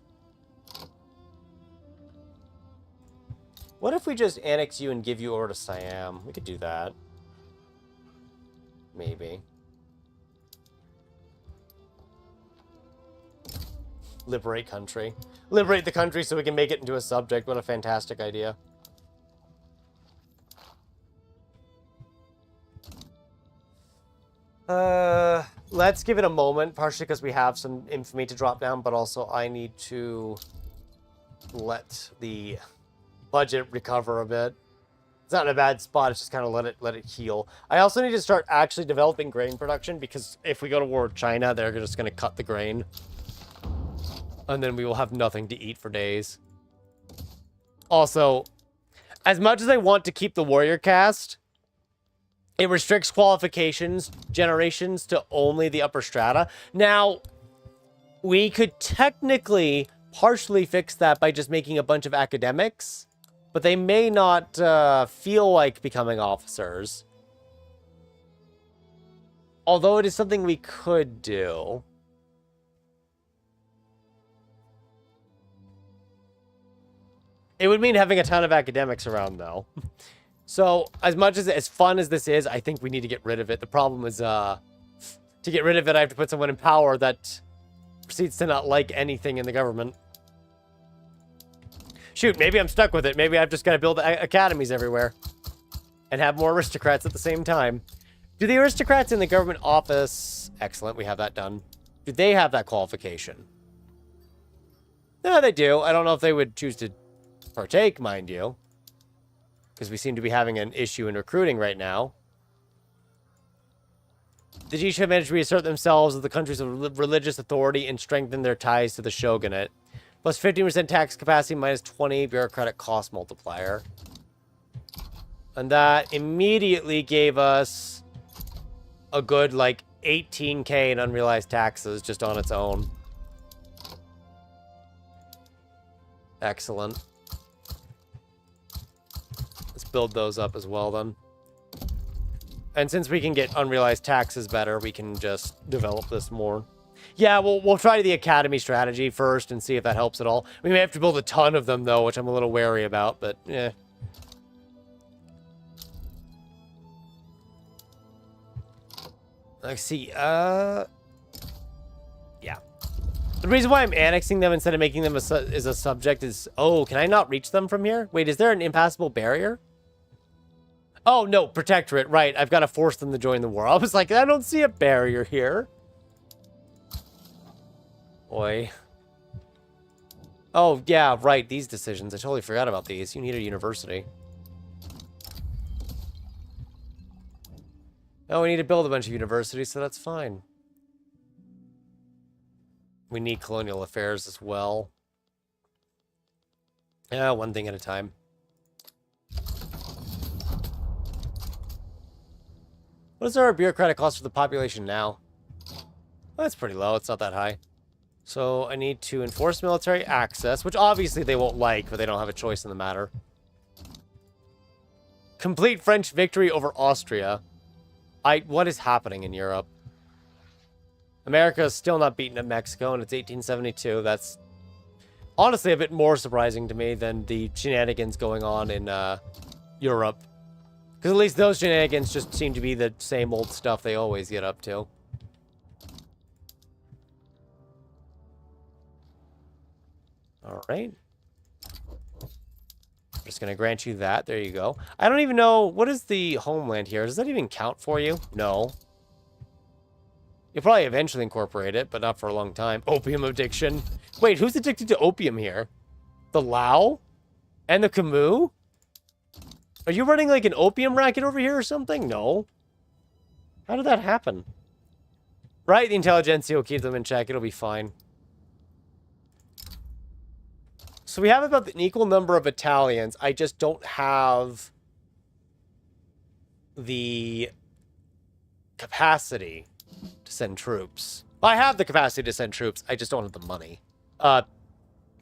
What if we just annex you and give you over to Siam? We could do that. Maybe. Liberate country. Liberate the country so we can make it into a subject. What a fantastic idea. Let's give it a moment, partially because we have some infamy to drop down, but also I need to let the budget recover a bit. It's not in a bad spot, it's just kind of let it heal. I also need to start actually developing grain production, because if we go to war with China, they're just going to cut the grain. And then we will have nothing to eat for days. Also, as much as I want to keep the warrior caste, it restricts qualifications, generations to only the upper strata. Now, we could technically partially fix that by just making a bunch of academics, but they may not feel like becoming officers. Although it is something we could do. It would mean having a ton of academics around, though. So, as much as fun as this is, I think we need to get rid of it. The problem is, to get rid of it, I have to put someone in power that proceeds to not like anything in the government. Shoot, maybe I'm stuck with it. Maybe I've just got to build academies everywhere. And have more aristocrats at the same time. Do the aristocrats in the government office... Excellent, we have that done. Do they have that qualification? No, they do. I don't know if they would choose to partake, mind you. Because we seem to be having an issue in recruiting right now. The Jisho managed to reassert themselves as the country's religious authority and strengthen their ties to the shogunate. Plus 15% tax capacity, minus 20 bureaucratic cost multiplier. And that immediately gave us a good, like, 18k in unrealized taxes just on its own. Excellent. Let's build those up as well, then. And since we can get unrealized taxes better, we can just develop this more. Yeah, we'll try the academy strategy first and see if that helps at all. We may have to build a ton of them, though, which I'm a little wary about, but, yeah. Let's see, yeah. The reason why I'm annexing them instead of making them as a subject is... Oh, can I not reach them from here? Wait, is there an impassable barrier? Oh, no, protectorate, right. I've got to force them to join the war. I was like, I don't see a barrier here. Boy. Oh, yeah, right, these decisions. I totally forgot about these. You need a university. Oh, we need to build a bunch of universities, so that's fine. We need colonial affairs as well. Yeah, one thing at a time. What is our bureaucratic cost for the population now? Well, that's pretty low. It's not that high. So I need to enforce military access, which obviously they won't like, but they don't have a choice in the matter. Complete French victory over Austria. What is happening in Europe? America is still not beaten at Mexico, and it's 1872. That's honestly a bit more surprising to me than the shenanigans going on in Europe. Because at least those shenanigans just seem to be the same old stuff they always get up to. Alright. I'm just going to grant you that. There you go. I don't even know... What is the homeland here? Does that even count for you? No. You'll probably eventually incorporate it, but not for a long time. Opium addiction. Wait, who's addicted to opium here? The Lao? And the Khmu? Are you running like an opium racket over here or something? No. How did that happen? Right, the intelligentsia will keep them in check. It'll be fine. So we have about an equal number of battalions. I just don't have the capacity to send troops. Well, I have the capacity to send troops. I just don't have the money. I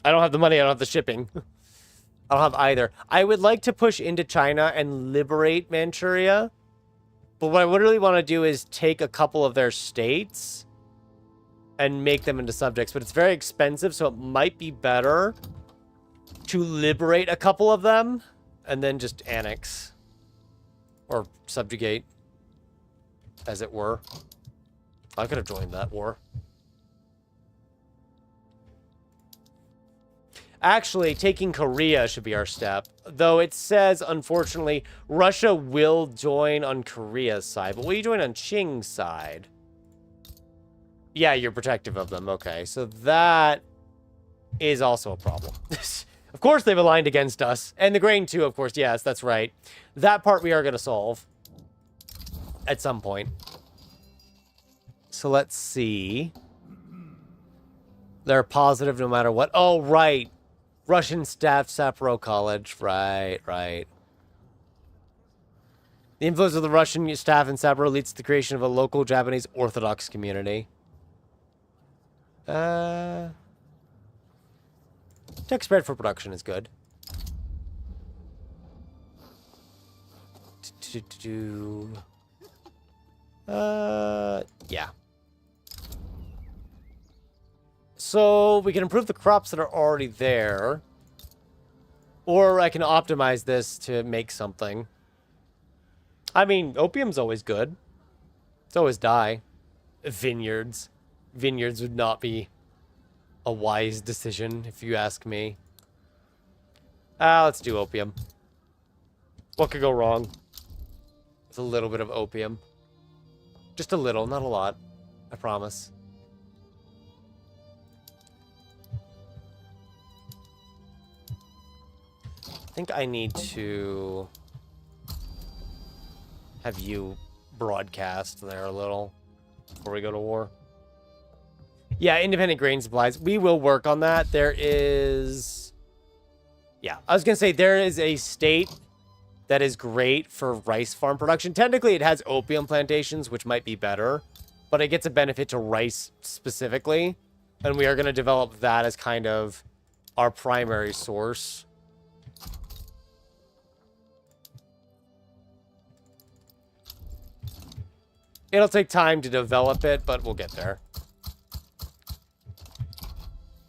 don't have the money. I don't have the shipping. I don't have either. I would like to push into China and liberate Manchuria. But what I would really want to do is take a couple of their states and make them into subjects. But it's very expensive, so it might be better to liberate a couple of them and then just annex. Or subjugate, as it were. I could have joined that war. Actually, taking Korea should be our step. Though it says, unfortunately, Russia will join on Korea's side. But will you join on Qing's side? Yeah, you're protective of them. Okay, so that is also a problem. Of course they've aligned against us. And the grain too, of course. Yes, that's right. That part we are going to solve. At some point. So let's see. They're positive no matter what. Oh, right. Russian staff Sapporo College. Right, right. The influence of the Russian staff in Sapporo leads to the creation of a local Japanese Orthodox community. Tech spread for production is good. Yeah. So we can improve the crops that are already there. Or I can optimize this to make something. I mean, opium's always good. It's always dye. Vineyards. Vineyards would not be a wise decision, if you ask me. Let's do opium. What could go wrong? With a little bit of opium. Just a little, not a lot. I promise. I think I need to have you broadcast there a little. before we go to war. Yeah, independent grain supplies. We will work on that. There is... Yeah, I was going to say there is a state that is great for rice farm production. Technically, it has opium plantations, which might be better, but it gets a benefit to rice specifically, and we are going to develop that as kind of our primary source. It'll take time to develop it, but we'll get there.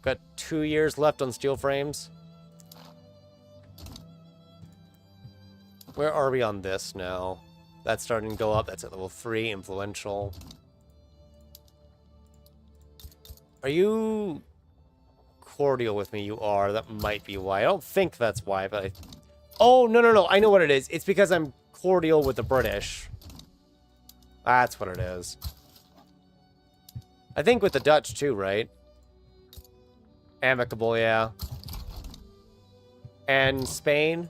Got 2 years left on steel frames. Where are we on this now? That's starting to go up. That's at level 3, influential. Are you cordial with me? You are. That might be why. I don't think that's why, but Oh, no. I know what it is. It's because I'm cordial with the British. That's what it is. I think with the Dutch too, right? Amicable, yeah. And Spain?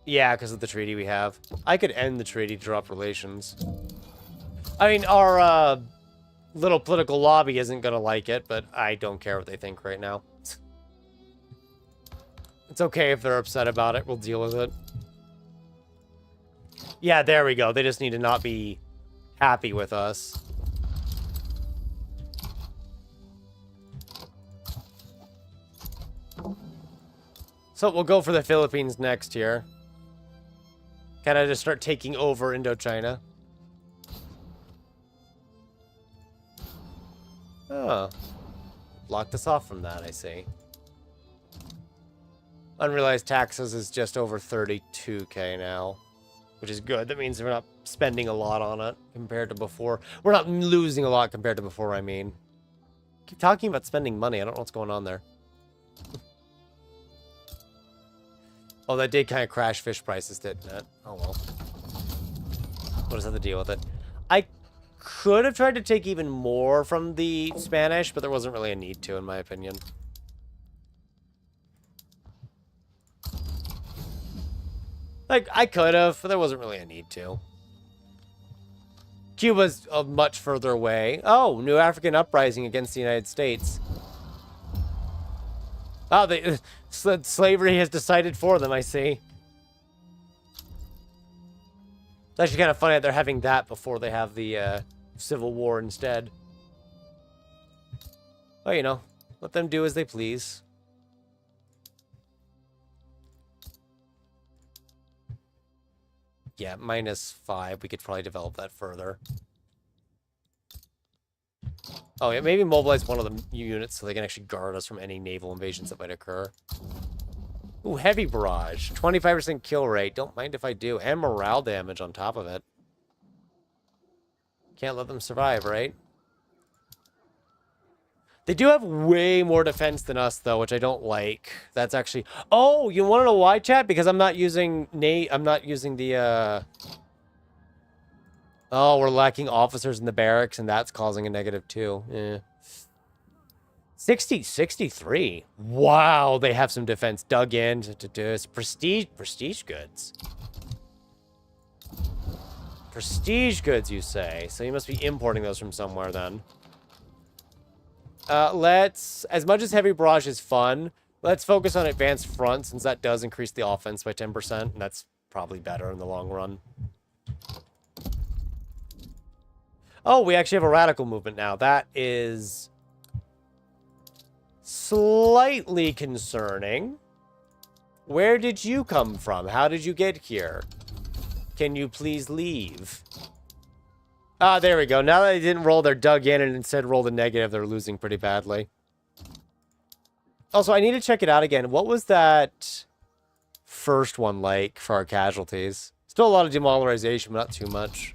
Yeah, because of the treaty we have. I could end the treaty to drop relations. I mean, our little political lobby isn't going to like it, but I don't care what they think right now. It's okay if they're upset about it. We'll deal with it. Yeah, there we go. They just need to not be happy with us. So we'll go for the Philippines next here. Kind of just start taking over Indochina. Oh. Blocked us off from that, I see. Unrealized taxes is just over 32k now, which is good. That means we're not spending a lot on it compared to before. We're not losing a lot compared to before, I mean. Keep talking about spending money. I don't know what's going on there. Oh, that did kind of crash fish prices, didn't it? Oh, well. We'll just have to deal with it. I could have tried to take even more from the Spanish, but there wasn't really a need to, in my opinion. Like, I could have, but there wasn't really a need to. Cuba's much further away. Oh, new African uprising against the United States. Oh, slavery has decided for them, I see. It's actually kind of funny that they're having that before they have the Civil War instead. Well, you know, let them do as they please. Yeah, -5. We could probably develop that further. Oh, yeah, maybe mobilize one of the units so they can actually guard us from any naval invasions that might occur. Ooh, heavy barrage. 25% kill rate. Don't mind if I do. And morale damage on top of it. Can't let them survive, right? They do have way more defense than us, though, which I don't like. That's actually... Oh, you want to know why, chat? Because I'm not using... I'm not using the... Oh, we're lacking officers in the barracks, and that's causing a negative too. Yeah. 63. Wow, they have some defense dug in to do this. Prestige goods. Prestige goods, you say? So you must be importing those from somewhere then. Let's, as much as heavy barrage is fun, let's focus on advanced front, since that does increase the offense by 10%, and that's probably better in the long run. Oh, we actually have a radical movement now. That is slightly concerning. Where did you come from? How did you get here? Can you please leave? Ah, there we go. Now that they didn't roll their dug in and instead rolled a negative, they're losing pretty badly. Also, I need to check it out again. What was that first one like for our casualties? Still a lot of demoralization, but not too much.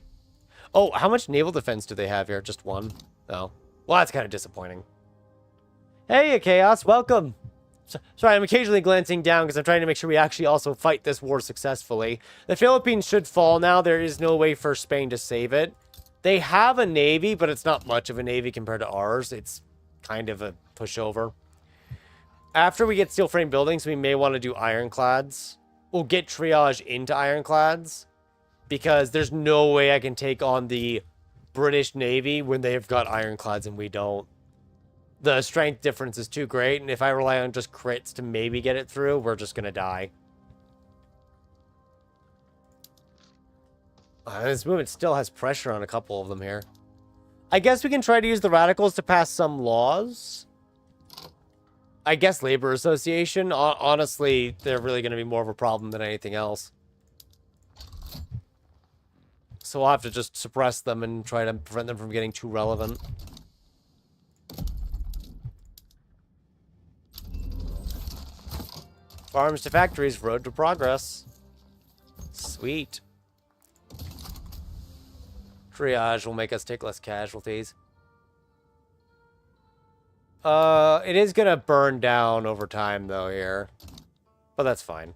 Oh, how much naval defense do they have here? Just one? Oh. Well, that's kind of disappointing. Hey, Chaos. Welcome. Sorry, I'm occasionally glancing down because I'm trying to make sure we actually also fight this war successfully. The Philippines should fall now. There is no way for Spain to save it. They have a navy, but it's not much of a navy compared to ours. It's kind of a pushover. After we get steel frame buildings, we may want to do ironclads. We'll get triage into ironclads. Because there's no way I can take on the British Navy when they've got ironclads and we don't. The strength difference is too great, and if I rely on just crits to maybe get it through, we're just gonna die. This movement still has pressure on a couple of them here. I guess we can try to use the radicals to pass some laws. I guess Labor Association. Honestly, they're really going to be more of a problem than anything else. So we'll have to just suppress them and try to prevent them from getting too relevant. Farms to factories, road to progress. Sweet. Triage will make us take less casualties. It is gonna burn down over time, though, here. But that's fine.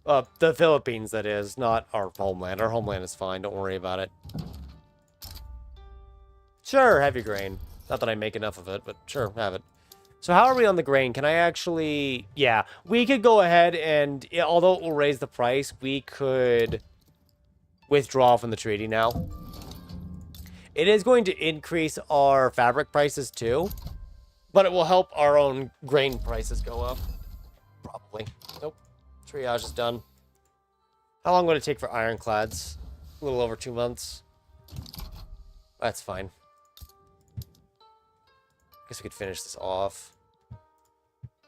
The Philippines, that is, not our homeland. Our homeland is fine, don't worry about it. Sure, have your grain. Not that I make enough of it, but sure, have it. So how are we on the grain? Can I actually... Yeah, we could go ahead and, although it will raise the price, we could withdraw from the treaty now. It is going to increase our fabric prices too, but it will help our own grain prices go up. Probably. Nope. Triage is done. How long would it take for ironclads? A little over 2 months. That's fine. Guess we could finish this off.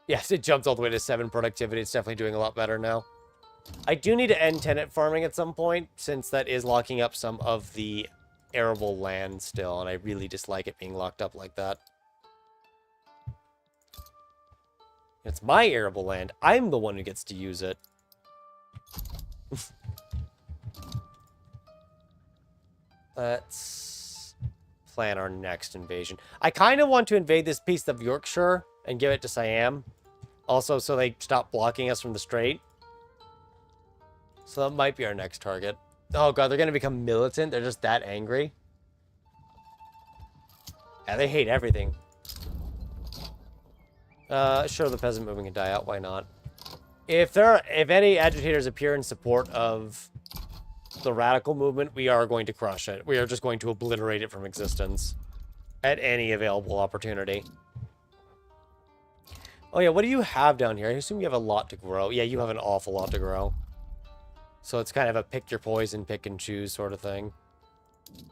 Yes, it jumped all the way to 7 productivity. It's definitely doing a lot better now. I do need to end tenant farming at some point, since that is locking up some of the arable land still, and I really dislike it being locked up like that. It's my arable land. I'm the one who gets to use it. Let's plan our next invasion. I kind of want to invade this piece of Yorkshire and give it to Siam. Also, so they stop blocking us from the strait. So that might be our next target. Oh god, they're going to become militant? They're just that angry? Yeah, they hate everything. Sure, the peasant movement can die out. Why not? If any agitators appear in support of the radical movement, we are going to crush it. We are just going to obliterate it from existence at any available opportunity. Oh yeah, what do you have down here? I assume you have a lot to grow. Yeah, you have an awful lot to grow. So it's kind of a pick your poison, pick and choose sort of thing.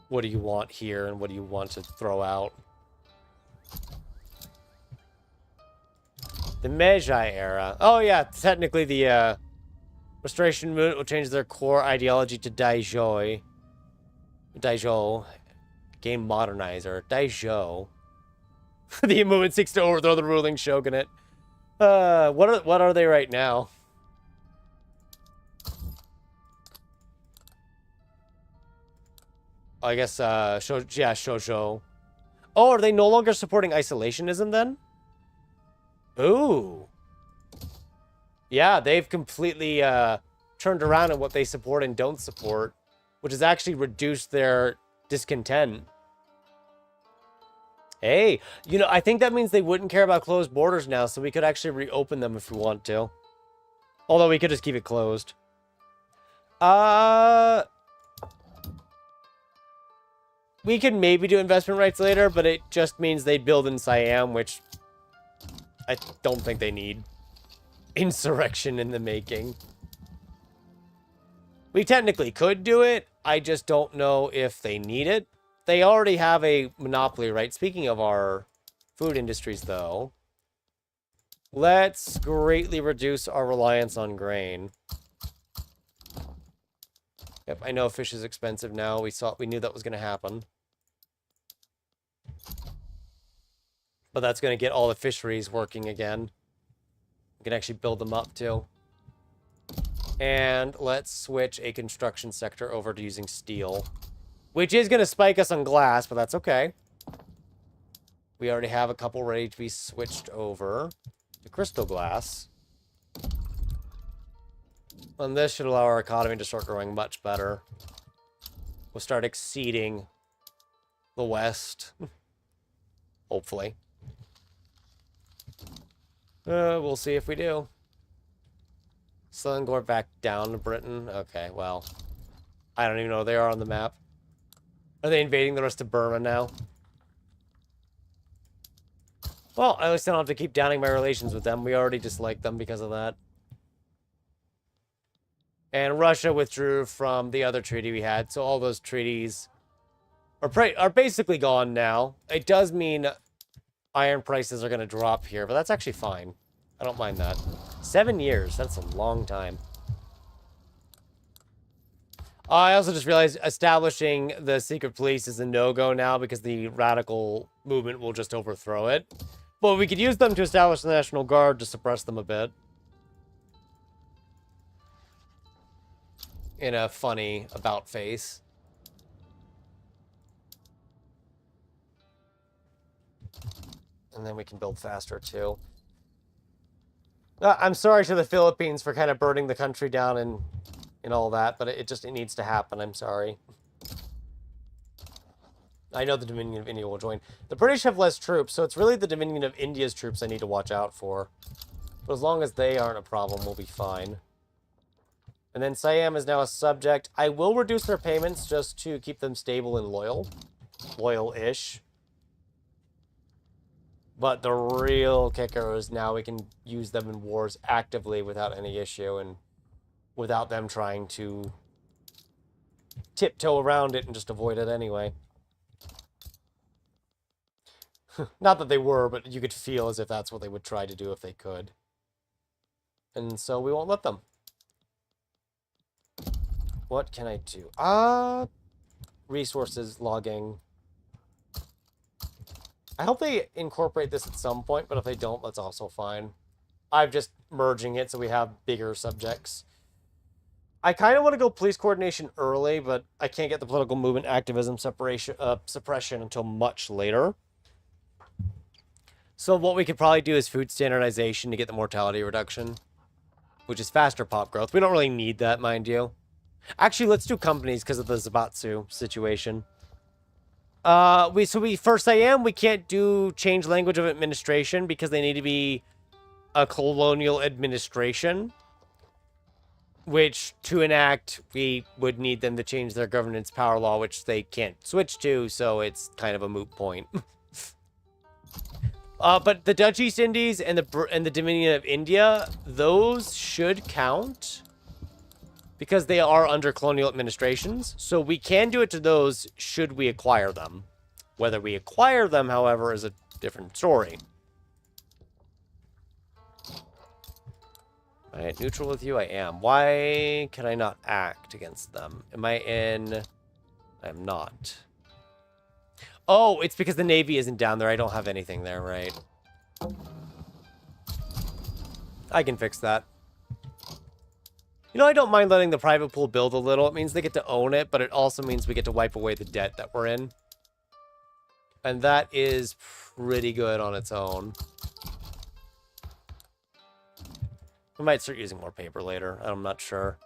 What do you want here and what do you want to throw out? The Meiji era. Oh yeah, technically the Restoration movement will change their core ideology to Daijo. Daijo. Game modernizer. Daijo. The movement seeks to overthrow the ruling shogunate. What are they right now? I guess, yeah, Shoujo. Oh, are they no longer supporting isolationism then? Ooh. Yeah, they've completely turned around on what they support and don't support, which has actually reduced their discontent. Hey, you know, I think that means they wouldn't care about closed borders now, so we could actually reopen them if we want to. Although we could just keep it closed. We could maybe do investment rights later, but it just means they build in Siam, which I don't think they need. Insurrection in the making. We technically could do it. I just don't know if they need it. They already have a monopoly, right? Speaking of our food industries, though, let's greatly reduce our reliance on grain. Yep, I know fish is expensive now. We knew that was going to happen. But that's going to get all the fisheries working again. We can actually build them up, too. And let's switch a construction sector over to using steel. Which is going to spike us on glass, but that's okay. We already have a couple ready to be switched over to crystal glass. And this should allow our economy to start growing much better. We'll start exceeding the West. Hopefully. We'll see if we do. Selangor back down to Britain? Okay, well. I don't even know where they are on the map. Are they invading the rest of Burma now? Well, at least I don't have to keep downing my relations with them. We already dislike them because of that. And Russia withdrew from the other treaty we had, so all those treaties are basically gone now. It does mean iron prices are going to drop here, but that's actually fine. I don't mind that. 7 years, that's a long time. I also just realized establishing the secret police is a no-go now because the radical movement will just overthrow it. But we could use them to establish the National Guard to suppress them a bit. In a funny about face. And then we can build faster too. I'm sorry to the Philippines for kind of burning the country down and all that, but it needs to happen. I'm sorry. I know the Dominion of India will join. The British have less troops, so it's really the Dominion of India's troops I need to watch out for. But as long as they aren't a problem, we'll be fine. And then Siam is now a subject. I will reduce their payments just to keep them stable and loyal. Loyal-ish. But the real kicker is now we can use them in wars actively without any issue and without them trying to tiptoe around it and just avoid it anyway. Not that they were, but you could feel as if that's what they would try to do if they could. And so we won't let them. What can I do? Resources, logging. I hope they incorporate this at some point, but if they don't, that's also fine. I'm just merging it so we have bigger subjects. I kind of want to go police coordination early, but I can't get the political movement activism suppression until much later. So what we could probably do is food standardization to get the mortality reduction, which is faster pop growth. We don't really need that, mind you. Actually, let's do companies because of the Zabatsu situation. For Siam, we can't do change language of administration because they need to be a colonial administration. Which, to enact, we would need them to change their governance power law, which they can't switch to, so it's kind of a moot point. But the Dutch East Indies and the Dominion of India, those should count. Because they are under colonial administrations. So we can do it to those should we acquire them. Whether we acquire them, however, is a different story. Am I neutral with you? I am. Why can I not act against them? Am I in... I'm not. Oh, it's because the Navy isn't down there. I don't have anything there, right? I can fix that. You know, I don't mind letting the private pool build a little. It means they get to own it, but it also means we get to wipe away the debt that we're in. And that is pretty good on its own. We might start using more paper later. I'm not sure.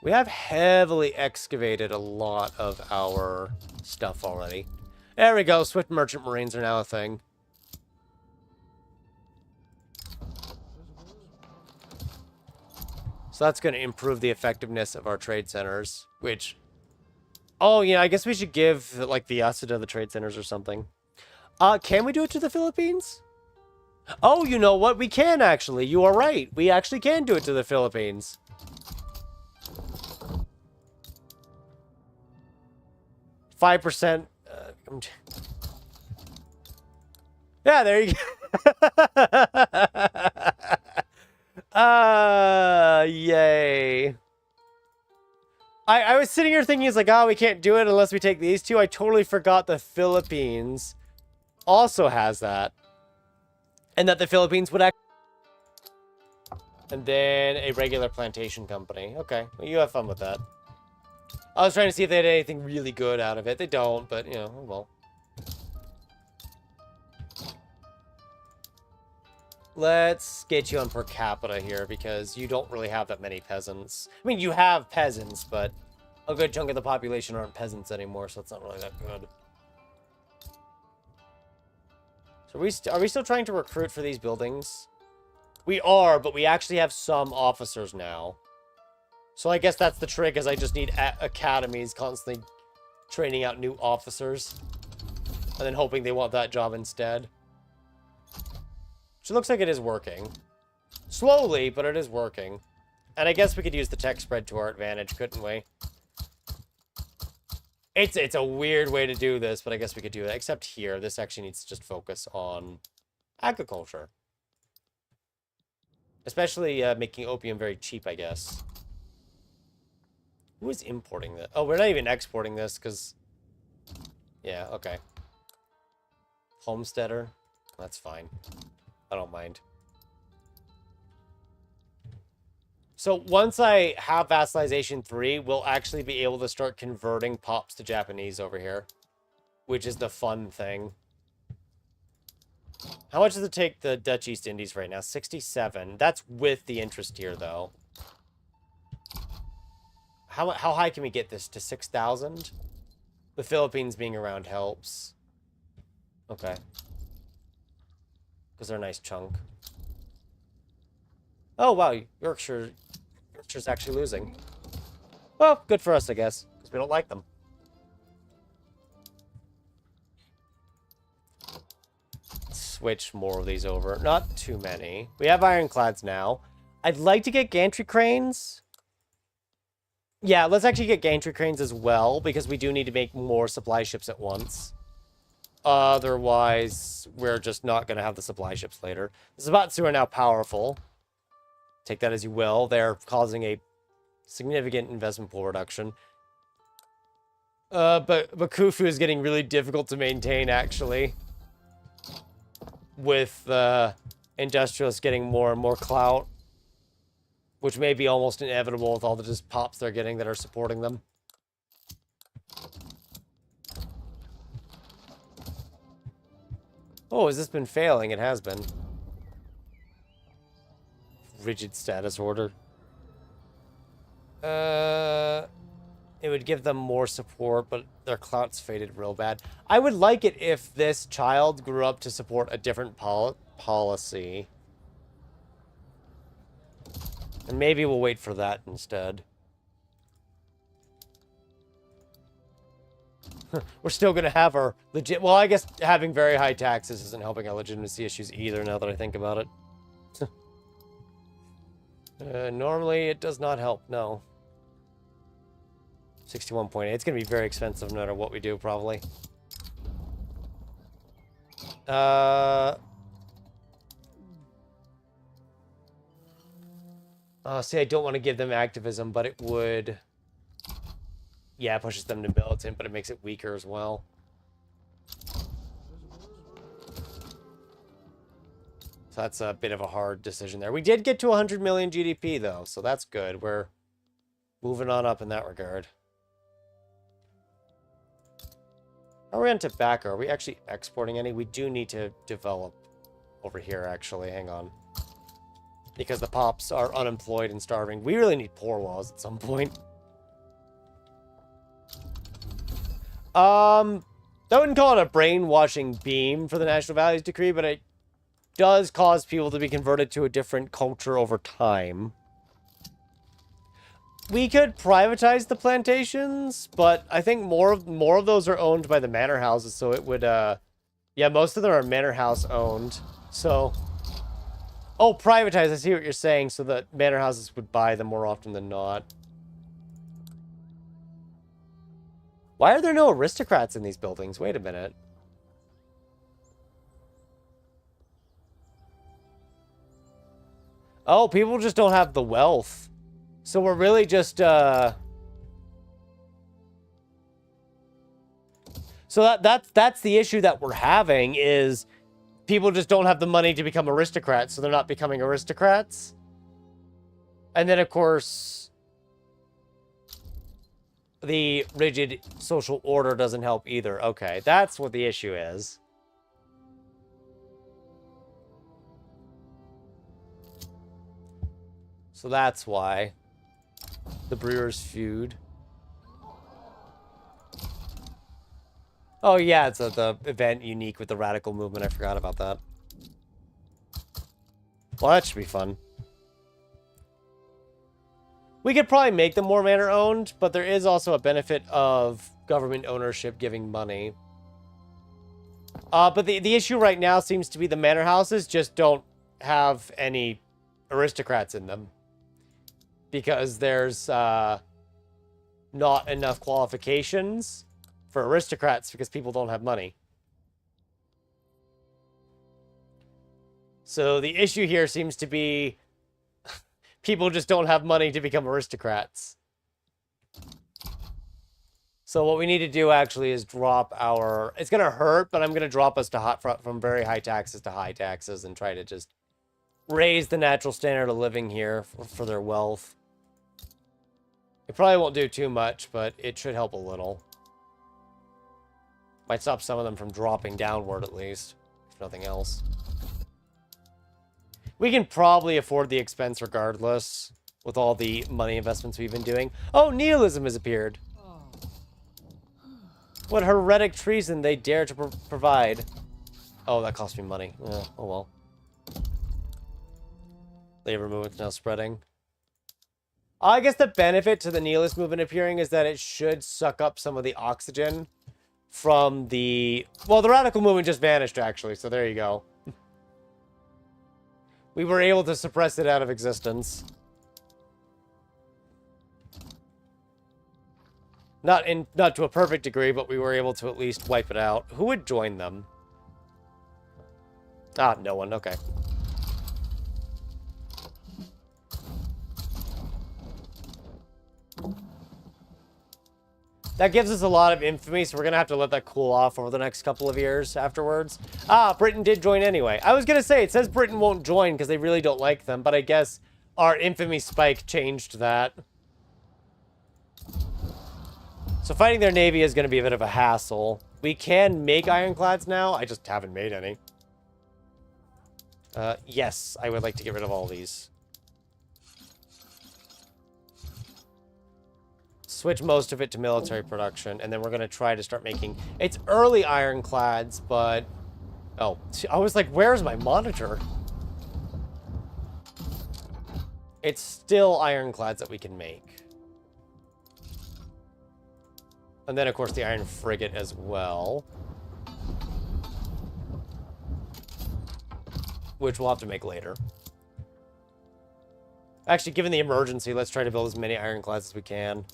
We have heavily excavated a lot of our stuff already. There we go. Swift Merchant Marines are now a thing. So that's going to improve the effectiveness of our trade centers, which... Oh, yeah, I guess we should give, like, the Yasuda to the trade centers or something. Can we do it to the Philippines? Oh, you know what? We can, actually. You are right. We actually can do it to the Philippines. %. Yeah, there you go. Yay. I was sitting here thinking, it's like, oh, we can't do it unless we take these two. I totally forgot the Philippines also has that. And that the Philippines would act. And then a regular plantation company. Okay, well, you have fun with that. I was trying to see if they had anything really good out of it. They don't, but, you know, well. Let's get you on per capita here, because you don't really have that many peasants. I mean, you have peasants, but a good chunk of the population aren't peasants anymore, so it's not really that good. So are we still trying to recruit for these buildings? We are, but we actually have some officers now. So I guess that's the trick, is I just need academies constantly training out new officers. And then hoping they want that job instead. Which looks like it is working. Slowly, but it is working. And I guess we could use the tech spread to our advantage, couldn't we? It's a weird way to do this, but I guess we could do it. Except here, this actually needs to just focus on agriculture. Especially making opium very cheap, I guess. Who is importing this? Oh, we're not even exporting this, because... Yeah, okay. Homesteader. That's fine. I don't mind. So once I have vassalization 3, we'll actually be able to start converting pops to Japanese over here. Which is the fun thing. How much does it take the Dutch East Indies right now? 67. That's with the interest here, though. How high can we get this? To 6,000? The Philippines being around helps. Okay. Because they're a nice chunk. Oh, wow. Yorkshire's actually losing. Well, good for us, I guess. Because we don't like them. Switch more of these over. Not too many. We have ironclads now. I'd like to get gantry cranes. Yeah, let's actually get gantry cranes as well, because we do need to make more supply ships at once. Otherwise, we're just not going to have the supply ships later. The Zaibatsu are now powerful. Take that as you will. They're causing a significant investment pool reduction. But Bakufu is getting really difficult to maintain, actually. With industrialists getting more and more clout. Which may be almost inevitable with all the just pops they're getting that are supporting them. Oh, has this been failing? It has been. Rigid status order. It would give them more support, but their clout's faded real bad. I would like it if this child grew up to support a different policy. And maybe we'll wait for that instead. We're still going to have our legit... Well, I guess having very high taxes isn't helping our legitimacy issues either, now that I think about it. Normally, it does not help, no. 61.8. It's going to be very expensive no matter what we do, probably. See, I don't want to give them activism, but it would... Yeah, it pushes them to militant, but it makes it weaker as well. So that's a bit of a hard decision there. We did get to 100 million GDP, though, so that's good. We're moving on up in that regard. How are we on tobacco? Are we actually exporting any? We do need to develop over here, actually. Hang on. Because the pops are unemployed and starving. We really need poor laws at some point. I wouldn't call it a brainwashing beam for the National Values Decree, but it does cause people to be converted to a different culture over time. We could privatize the plantations, but I think more of those are owned by the manor houses, so it would, yeah, most of them are manor house owned, so... Oh, privatize, I see what you're saying, so that manor houses would buy them more often than not. Why are there no aristocrats in these buildings? Wait a minute. Oh, people just don't have the wealth. So we're really just, So that's the issue that we're having, is people just don't have the money to become aristocrats, so they're not becoming aristocrats. And then, of course, the rigid social order doesn't help either. Okay, that's what the issue is. So that's why. The Brewers feud. Oh yeah, it's the event unique with the radical movement. I forgot about that. Well, that should be fun. We could probably make them more manor-owned, but there is also a benefit of government ownership giving money. But the issue right now seems to be the manor houses just don't have any aristocrats in them. Because there's not enough qualifications for aristocrats because people don't have money. So the issue here seems to be people just don't have money to become aristocrats. So what we need to do actually is drop our... It's going to hurt, but I'm going to drop us to from very high taxes to high taxes and try to just raise the natural standard of living here for their wealth. It probably won't do too much, but it should help a little. Might stop some of them from dropping downward at least, if nothing else. We can probably afford the expense regardless, with all the money investments we've been doing. Oh, nihilism has appeared. What heretic treason they dare to provide. Oh, that cost me money. Oh well. Labor movement's now spreading. I guess the benefit to the nihilist movement appearing is that it should suck up some of the oxygen from the... Well, the radical movement just vanished, actually, so there you go. We were able to suppress it out of existence. Not to a perfect degree, but we were able to at least wipe it out. Who would join them? Ah, no one. Okay. That gives us a lot of infamy, so we're going to have to let that cool off over the next couple of years afterwards. Ah, Britain did join anyway. I was going to say, it says Britain won't join because they really don't like them, but I guess our infamy spike changed that. So fighting their navy is going to be a bit of a hassle. We can make ironclads now. I just haven't made any. Yes, I would like to get rid of all these. Switch most of it to military production, and then we're going to try to start making... It's early ironclads, but... Oh, I was like, where's my monitor? It's still ironclads that we can make. And then, of course, the iron frigate as well. Which we'll have to make later. Actually, given the emergency, let's try to build as many ironclads as we can.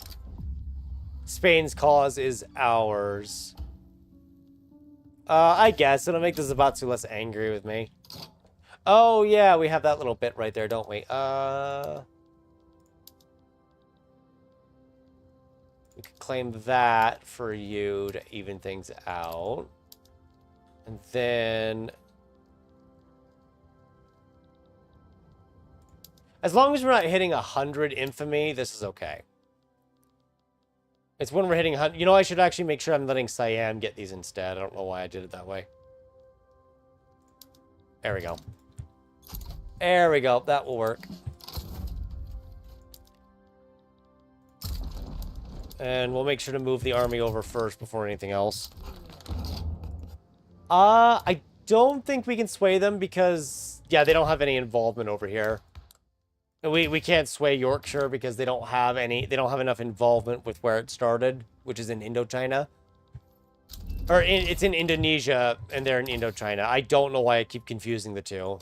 Spain's cause is ours. I guess it'll make the Zaibatsu less angry with me. Oh, yeah, we have that little bit right there, don't we? We could claim that for you to even things out. And then... As long as we're not hitting 100 infamy, this is okay. It's when we're hitting 100... You know, I should actually make sure I'm letting Siam get these instead. I don't know why I did it that way. There we go. There we go. That will work. And we'll make sure to move the army over first before anything else. I don't think we can sway them because... Yeah, they don't have any involvement over here. We can't sway Yorkshire because they don't have enough involvement with where it started, which is in Indochina. It's in Indonesia, and they're in Indochina. I don't know why I keep confusing the two.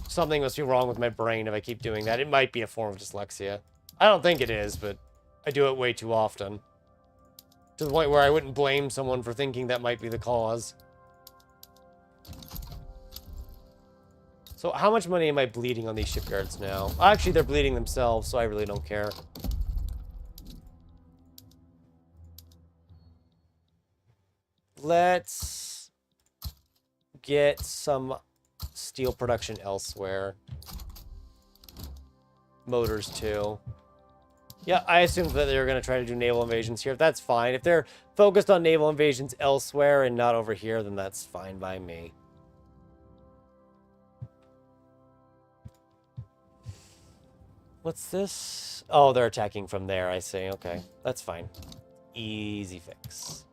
Something must be wrong with my brain if I keep doing that. It might be a form of dyslexia. I don't think it is, but I do it way too often. To the point where I wouldn't blame someone for thinking that might be the cause. So how much money am I bleeding on these shipyards now? Actually, they're bleeding themselves, so I really don't care. Let's get some steel production elsewhere. Motors, too. Yeah, I assumed that they were going to try to do naval invasions here. That's fine. If they're focused on naval invasions elsewhere and not over here, then that's fine by me. What's this? Oh, they're attacking from there, I see. Okay, that's fine. Easy fix.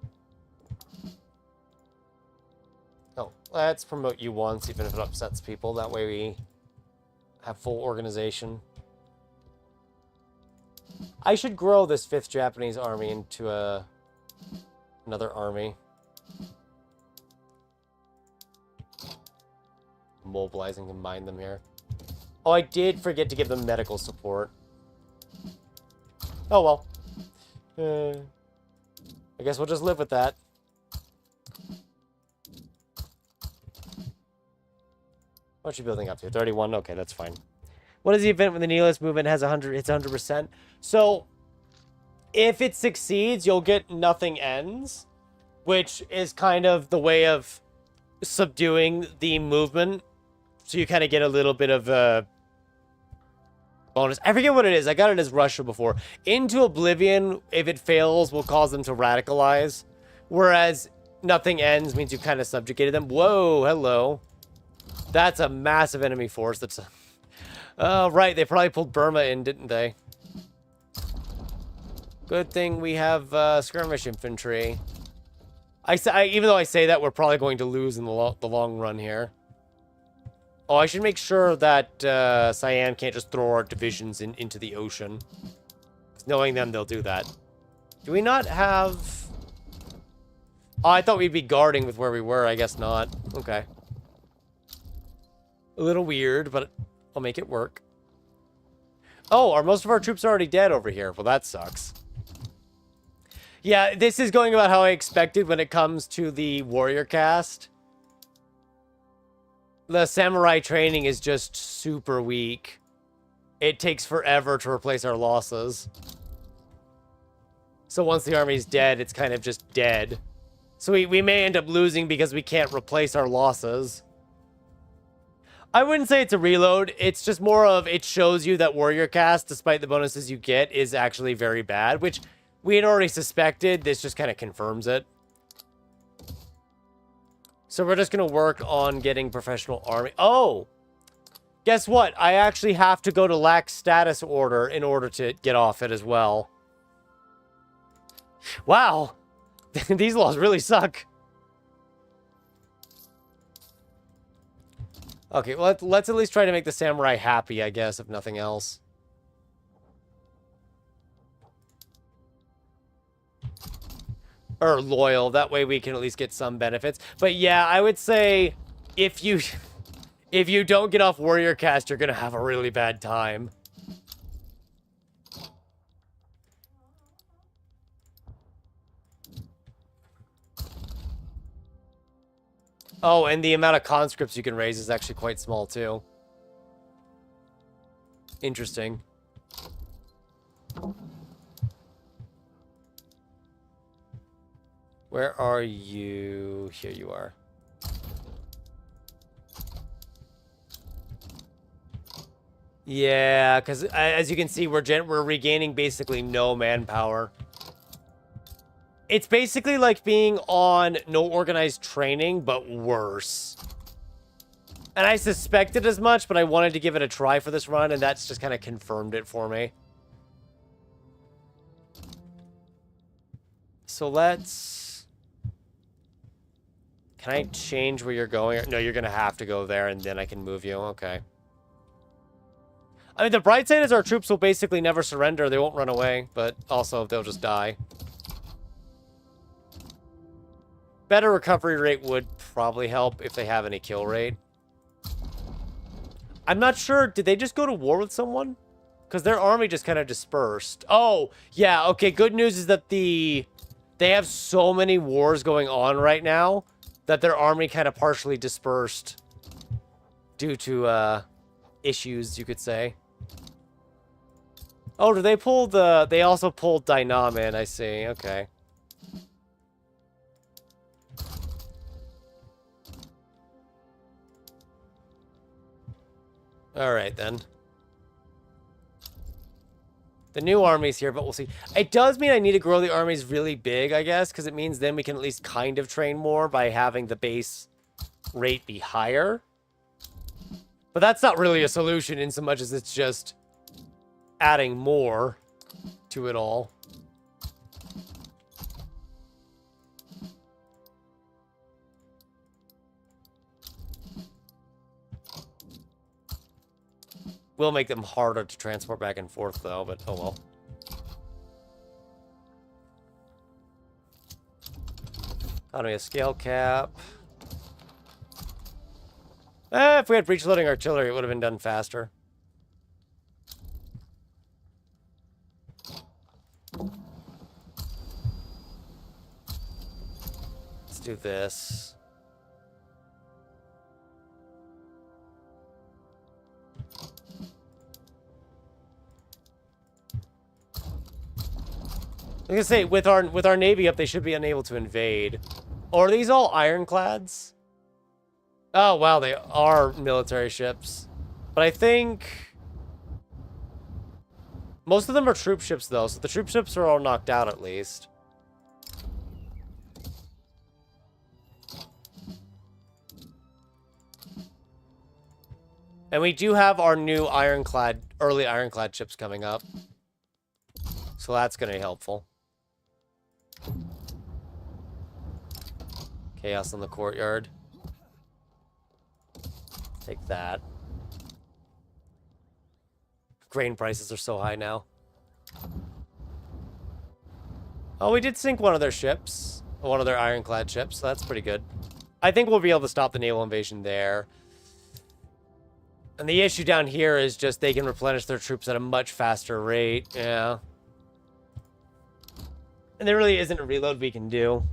Oh, let's promote you once, even if it upsets people. That way we have full organization. I should grow this 5th Japanese army into another army. Mobilizing to mine them here. Oh, I did forget to give them medical support. Oh well. I guess we'll just live with that. What's you building up to? 31? Okay, that's fine. What is the event when the nihilist movement has 100, hits 100%? So, if it succeeds, you'll get nothing ends, which is kind of the way of subduing the movement. So you kind of get a little bit of a bonus. I forget what it is. I got it as Russia before. Into Oblivion, if it fails, will cause them to radicalize. Whereas nothing ends means you kind of subjugated them. Whoa, hello. That's a massive enemy force. That's right, they probably pulled Burma in, didn't they? Good thing we have skirmish infantry. Even though I say that, we're probably going to lose in the long run here. Oh, I should make sure that Siam can't just throw our divisions into the ocean. Knowing them, they'll do that. Do we not have... Oh, I thought we'd be guarding with where we were. I guess not. Okay. A little weird, but I'll make it work. Oh, are most of our troops already dead over here? Well, that sucks. Yeah, this is going about how I expected when it comes to the warrior caste. The samurai training is just super weak. It takes forever to replace our losses. So once the army's dead, it's kind of just dead. So we may end up losing because we can't replace our losses. I wouldn't say it's a reload. It's just more of it shows you that warrior caste, despite the bonuses you get, is actually very bad, which we had already suspected. This just kind of confirms it. So we're just going to work on getting professional army. Oh! Guess what? I actually have to go to lax status order in order to get off it as well. Wow! These laws really suck. Okay, well, let's at least try to make the samurai happy, I guess, if nothing else. Or loyal. That way we can at least get some benefits. But yeah, I would say if you don't get off warrior caste, you're going to have a really bad time. Oh, and the amount of conscripts you can raise is actually quite small, too. Interesting. Where are you? Here you are. Yeah, because as you can see, we're regaining basically no manpower. It's basically like being on no organized training, but worse. And I suspected as much, but I wanted to give it a try for this run, and that's just kind of confirmed it for me. So let's... Can I change where you're going? No, you're going to have to go there, and then I can move you. Okay. I mean, the bright side is our troops will basically never surrender. They won't run away, but also they'll just die. Better recovery rate would probably help if they have any kill rate. I'm not sure. Did they just go to war with someone? Because their army just kind of dispersed. Oh, yeah. Okay, good news is that they have so many wars going on right now that their army kind of partially dispersed due to issues, you could say. Oh, did they pull the... They also pulled Dynam in, I see. Okay. Alright, then. The new army's here, but we'll see. It does mean I need to grow the armies really big, I guess, because it means then we can at least kind of train more by having the base rate be higher. But that's not really a solution in so much as it's just adding more to it all. Will make them harder to transport back and forth, though, but oh well. Economy of scale cap. If we had breech-loading artillery, it would have been done faster. Let's do this. I was gonna say, with our navy up, they should be unable to invade. Or are these all ironclads? Oh, wow, they are military ships. But I think... most of them are troop ships, though, so the troop ships are all knocked out, at least. And we do have our new ironclad, early ironclad ships coming up. So that's going to be helpful. Chaos in the courtyard. Take that. Grain prices are so high now. Oh, we did sink one of their ships. One of their ironclad ships, so that's pretty good. I think we'll be able to stop the naval invasion there. And the issue down here is just they can replenish their troops at a much faster rate. Yeah. And there really isn't a reload we can do.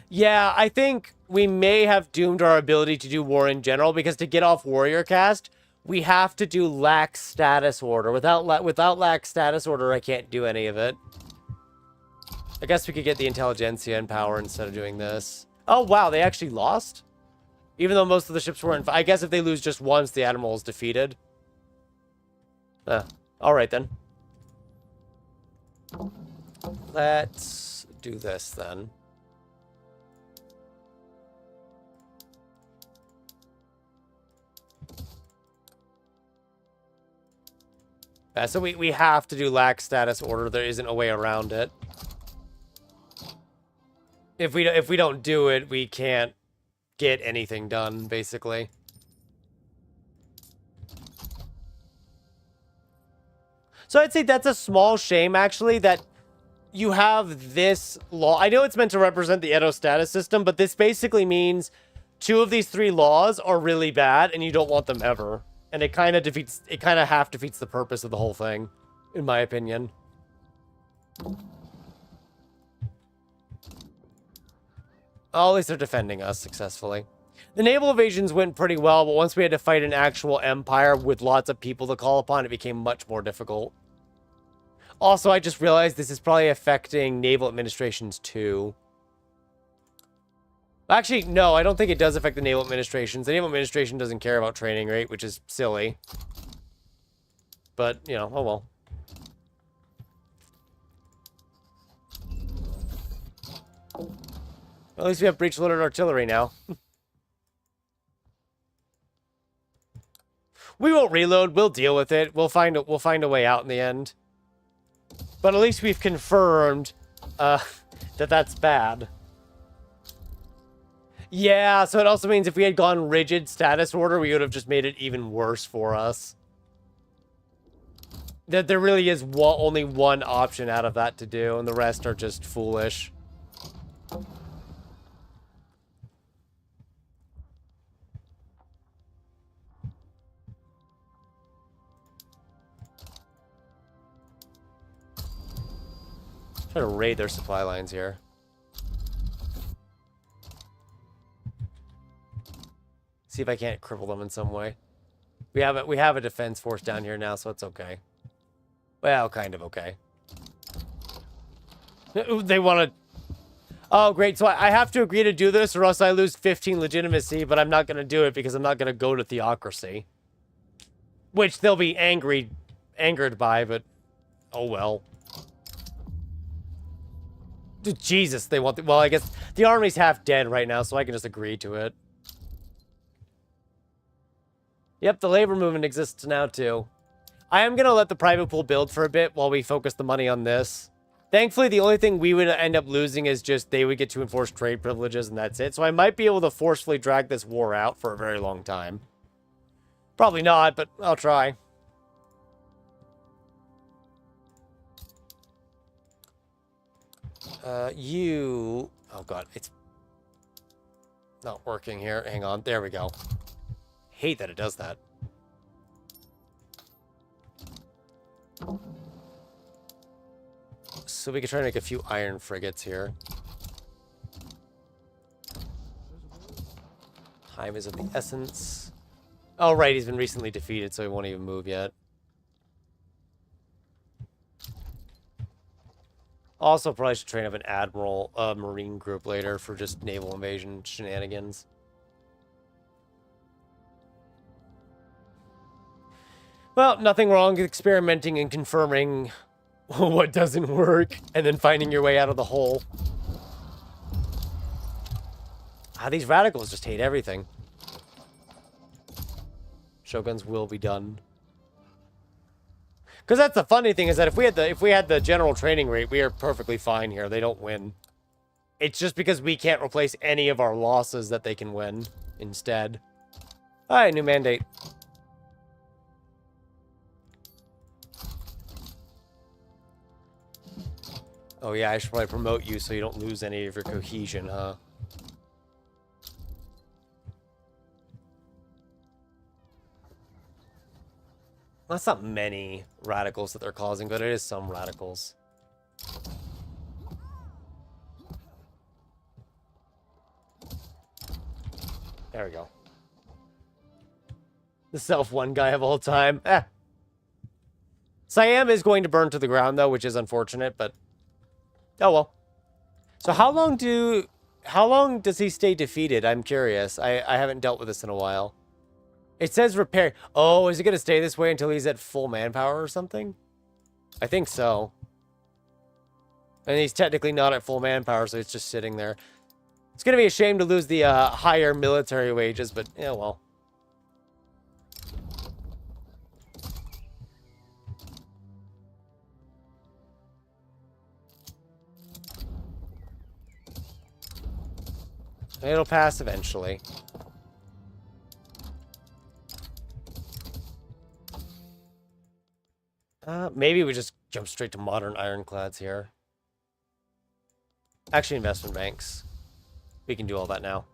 Yeah, I think we may have doomed our ability to do war in general, because to get off warrior caste, we have to do lax status order. Without lax status order, I can't do any of it. I guess we could get the intelligentsia in power instead of doing this. Oh, wow, they actually lost? Even though most of the ships weren't... I guess if they lose just once, the admiral is defeated. Alright then. Let's do this then. So we have to do lax status order. There isn't a way around it. If we don't do it, we can't get anything done, basically. So I'd say that's a small shame, actually, that you have this law. I know it's meant to represent the Edo status system, but this basically means 2 of these 3 laws are really bad, and you don't want them ever. And it kind of half defeats the purpose of the whole thing, in my opinion. Oh, at least they're defending us successfully. The naval evasions went pretty well, but once we had to fight an actual empire with lots of people to call upon, it became much more difficult. Also, I just realized this is probably affecting naval administrations too. Actually, no, I don't think it does affect the naval administrations. The naval administration doesn't care about training rate, which is silly. But, you know, oh well. At least we have breech-loaded artillery now. We won't reload. We'll deal with it. We'll find a way out in the end. But at least we've confirmed that that's bad. Yeah, so it also means if we had gone rigid status order, we would have just made it even worse for us. That there really is only one option out of that to do, and the rest are just foolish. Try to raid their supply lines here. See if I can't cripple them in some way. We have a defense force down here now, so it's okay. Well, kind of okay. They want to... Oh, great. So I have to agree to do this, or else I lose 15 legitimacy, but I'm not going to do it because I'm not going to go to theocracy. Which they'll be angered by, but... oh, well. Jesus, they want... well, I guess the army's half dead right now, so I can just agree to it. Yep, the labor movement exists now, too. I am going to let the private pool build for a bit while we focus the money on this. Thankfully, the only thing we would end up losing is just they would get to enforce trade privileges, and that's it. So I might be able to forcefully drag this war out for a very long time. Probably not, but I'll try. You... Oh god, it's not working here. Hang on, there we go. Hate that it does that. So we could try to make a few iron frigates here. Time is of the essence. Oh, right, he's been recently defeated, so he won't even move yet. Also, probably should train up an admiral, marine group later for just naval invasion shenanigans. Well, nothing wrong with experimenting and confirming what doesn't work, and then finding your way out of the hole. Ah, these radicals just hate everything. Shoguns will be done. Because that's the funny thing, is that if we had the general training rate, we are perfectly fine here. They don't win. It's just because we can't replace any of our losses that they can win instead. Alright, new mandate. Oh yeah, I should probably promote you so you don't lose any of your cohesion, huh? That's not many radicals that they're causing, but it is some radicals. There we go. The self-one guy of all time. Eh. Siam is going to burn to the ground, though, which is unfortunate, but... Oh, well. So how long does he stay defeated? I'm curious. I haven't dealt with this in a while. It says repair. Oh, is it going to stay this way until he's at full manpower or something? I think so. And he's technically not at full manpower, so it's just sitting there. It's going to be a shame to lose the higher military wages, but yeah, well. It'll pass eventually. Maybe we just jump straight to modern ironclads here. Actually, investment banks. We can do all that now.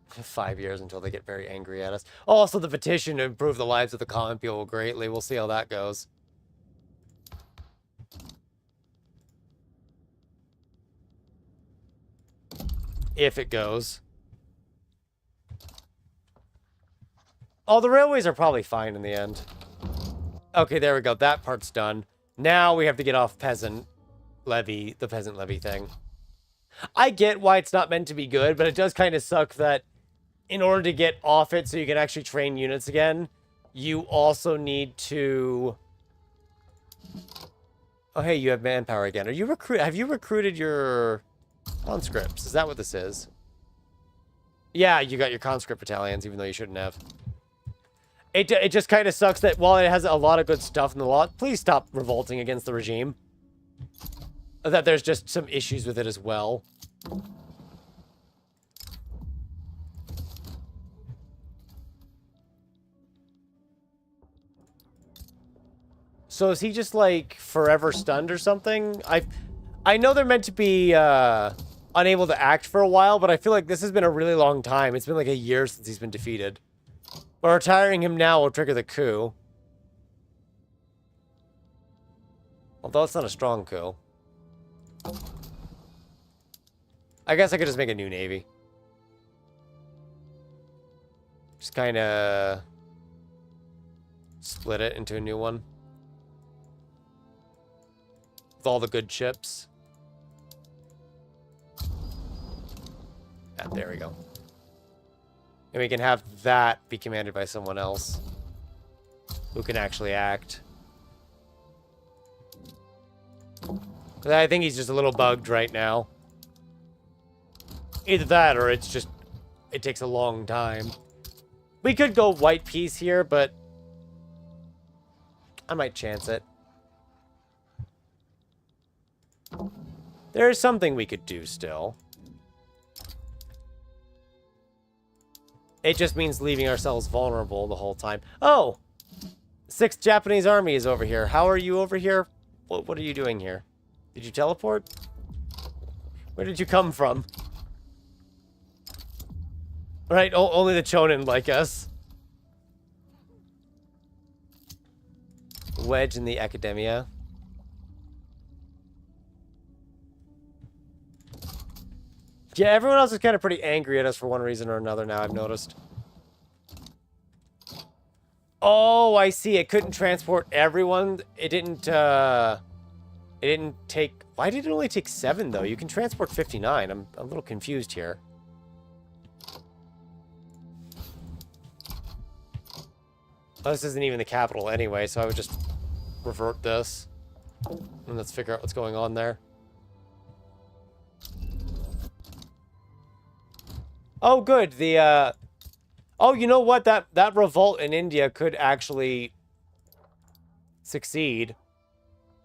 5 years until they get very angry at us. Also, the petition to improve the lives of the common people greatly. We'll see how that goes. If it goes. Oh, the railways are probably fine in the end. Okay, there we go. That part's done. Now we have to get off peasant levy, the peasant levy thing. I get why it's not meant to be good, but it does kind of suck that in order to get off it so you can actually train units again, you also need to... Oh, hey, you have manpower again. Are you have you recruited your conscripts? Is that what this is? Yeah, you got your conscript battalions, even though you shouldn't have. It just kind of sucks that while it has a lot of good stuff in the lot, please stop revolting against the regime. That there's just some issues with it as well. So is he just like forever stunned or something? I know they're meant to be unable to act for a while, but I feel like this has been a really long time. It's been like a year since he's been defeated. But retiring him now will trigger the coup. Although it's not a strong coup. I guess I could just make a new navy. Just kind of split it into a new one. With all the good ships. And there we go. And we can have that be commanded by someone else who can actually act. Because I think he's just a little bugged right now. Either that or it's just... It takes a long time. We could go white peace here, but... I might chance it. There's something we could do still. It just means leaving ourselves vulnerable the whole time. Oh! 6th Japanese army is over here. How are you over here? What are you doing here? Did you teleport? Where did you come from? Right, only the Chonin like us. Wedge in the Academia. Yeah, everyone else is kind of pretty angry at us for one reason or another now, I've noticed. Oh, I see. It couldn't transport everyone. It didn't take... Why did it only take 7, though? You can transport 59. I'm a little confused here. Oh, this isn't even the capital anyway, so I would just revert this. And let's figure out what's going on there. Oh, good. The, Oh, you know what? That revolt in India could actually succeed.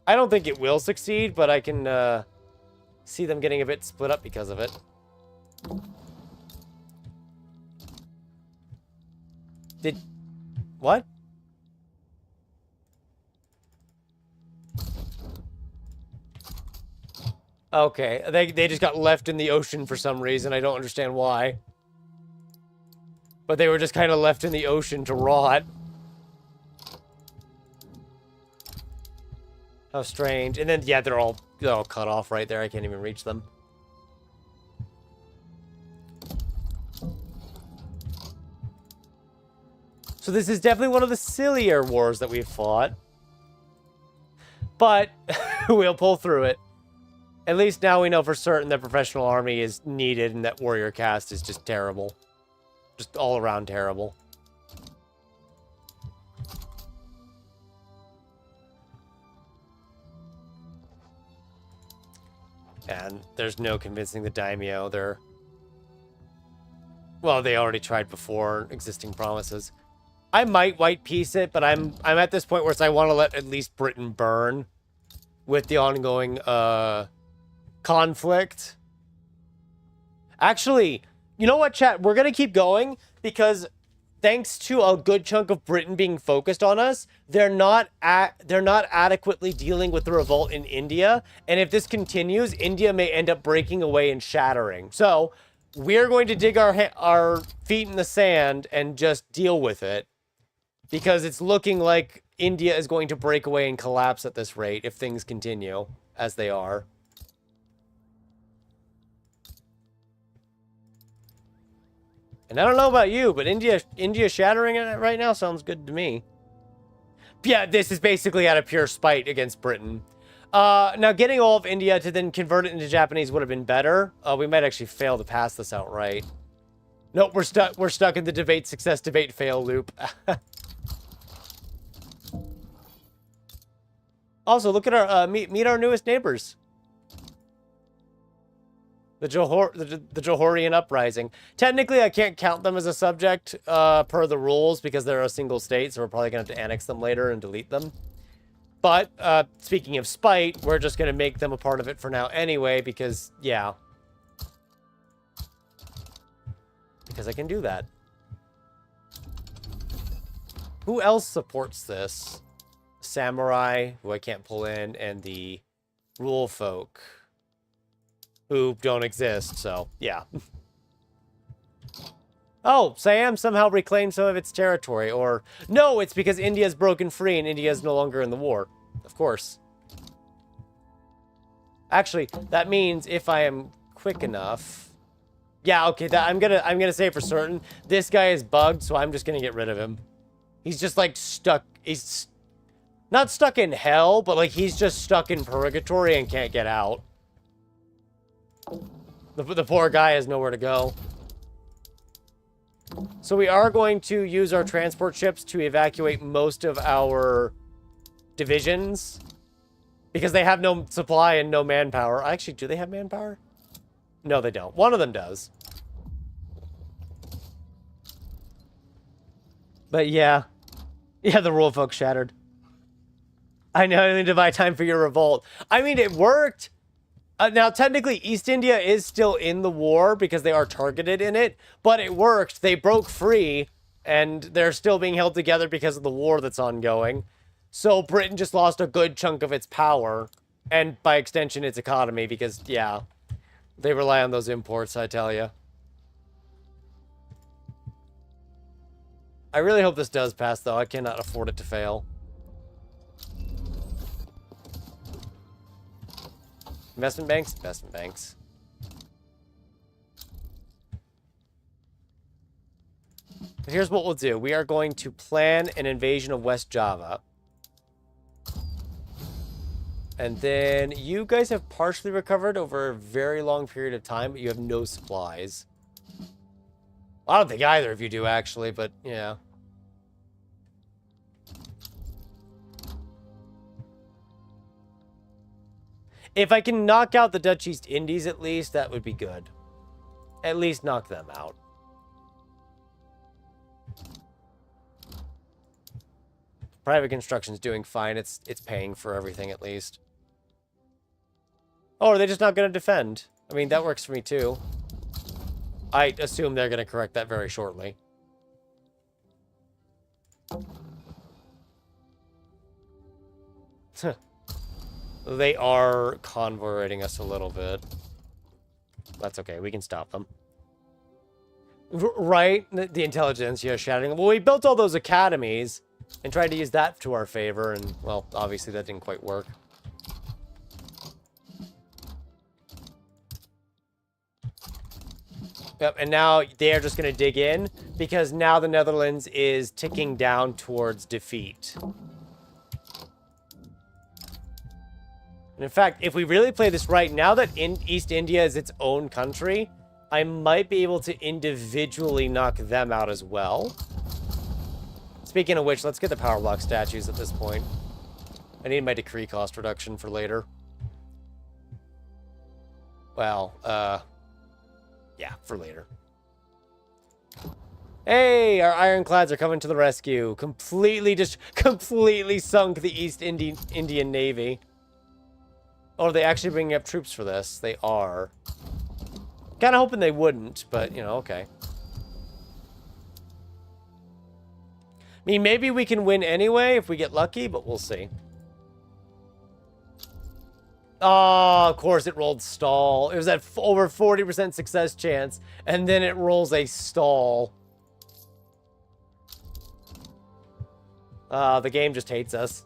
I don't think it will succeed, but I can see them getting a bit split up because of it. What? Okay, they just got left in the ocean for some reason. I don't understand why. But they were just kind of left in the ocean to rot. How strange. And then, yeah, they're all cut off right there. I can't even reach them. So this is definitely one of the sillier wars that we've fought. But we'll pull through it. At least now we know for certain that professional army is needed and that warrior caste is just terrible. Just all around terrible. And there's no convincing the daimyo. Well, they already tried before, existing promises. I might white peace it, but I'm at this point where I want to let at least Britain burn with the ongoing conflict. Actually, you know what, chat? We're gonna keep going because thanks to a good chunk of Britain being focused on us, they're not adequately dealing with the revolt in India. And if this continues, India may end up breaking away and shattering. So we're going to dig our feet in the sand and just deal with it, because it's looking like India is going to break away and collapse at this rate if things continue as they are. And I don't know about you, but India shattering it right now sounds good to me. Yeah, this is basically out of pure spite against Britain. Now, getting all of India to then convert it into Japanese would have been better. We might actually fail to pass this outright. Nope, we're stuck in the debate success, debate fail loop. Also, look at our meet our newest neighbors. The Johorian uprising. Technically, I can't count them as a subject per the rules because they're a single state, so we're probably going to have to annex them later and delete them. But speaking of spite, we're just going to make them a part of it for now anyway because, yeah. Because I can do that. Who else supports this? Samurai, who I can't pull in, and the rule folk, who don't exist, so, yeah. Oh, Siam somehow reclaimed some of its territory, or... No, it's because India's broken free and India's no longer in the war. Of course. Actually, that means if I am quick enough... Yeah, okay, I'm gonna say for certain, this guy is bugged, so I'm just gonna get rid of him. He's just, like, stuck... He's... Not stuck in hell, but, like, he's just stuck in purgatory and can't get out. The poor guy has nowhere to go. So we are going to use our transport ships to evacuate most of our divisions. Because they have no supply and no manpower. Actually, do they have manpower? No, they don't. One of them does. But yeah. Yeah, the rule folk shattered. I know, I need to buy time for your revolt. I mean, it worked. Now, technically, East India is still in the war because they are targeted in it, but it worked. They broke free, And they're still being held together because of the war that's ongoing. So Britain just lost a good chunk of its power. And by extension, its economy. Because, yeah, they rely on those imports, I tell you. I really hope this does pass, though. I cannot afford it to fail. Investment banks? Investment banks. Here's what we'll do. We are going to plan an invasion of West Java. And then you guys have partially recovered over a very long period of time, but you have no supplies. I don't think either of you do, actually, but yeah. If I can knock out the Dutch East Indies at least, that would be good. At least knock them out. Private construction's doing fine. It's paying for everything at least. Oh, are they just not going to defend? I mean, that works for me too. I assume they're going to correct that very shortly. They are convoy raiding us a little bit. That's okay. We can stop them. Right? The intelligentsia shattering. Well, we built all those academies and tried to use that to our favor, and, well, obviously that didn't quite work. Yep, and now they're just going to dig in, because now the Netherlands is ticking down towards defeat. And in fact, if we really play this right, now that East India is its own country, I might be able to individually knock them out as well. Speaking of which, let's get the power block statues at this point. I need my decree cost reduction for later. Well, yeah, for later. Hey, our ironclads are coming to the rescue. Completely sunk the East Indian Navy. Oh, are they actually bringing up troops for this? They are. Kind of hoping they wouldn't, but, you know, okay. I mean, maybe we can win anyway if we get lucky, but we'll see. Oh, of course it rolled stall. It was at over 40% success chance, and then it rolls a stall. The game just hates us.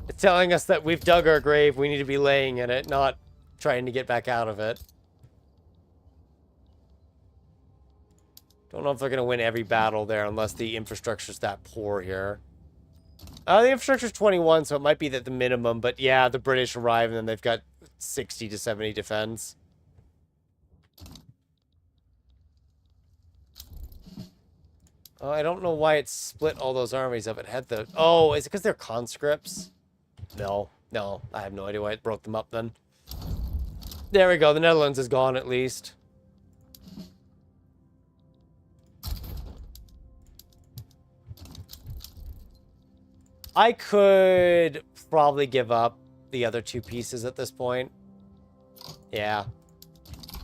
It's telling us that we've dug our grave, we need to be laying in it, not trying to get back out of it. Don't know if they're going to win every battle there unless the infrastructure's that poor here. The infrastructure's 21, so it might be at the minimum, but yeah, the British arrive and then they've got 60 to 70 defense. Oh, I don't know why it split all those armies up. It had the... Oh, is it because they're conscripts? No, I have no idea why it broke them up then. There we go, the Netherlands is gone at least. I could probably give up the other two pieces at this point. Yeah.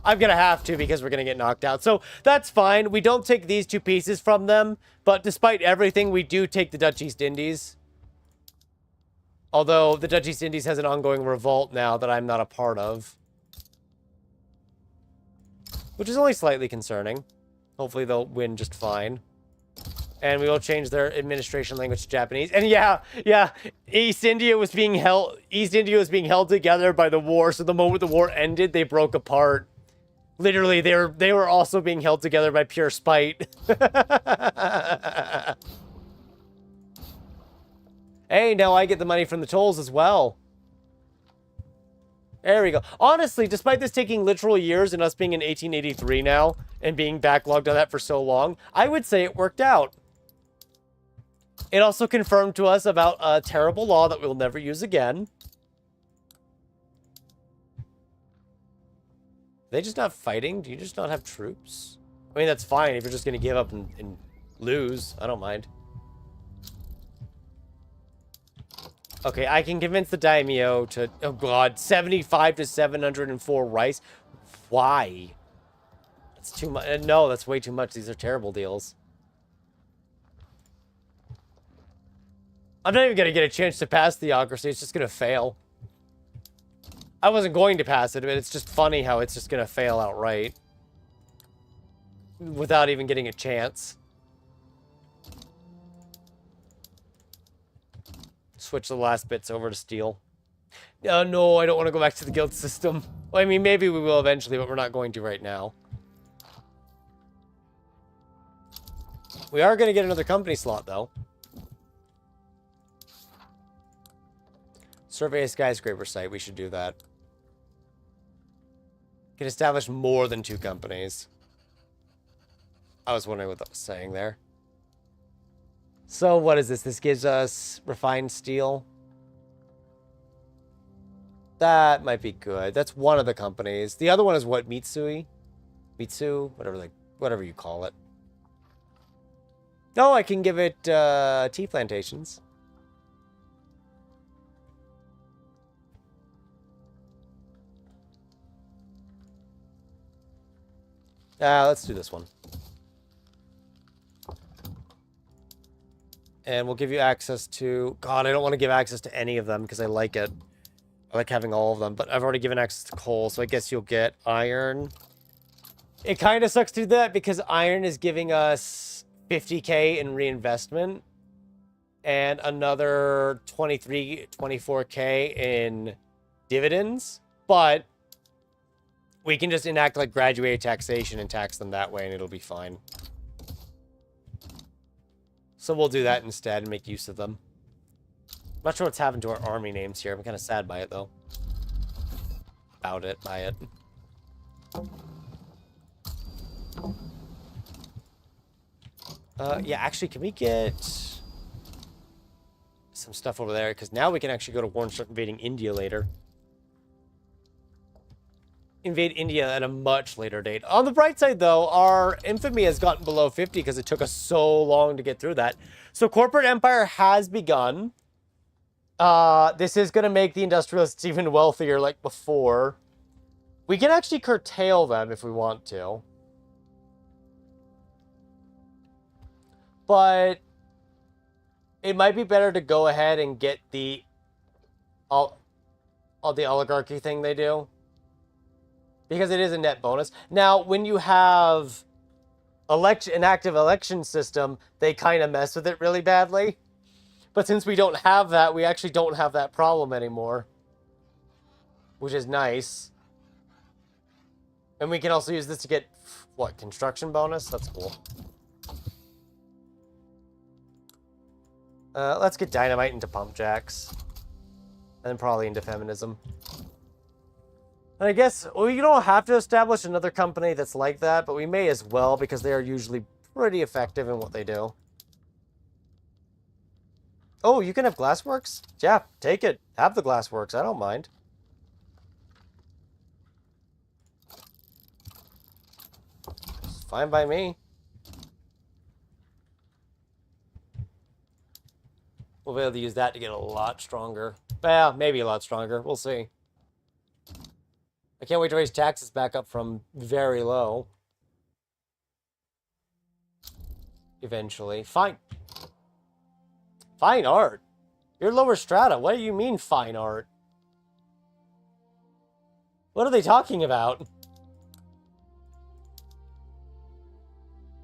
I'm going to have to because we're going to get knocked out. So that's fine. We don't take these two pieces from them. But despite everything, we do take the Dutch East Indies. Although the Dutch East Indies has an ongoing revolt now that I'm not a part of. Which is only slightly concerning. Hopefully they'll win just fine. And we will change their administration language to Japanese. And yeah, East India was being held together by the war. So the moment the war ended, they broke apart. Literally, they were also being held together by pure spite. Hey, now I get the money from the tolls as well. There we go. Honestly, despite this taking literal years and us being in 1883 now and being backlogged on that for so long, I would say it worked out. It also confirmed to us about a terrible law that we'll never use again. Are they just not fighting? Do you just not have troops? I mean, that's fine if you're just going to give up and lose. I don't mind. Okay, I can convince the daimyo to... Oh, God. 75 to 704 rice. Why? It's too much. No, that's way too much. These are terrible deals. I'm not even going to get a chance to pass theocracy. It's just going to fail. I wasn't going to pass it, but it's just funny how it's just going to fail outright. Without even getting a chance. Switch the last bits over to steel. No, I don't want to go back to the guild system. Well, I mean, maybe we will eventually, but we're not going to right now. We are going to get another company slot, though. Survey a skyscraper site. We should do that. Can establish more than 2 companies. I was wondering what that was saying there. So, what is this? This gives us refined steel. That might be good. That's one of the companies. The other one is what? Mitsui? Mitsu? Whatever you call it. No, I can give it tea plantations. Let's do this one. And we'll give you access to... God, I don't want to give access to any of them because I like it. I like having all of them, but I've already given access to coal, so I guess you'll get iron. It kind of sucks to do that because iron is giving us 50k in reinvestment and another 24k in dividends, but we can just enact like graduated taxation and tax them that way and it'll be fine. So we'll do that instead and make use of them. I'm not sure what's happened to our army names here. I'm kind of sad by it, though. By it. Yeah, actually, can we get some stuff over there? Because now we can actually go to war and start invading India later. Invade India at a much later date. On the bright side, though, our infamy has gotten below 50 because it took us so long to get through that. So corporate empire has begun. This is going to make the industrialists even wealthier like before. We can actually curtail them if we want to. But it might be better to go ahead and get the all the oligarchy thing they do. Because it is a net bonus. Now, when you have an active election system, they kind of mess with it really badly. But since we don't have that, we actually don't have that problem anymore. Which is nice. And we can also use this to get, what, construction bonus? That's cool. Let's get dynamite into pump jacks. And then probably into feminism. And I guess we don't have to establish another company that's like that, but we may as well because they are usually pretty effective in what they do. Oh, you can have glassworks? Yeah, take it. Have the glassworks. I don't mind. It's fine by me. We'll be able to use that to get a lot stronger. Well, maybe a lot stronger. We'll see. I can't wait to raise taxes back up from very low. Eventually. Fine. Fine art? You're lower strata. What do you mean fine art? What are they talking about?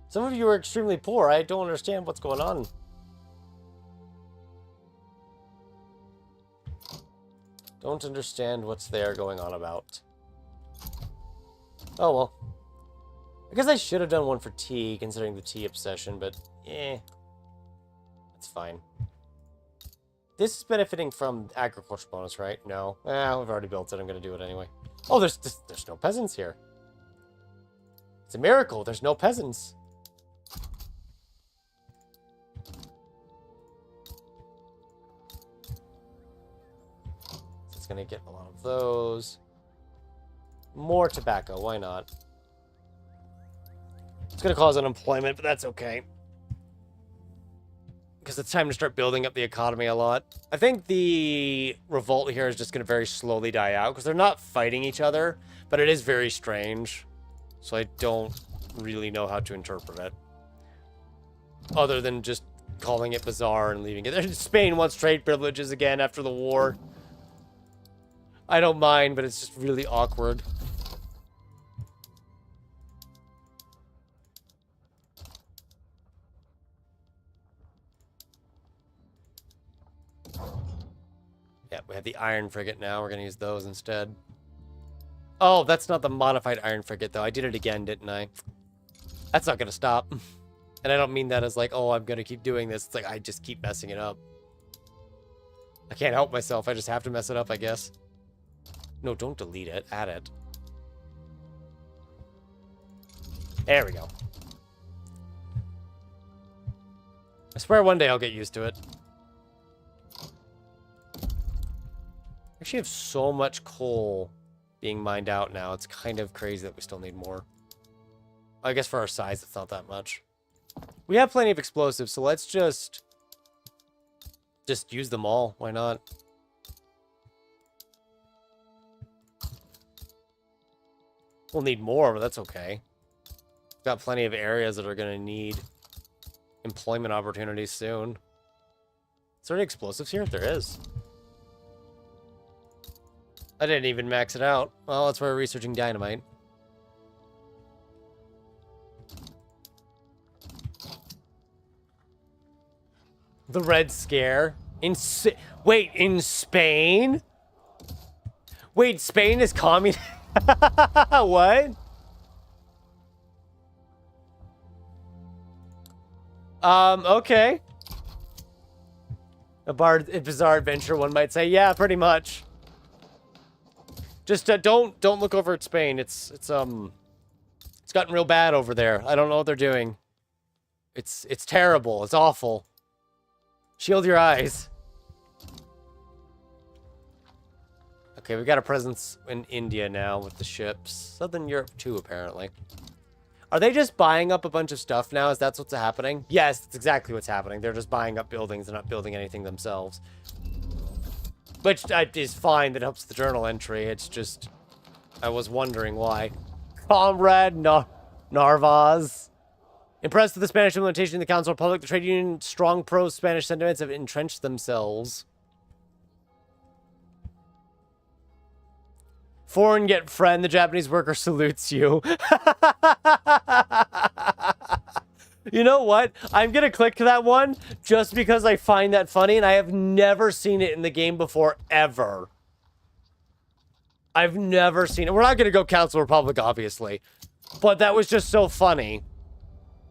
Some of you are extremely poor. I don't understand what's going on. Don't understand what's there going on about. Oh, well. I guess I should have done one for tea, considering the tea obsession, but it's fine. This is benefiting from agriculture bonus, right? No. We've already built it. I'm going to do it anyway. Oh, there's no peasants here. It's a miracle. There's no peasants. So it's going to get a lot of those. More tobacco, why not? It's going to cause unemployment, but that's okay. Because it's time to start building up the economy a lot. I think the revolt here is just going to very slowly die out, because they're not fighting each other, but it is very strange. So I don't really know how to interpret it. Other than just calling it bizarre and leaving it there. Spain wants trade privileges again after the war. I don't mind, but it's just really awkward. Yeah, we have the iron frigate now. We're going to use those instead. Oh, that's not the modified iron frigate, though. I did it again, didn't I? That's not going to stop. And I don't mean that as like, oh, I'm going to keep doing this. It's like, I just keep messing it up. I can't help myself. I just have to mess it up, I guess. No, don't delete it. Add it. There we go. I swear one day I'll get used to it. I actually have so much coal being mined out now. It's kind of crazy that we still need more. I guess for our size, it's not that much. We have plenty of explosives, so let's just use them all. Why not? We'll need more, but that's okay. We've got plenty of areas that are going to need employment opportunities soon. Is there any explosives here? There is. I didn't even max it out. Well, that's why we're researching dynamite. The Red Scare. Wait, in Spain? Wait, Spain is communist? What? Okay. A bizarre adventure, one might say. Yeah, pretty much. Just don't look over at Spain. It's gotten real bad over there. I don't know what they're doing. It's terrible. It's awful. Shield your eyes. Okay, we've got a presence in India now with the ships. Southern Europe too, apparently. Are they just buying up a bunch of stuff now? Is that what's happening? Yes, that's exactly what's happening. They're just buying up buildings and not building anything themselves. Which is fine. That helps the journal entry. It's just, I was wondering why. Comrade Narvaz. Impressed with the Spanish implementation in the Council Republic, the trade union strong pro-Spanish sentiments have entrenched themselves. Foreign yet friend, the Japanese worker salutes you. You know what? I'm going to click that one just because I find that funny, and I have never seen it in the game before, ever. I've never seen it. We're not going to go Council Republic, obviously. But that was just so funny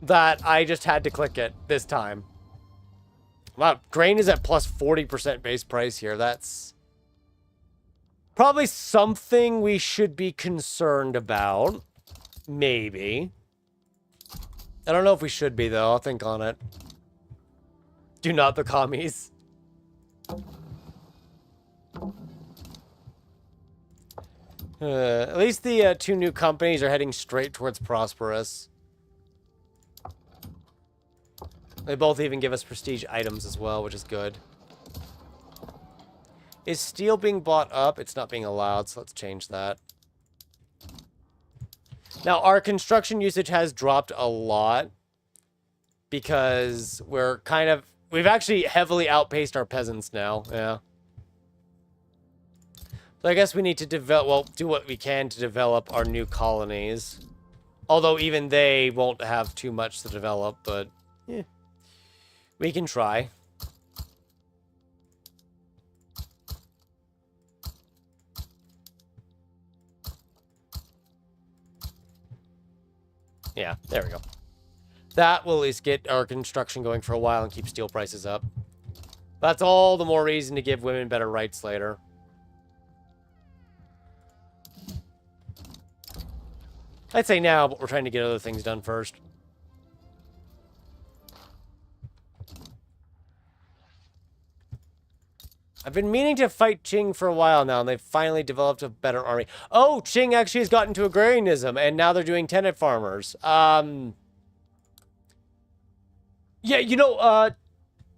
that I just had to click it this time. Wow, grain is at plus 40% base price here. That's probably something we should be concerned about. Maybe. I don't know if we should be, though. I'll think on it. Do not the commies. At least the two new companies are heading straight towards prosperous. They both even give us prestige items as well, which is good. Is steel being bought up? It's not being allowed, so let's change that. Now, our construction usage has dropped a lot because we've actually heavily outpaced our peasants now. Yeah. So I guess we need to do what we can to develop our new colonies. Although even they won't have too much to develop, but yeah. We can try. Yeah, there we go. That will at least get our construction going for a while and keep steel prices up. That's all the more reason to give women better rights later. I'd say now, but we're trying to get other things done first. I've been meaning to fight Qing for a while now, and they've finally developed a better army. Oh, Qing actually has gotten to agrarianism, and now they're doing tenant farmers. Yeah, you know,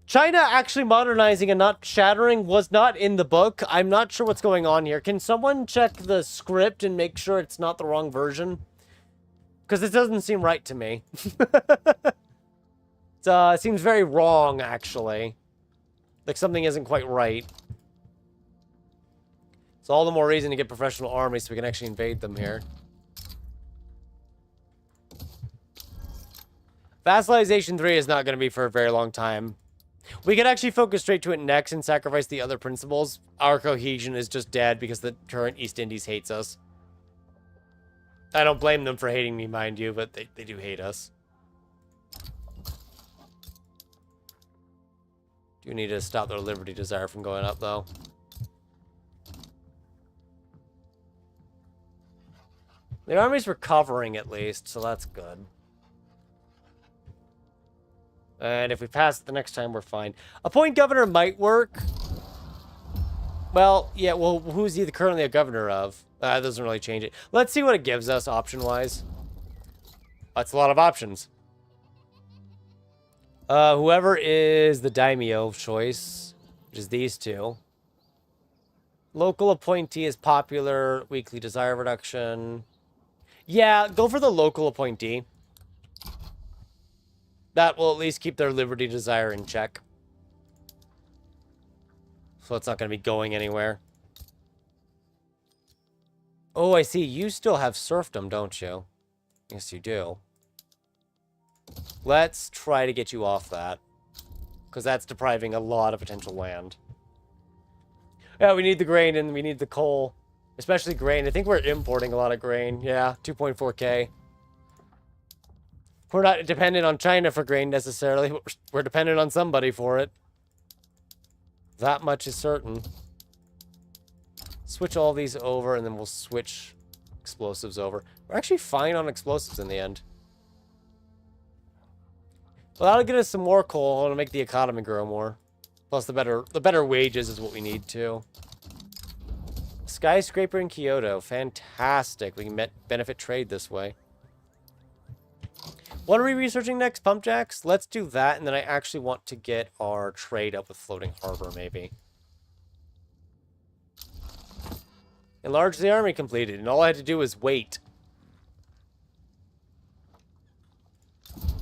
China actually modernizing and not shattering was not in the book. I'm not sure what's going on here. Can someone check the script and make sure it's not the wrong version? Because it doesn't seem right to me. It seems very wrong, actually. Like something isn't quite right. It's all the more reason to get professional armies so we can actually invade them here. Vassalization 3 is not going to be for a very long time. We could actually focus straight to it next and sacrifice the other principles. Our cohesion is just dead because the current East Indies hates us. I don't blame them for hating me, mind you, but they do hate us. Do need to stop their liberty desire from going up, though. The army's recovering, at least, so that's good. And if we pass it the next time, we're fine. Appoint governor might work. Well, yeah, well, who's he currently a governor of? That doesn't really change it. Let's see what it gives us option-wise. That's a lot of options. Whoever is the daimyo of choice, which is these two. Local appointee is popular. Weekly desire reduction. Yeah, go for the local appointee. That will at least keep their liberty desire in check. So it's not going to be going anywhere. Oh, I see. You still have serfdom, don't you? Yes, you do. Let's try to get you off that. Because that's depriving a lot of potential land. Yeah, we need the grain and we need the coal. Especially grain. I think we're importing a lot of grain. Yeah, 2.4K. We're not dependent on China for grain necessarily, but we're dependent on somebody for it. That much is certain. Switch all these over, and then we'll switch explosives over. We're actually fine on explosives in the end. Well, that'll get us some more coal, and make the economy grow more. Plus, the better wages is what we need, too. Skyscraper in Kyoto. Fantastic. We can benefit trade this way. What are we researching next? Pump jacks? Let's do that, and then I actually want to get our trade up with floating harbor, maybe. Enlarge the army completed, and all I had to do was wait.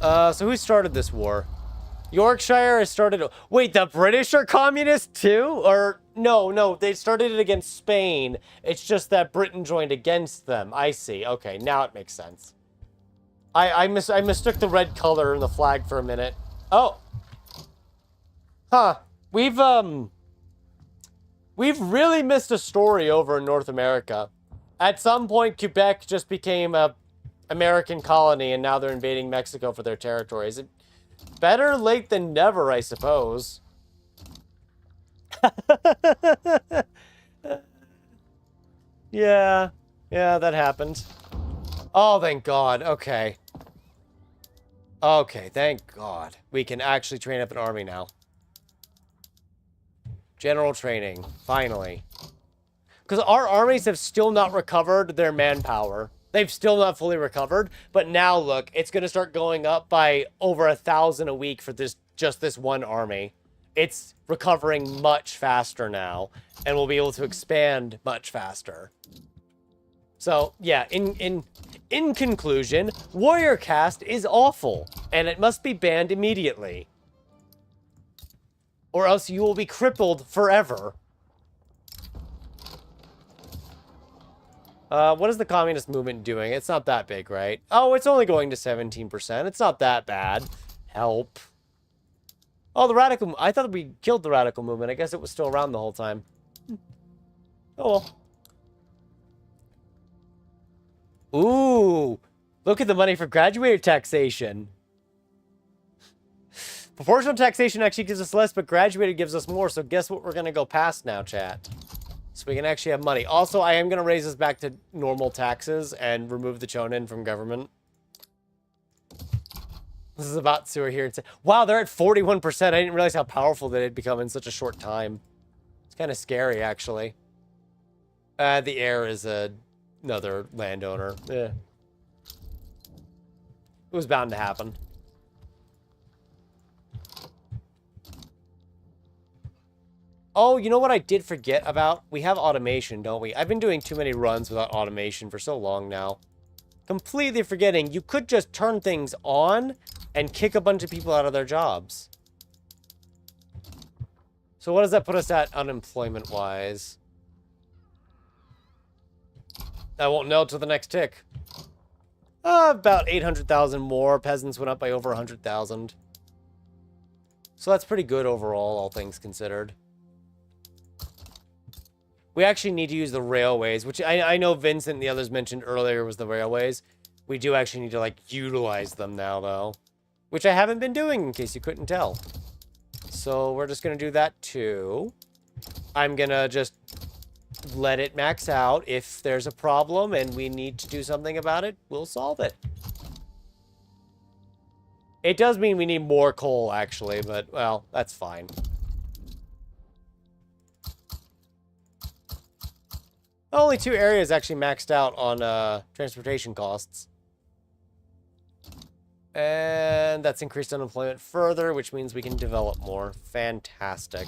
So who started this war? Yorkshire has started... Wait, the British are communist too? Or... No, they started it against Spain. It's just that Britain joined against them. I see. Okay, now it makes sense. I mistook the red color in the flag for a minute. Oh. Huh. We've really missed a story over in North America. At some point, Quebec just became a American colony, and now they're invading Mexico for their territories. Better late than never, I suppose. Yeah, that happened. Oh, thank God. Okay. Okay, thank God. We can actually train up an army now. General training. Finally. Because our armies have still not recovered their manpower. They've still not fully recovered. But now, look, it's going to start going up by over 1,000 a week for just this one army. It's recovering much faster now. And we'll be able to expand much faster. So, yeah, in conclusion, Warrior Caste is awful, and it must be banned immediately. Or else you will be crippled forever. What is the communist movement doing? It's not that big, right? Oh, it's only going to 17%. It's not that bad. Help. Oh, the radical... I thought we killed the radical movement. I guess it was still around the whole time. Oh, well. Ooh, look at the money for graduated taxation. Proportional taxation actually gives us less, but graduated gives us more. So guess what we're going to go past now, chat? So we can actually have money. Also, I am going to raise this back to normal taxes and remove the chonin from government. This is about sewer here. Wow, they're at 41%. I didn't realize how powerful they had become in such a short time. It's kind of scary, actually. The heir is another landowner. Yeah. It was bound to happen. Oh, you know what I did forget about? We have automation, don't we? I've been doing too many runs without automation for so long now. Completely forgetting, you could just turn things on and kick a bunch of people out of their jobs. So what does that put us at unemployment-wise? I won't know till the next tick. About 800,000 more. Peasants went up by over 100,000. So that's pretty good overall, all things considered. We actually need to use the railways, which I know Vincent and the others mentioned earlier was the railways. We do actually need to, like, utilize them now, though. Which I haven't been doing, in case you couldn't tell. So we're just going to do that, too. I'm going to just let it max out. If there's a problem and we need to do something about it, we'll solve it. It does mean we need more coal, actually, but, well, that's fine. Only 2 areas actually maxed out on transportation costs. And that's increased unemployment further, which means we can develop more. Fantastic.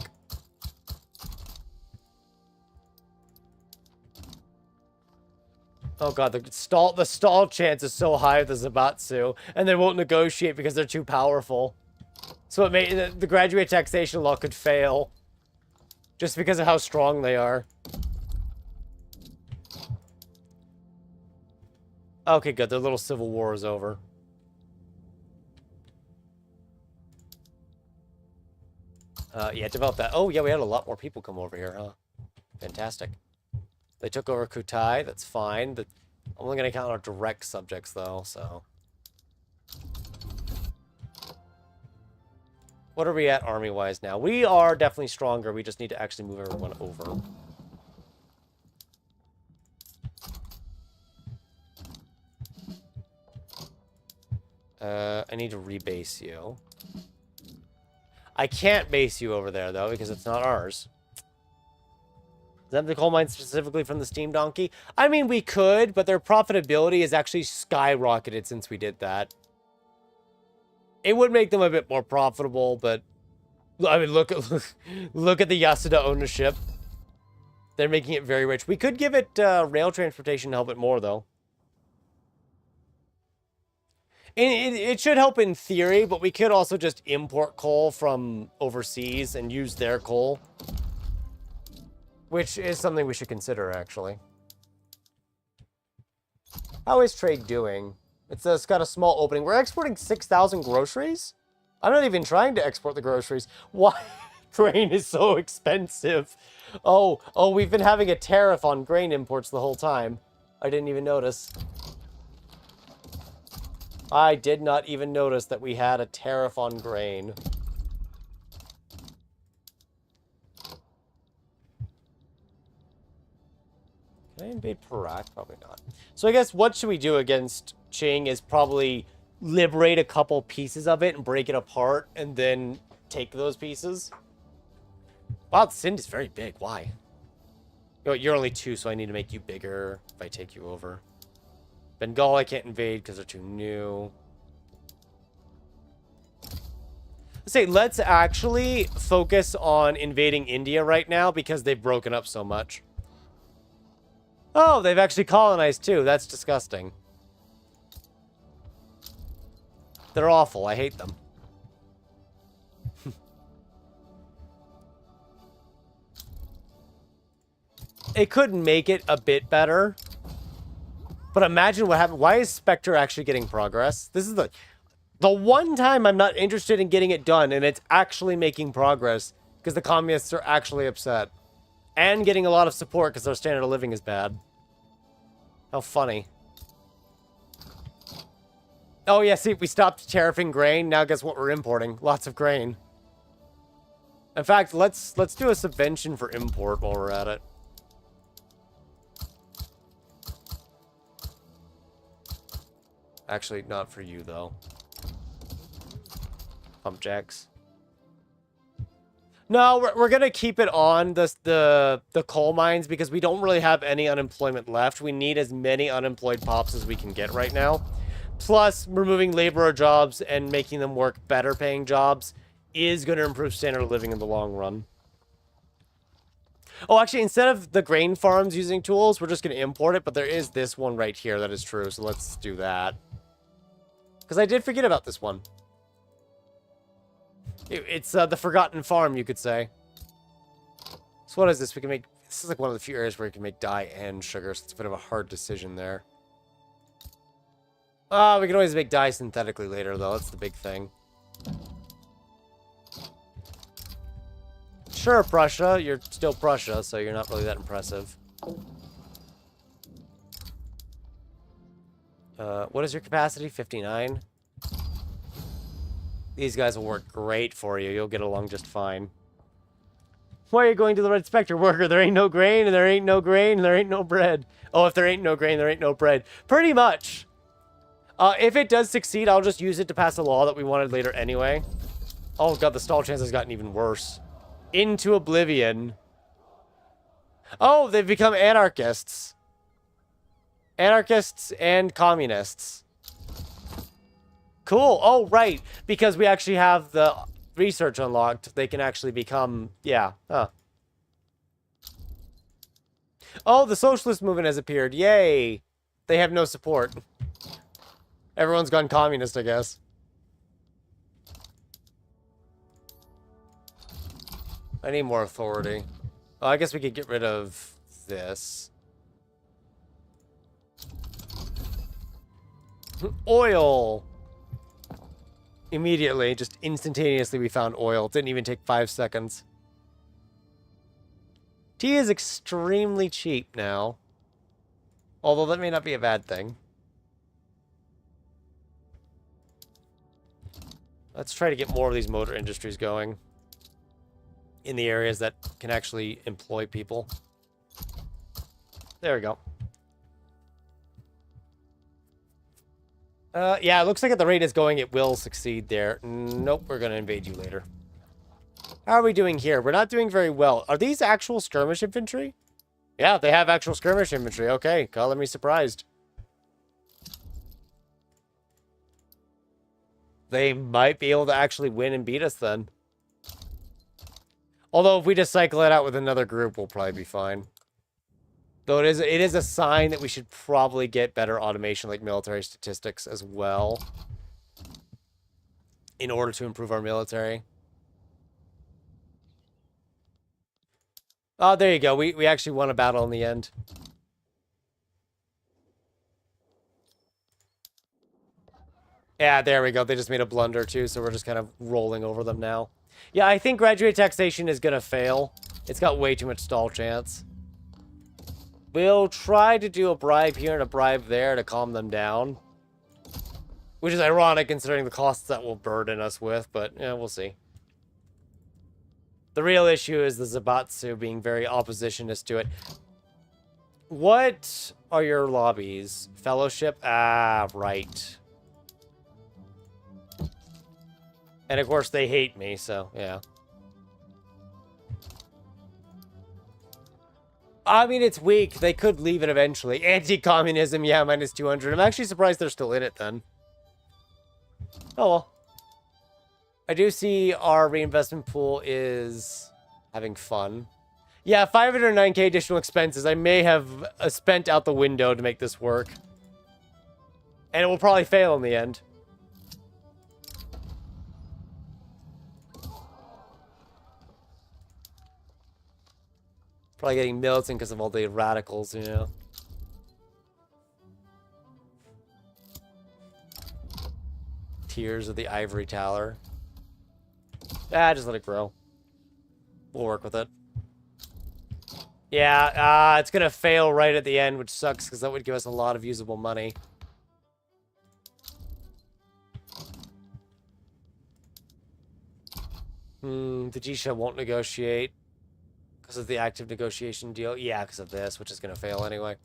Oh god, the stall chance is so high with the Zabatsu, and they won't negotiate because they're too powerful. So it made the graduate taxation law could fail. Just because of how strong they are. Okay, good. Their little civil war is over. Yeah, develop that. Oh, yeah, we had a lot more people come over here, huh? Fantastic. They took over Kutai. That's fine. I'm only going to count our direct subjects, though, so... What are we at army-wise now? We are definitely stronger. We just need to actually move everyone over. I need to rebase you. I can't base you over there, though, because it's not ours. Is that the coal mine specifically from the Steam Donkey? I mean, we could, but their profitability has actually skyrocketed since we did that. It would make them a bit more profitable, but... I mean, look at the Yasuda ownership. They're making it very rich. We could give it rail transportation to help it more, though. It should help in theory, but we could also just import coal from overseas and use their coal. Which is something we should consider, actually. How is trade doing? It's got a small opening. We're exporting 6,000 groceries? I'm not even trying to export the groceries. Why? Grain is so expensive. Oh, we've been having a tariff on grain imports the whole time. I didn't even notice. I did not even notice that we had a tariff on grain. Can I invade Perak? Probably not. So I guess what should we do against Qing is probably liberate a couple pieces of it and break it apart and then take those pieces. Wow, Sind is very big. Why? You're only 2, so I need to make you bigger if I take you over. Bengal I can't invade because they're too new. Let's actually focus on invading India right now because they've broken up so much. Oh, they've actually colonized too. That's disgusting. They're awful. I hate them. It could make it a bit better. But imagine what happened. Why is Spectre actually getting progress? This is the one time I'm not interested in getting it done, and it's actually making progress because the communists are actually upset. And getting a lot of support because their standard of living is bad. How funny. Oh yeah, see, we stopped tariffing grain. Now guess what we're importing? Lots of grain. In fact, let's do a subvention for import while we're at it. Actually, not for you, though. Pump jacks. No, we're going to keep it on the coal mines because we don't really have any unemployment left. We need as many unemployed pops as we can get right now. Plus, removing laborer jobs and making them work better paying jobs is going to improve standard of living in the long run. Oh, actually, instead of the grain farms using tools, we're just going to import it, but there is this one right here that is true, so let's do that. Because I did forget about this one. It's the forgotten farm, you could say. So what is this? We can make... This is like one of the few areas where you can make dye and sugar, so it's a bit of a hard decision there. We can always make dye synthetically later, though. That's the big thing. Sure, Prussia. You're still Prussia, so you're not really that impressive. What is your capacity? 59? These guys will work great for you. You'll get along just fine. Why are you going to the Red Spectre, worker? There ain't no grain, and there ain't no grain, and there ain't no bread. Oh, if there ain't no grain, there ain't no bread. Pretty much. If it does succeed, I'll just use it to pass a law that we wanted later anyway. Oh god, the stall chance has gotten even worse. Into oblivion. Oh, they've become anarchists. Anarchists and communists. Cool. Oh, right. Because we actually have the research unlocked. They can actually become... Yeah. Huh. Oh, the socialist movement has appeared. Yay. They have no support. Everyone's gone communist, I guess. I need more authority. Oh, I guess we could get rid of this. Oil! Immediately, just instantaneously we found oil. It didn't even take 5 seconds. Tea is extremely cheap now. Although that may not be a bad thing. Let's try to get more of these motor industries going. In the areas that can actually employ people. There we go. Yeah, it looks like at the rate it's going, it will succeed there. Nope, we're going to invade you later. How are we doing here? We're not doing very well. Are these actual skirmish infantry? Yeah, they have actual skirmish infantry. Okay, color me surprised. They might be able to actually win and beat us then. Although if we just cycle it out with another group, we'll probably be fine. Though it is a sign that we should probably get better automation like military statistics as well. In order to improve our military. Oh, there you go. We actually won a battle in the end. Yeah, there we go. They just made a blunder too, so we're just kind of rolling over them now. Yeah, I think graduate taxation is going to fail. It's got way too much stall chance. We'll try to do a bribe here and a bribe there to calm them down. Which is ironic considering the costs that will burden us with, but yeah, we'll see. The real issue is the Zabatsu being very oppositionist to it. What are your lobbies? Fellowship? Ah, right. And of course they hate me, so yeah. I mean, it's weak. They could leave it eventually. Anti-communism, yeah, minus 200. I'm actually surprised they're still in it then. Oh well. I do see our reinvestment pool is having fun. Yeah, 509k additional expenses. I may have spent out the window to make this work. And it will probably fail in the end. Probably getting militant because of all the radicals, you know. Tears of the Ivory Tower. Ah, just let it grow. We'll work with it. Yeah, it's gonna fail right at the end, which sucks because that would give us a lot of usable money. The Jisha won't negotiate. Because of the active negotiation deal? Yeah, because of this, which is going to fail anyway.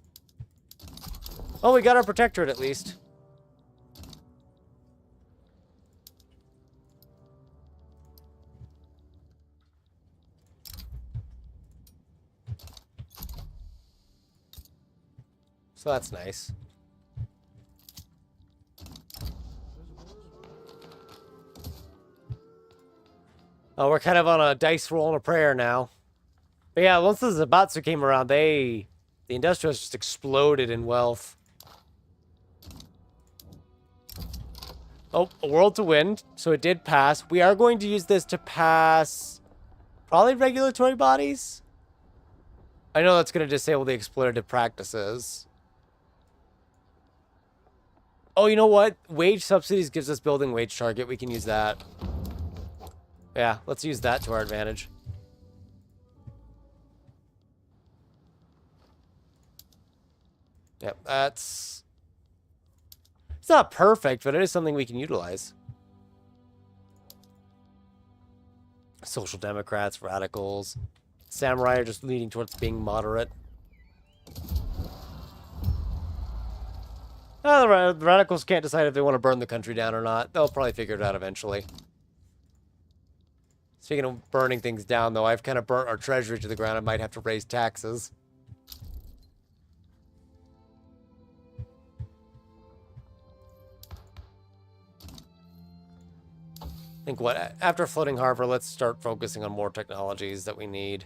Oh, we got our protectorate at least. So that's nice. Oh, we're kind of on a dice roll and a prayer now. But yeah, once the Zabatsu came around, the industrialists just exploded in wealth. Oh, a world to win. So it did pass. We are going to use this to pass probably regulatory bodies. I know that's going to disable the exploitative practices. Oh, you know what? Wage subsidies gives us building wage target. We can use that. Yeah, let's use that to our advantage. Yep, that's... It's not perfect, but it is something we can utilize. Social Democrats, radicals. Samurai are just leaning towards being moderate. The radicals can't decide if they want to burn the country down or not. They'll probably figure it out eventually. Speaking of burning things down, though, I've kind of burnt our treasury to the ground. I might have to raise taxes. I think what after floating harbor, let's start focusing on more technologies that we need.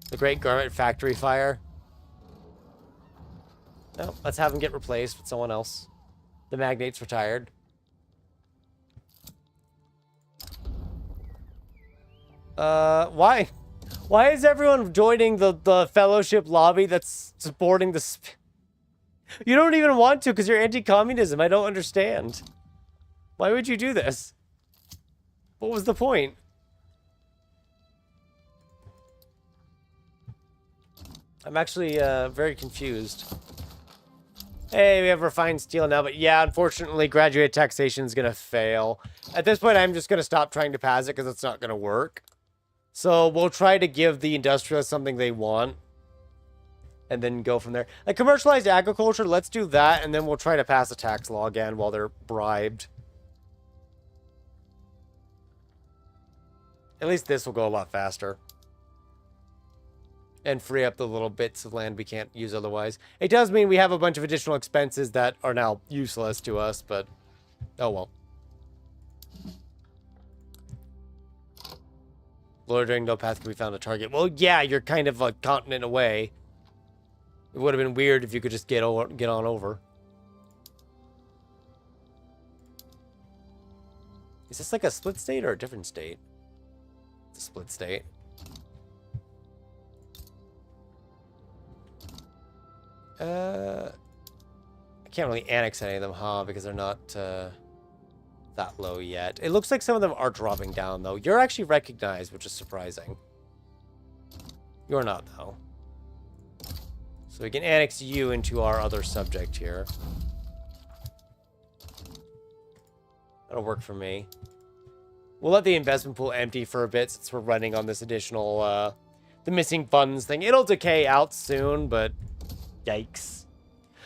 The Great Garment Factory fire. No, let's have him get replaced with someone else. The magnate's retired. Why? Why is everyone joining the fellowship lobby that's supporting the... You don't even want to because you're anti-communism. I don't understand. Why would you do this? What was the point? I'm actually very confused. Hey, we have refined steel now, but yeah, unfortunately, graduated taxation is going to fail. At this point, I'm just going to stop trying to pass it because it's not going to work. So we'll try to give the industrialists something they want. And then go from there. Like commercialized agriculture, let's do that, and then we'll try to pass a tax law again while they're bribed. At least this will go a lot faster. And free up the little bits of land we can't use otherwise. It does mean we have a bunch of additional expenses that are now useless to us, but oh well. Loitering, no path can be found to target. Well, yeah, you're kind of a continent away. It would have been weird if you could just get on over. Is this like a split state or a different state? It's a split state. I can't really annex any of them, huh? Because they're not that low yet. It looks like some of them are dropping down, though. You're actually recognized, which is surprising. You're not, though. So we can annex you into our other subject here. That'll work for me. We'll let the investment pool empty for a bit since we're running on this additional, the missing funds thing. It'll decay out soon, but yikes.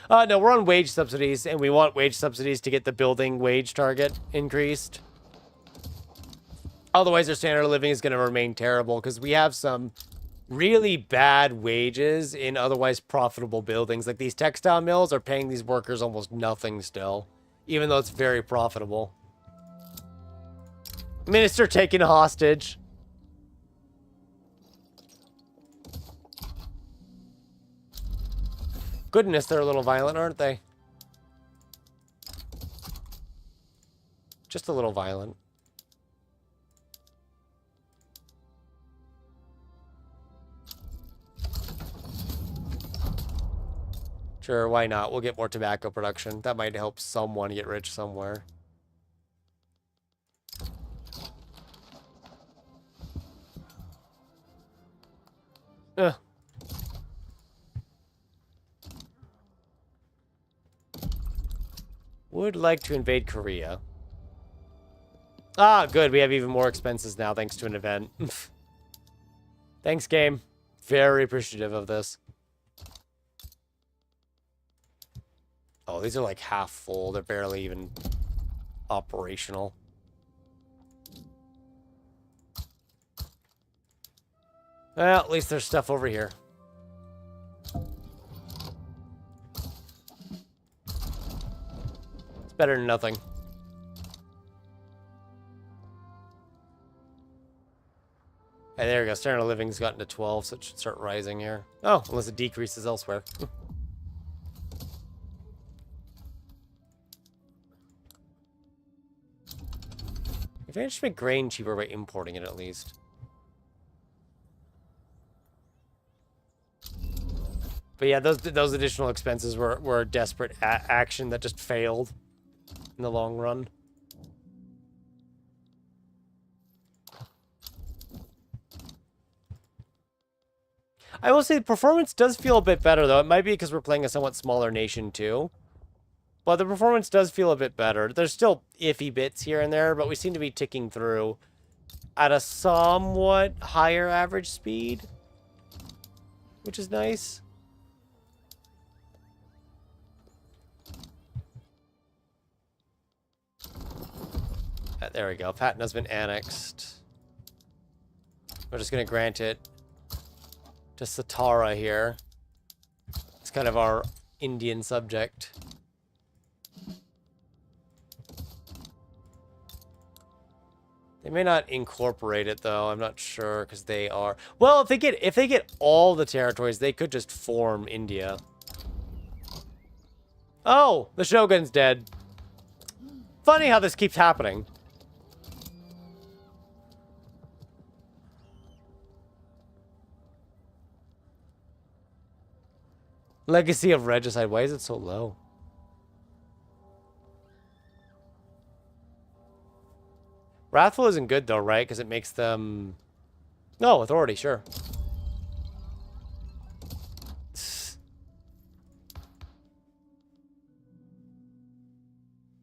No, we're on wage subsidies, and we want wage subsidies to get the building wage target increased. Otherwise, our standard of living is going to remain terrible because we have some really bad wages in otherwise profitable buildings. Like these textile mills are paying these workers almost nothing still, even though it's very profitable. Minister taken hostage. Goodness, they're a little violent, aren't they? Just a little violent. Sure, why not? We'll get more tobacco production. That might help someone get rich somewhere. Ugh. Would like to invade Korea. Ah, good. We have even more expenses now thanks to an event. Thanks, game. Very appreciative of this. Oh, these are like half full. They're barely even operational. Well, at least there's stuff over here. It's better than nothing. And there we go. Standard of living's gotten to 12, so it should start rising here. Oh, unless it decreases elsewhere. If I managed to make grain cheaper by importing it, at least. But yeah, those additional expenses were a desperate action that just failed in the long run. I will say the performance does feel a bit better, though. It might be because we're playing a somewhat smaller nation, too. But the performance does feel a bit better. There's still iffy bits here and there, but we seem to be ticking through at a somewhat higher average speed, which is nice. There we go. Patna's been annexed. We're just going to grant it to Satara here. It's kind of our Indian subject. They may not incorporate it though. I'm not sure because they are. Well, if they get all the territories, they could just form India. Oh, the Shogun's dead. Funny how this keeps happening. Legacy of Regicide. Why is it so low? Wrathful isn't good though, right? Because it makes them... No, authority, sure.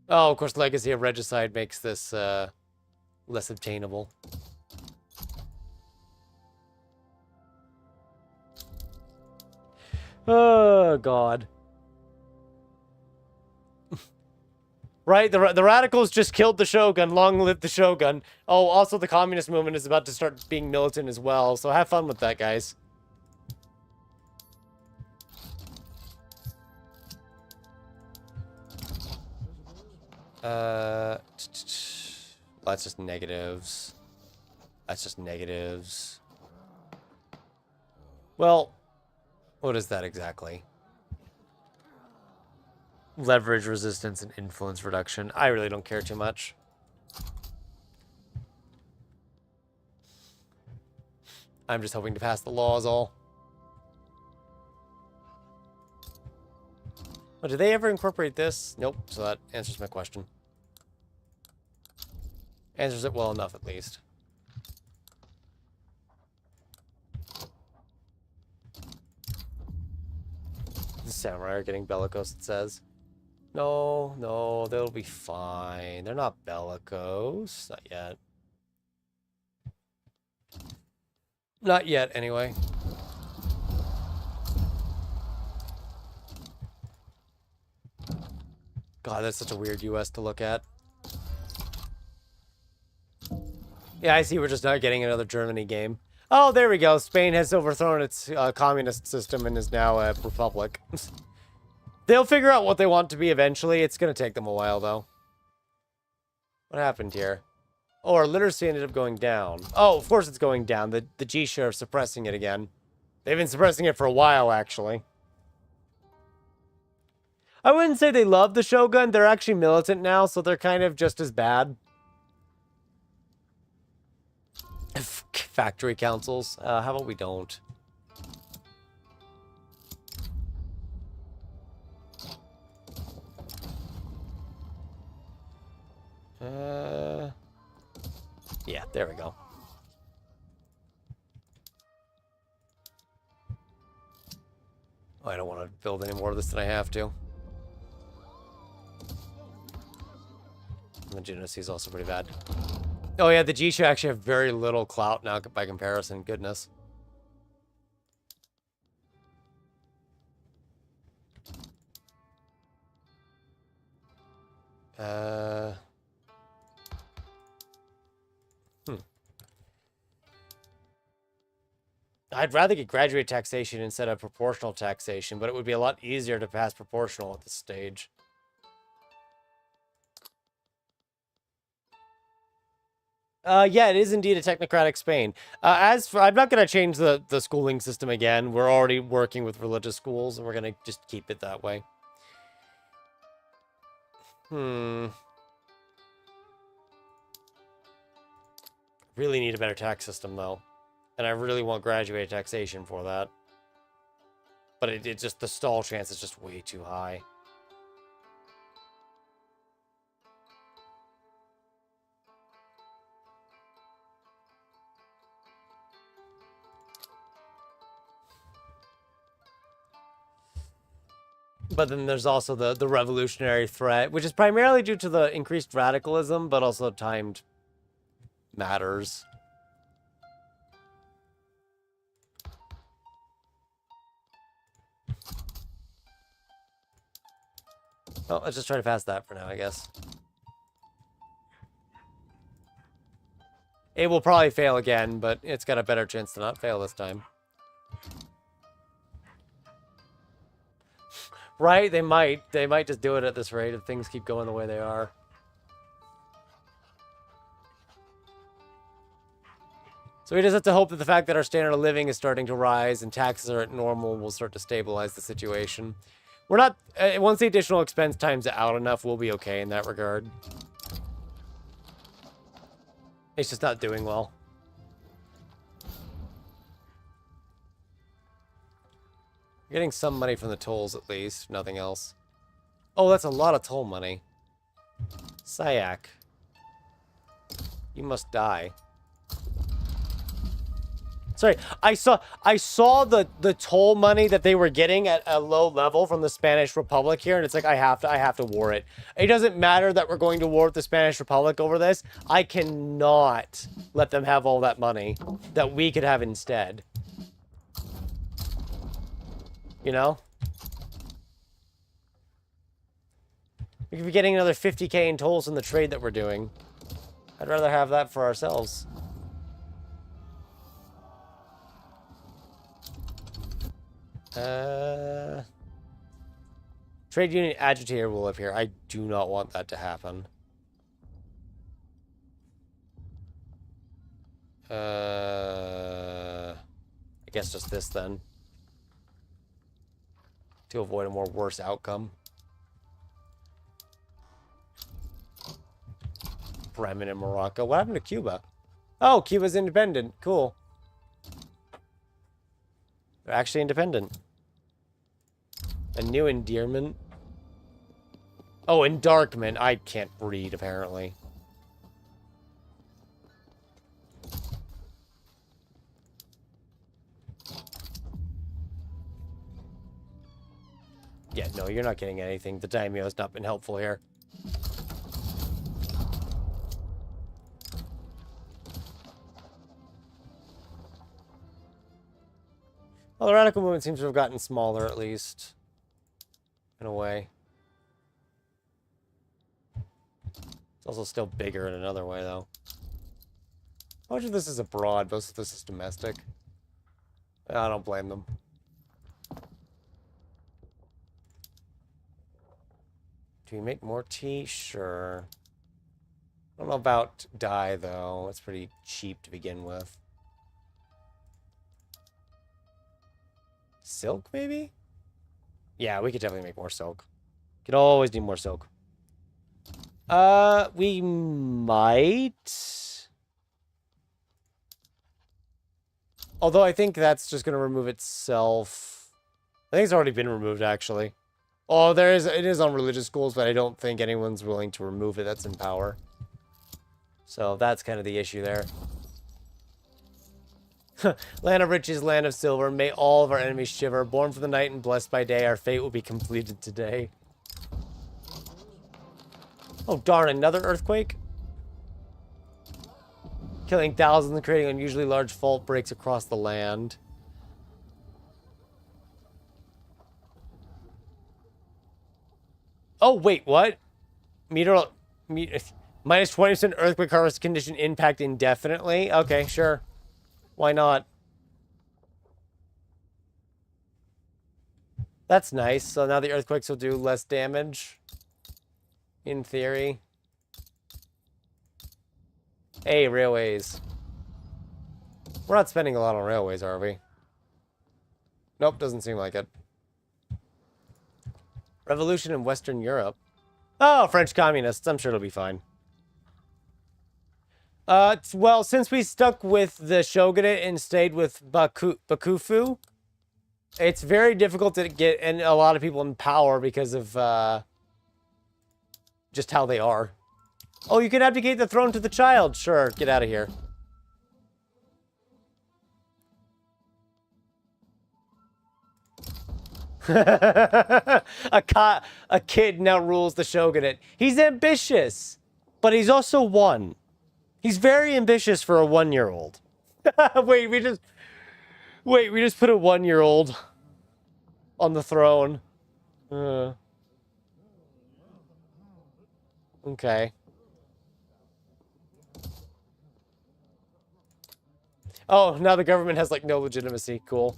Oh, of course, Legacy of Regicide makes this less obtainable. Oh, God. Right? The radicals just killed the Shogun. Long live the Shogun. Oh, also the communist movement is about to start being militant as well. So have fun with that, guys. That's just negatives. That's just negatives. Well, what is that exactly? Leverage resistance and influence reduction. I really don't care too much. I'm just hoping to pass the law is all. Oh, did they ever incorporate this? Nope, so that answers my question. Answers it well enough, at least. The samurai are getting bellicose, it says. No, no, they'll be fine. They're not bellicose. Not yet. Not yet, anyway. God, that's such a weird US to look at. Yeah, I see we're just not getting another Germany game. Oh, there we go. Spain has overthrown its communist system and is now a republic. They'll figure out what they want to be eventually. It's going to take them a while, though. What happened here? Oh, our literacy ended up going down. Oh, of course it's going down. The Jisha are suppressing it again. They've been suppressing it for a while, actually. I wouldn't say they love the Shogun. They're actually militant now, so they're kind of just as bad. Factory councils. How about we don't? Yeah, there we go. Oh, I don't want to build any more of this than I have to. Legitimacy is also pretty bad. Oh yeah, the Jisha actually have very little clout now by comparison. Goodness. I'd rather get graduate taxation instead of proportional taxation, but it would be a lot easier to pass proportional at this stage. Yeah, it is indeed a technocratic Spain. As for, I'm not going to change the schooling system again. We're already working with religious schools, and we're going to just keep it that way. Really need a better tax system, though. And I really want graduated taxation for that. But it just, the stall chance is just way too high. But then there's also the revolutionary threat, which is primarily due to the increased radicalism, but also timed matters. Oh, let's just try to pass that for now, I guess. It will probably fail again, but it's got a better chance to not fail this time. Right? They might. They might just do it at this rate if things keep going the way they are. So we just have to hope that the fact that our standard of living is starting to rise and taxes are at normal will start to stabilize the situation. We're not... once the additional expense times it out enough, we'll be okay in that regard. It's just not doing well. Getting some money from the tolls, at least. Nothing else. Oh, that's a lot of toll money. Syak. You must die. Sorry, I saw the toll money that they were getting at a low level from the Spanish Republic here, and it's like I have to war it. It doesn't matter that we're going to war with the Spanish Republic over this. I cannot let them have all that money that we could have instead. You know? We could be getting another 50k in tolls in the trade that we're doing. I'd rather have that for ourselves. Trade union agitator will appear. I do not want that to happen. I guess just this then. To avoid a more worse outcome. Bremen and Morocco. What happened to Cuba? Oh, Cuba's independent. Cool. They're actually independent. A new endearment. Oh, endarkment. I can't read, apparently. Yeah, no, you're not getting anything. The daimyo has not been helpful here. Well, the radical movement seems to have gotten smaller, at least. In a way. It's also still bigger in another way, though. How much of this is abroad? Most of this is domestic. I don't blame them. Do we make more tea? Sure. I don't know about dye, though. It's pretty cheap to begin with. Silk, maybe? Yeah, we could definitely make more silk. Could always need more silk. We might. Although I think that's just going to remove itself. I think it's already been removed, actually. Oh, it is on religious schools, but I don't think anyone's willing to remove it that's in power. So that's kind of the issue there. Land of riches, land of silver, may all of our enemies shiver. Born for the night and blessed by day, our fate will be completed today. Oh darn, another earthquake? Killing thousands and creating unusually large fault breaks across the land. Oh wait, what? Minus 20% earthquake harvest condition impact indefinitely? Okay, sure. Why not? That's nice. So now the earthquakes will do less damage. In theory. Hey, railways. We're not spending a lot on railways, are we? Nope, doesn't seem like it. Revolution in Western Europe. Oh, French communists. I'm sure it'll be fine. Well, since we stuck with the Shogunate and stayed with Bakufu, it's very difficult to get a lot of people in power because of just how they are. Oh, you can abdicate the throne to the child. Sure, get out of here. A kid now rules the shogunate. He's ambitious, but he's also one. He's very ambitious for a 1-year-old. Wait, we just put a 1-year-old on the throne. Okay. Oh, now the government has like no legitimacy. Cool.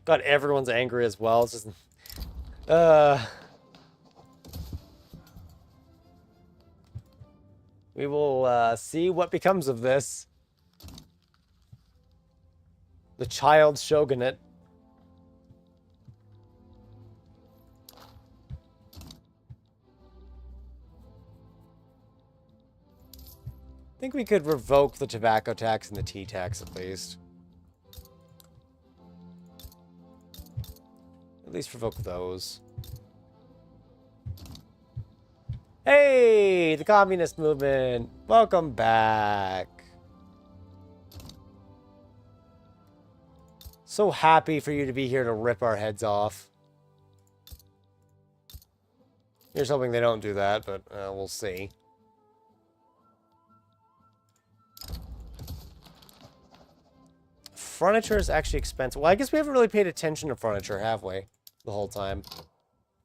God, everyone's angry as well. It's just, we will see what becomes of this. The child shogunate. I think we could revoke the tobacco tax and the tea tax at least. At least revoke those. Hey, the communist movement. Welcome back. So happy for you to be here to rip our heads off. Here's hoping they don't do that, but we'll see. Furniture is actually expensive. Well, I guess we haven't really paid attention to furniture, have we? The whole time.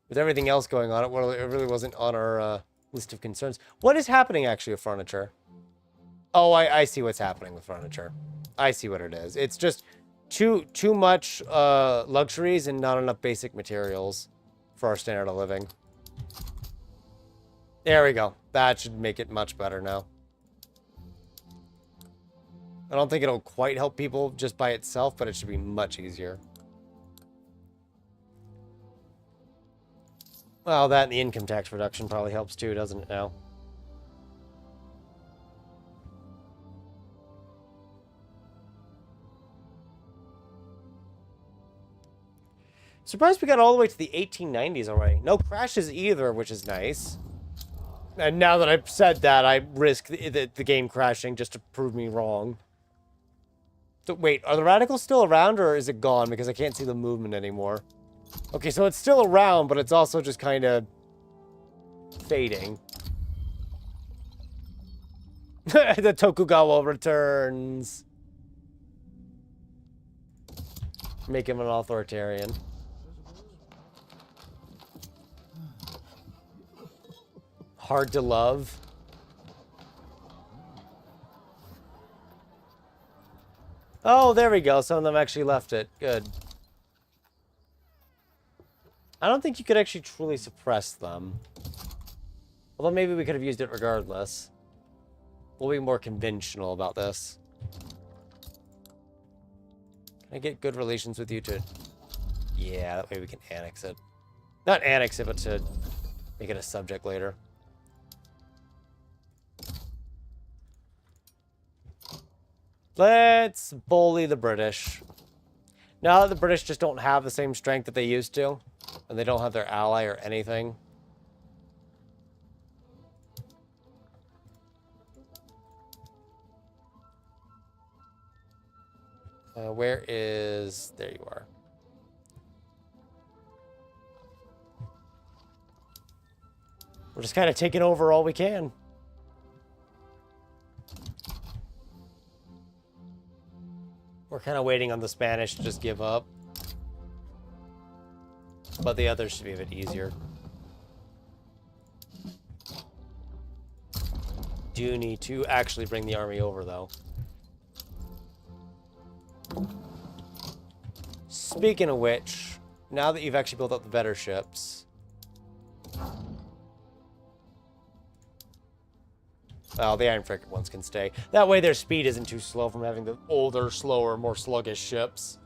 With everything else going on, it really wasn't on our list of concerns. What is happening, actually, with furniture? Oh, I see what's happening with furniture. I see what it is. It's just too much luxuries and not enough basic materials for our standard of living. There we go. That should make it much better now. I don't think it'll quite help people just by itself, but it should be much easier. Well, that and the income tax reduction probably helps too, doesn't it now? Surprised we got all the way to the 1890s already. No crashes either, which is nice. And now that I've said that, I risk the game crashing just to prove me wrong. So, wait, are the radicals still around, or is it gone? Because I can't see the movement anymore. Okay, so it's still around, but it's also just kind of fading. The Tokugawa returns. Make him an authoritarian. Hard to love. Oh, there we go. Some of them actually left it. Good. I don't think you could actually truly suppress them. Although maybe we could have used it regardless. We'll be more conventional about this. Can I get good relations with you to... Yeah, that way we can annex it. Not annex it, but to make it a subject later. Let's bully the British. Now that the British just don't have the same strength that they used to, and they don't have their ally or anything. Where is... There you are. We're just kind of taking over all we can. We're kind of waiting on the Spanish to just give up. But the others should be a bit easier. Do need to actually bring the army over, though. Speaking of which, now that you've actually built up the better ships. Oh, the iron frigate ones can stay. That way their speed isn't too slow from having the older, slower, more sluggish ships.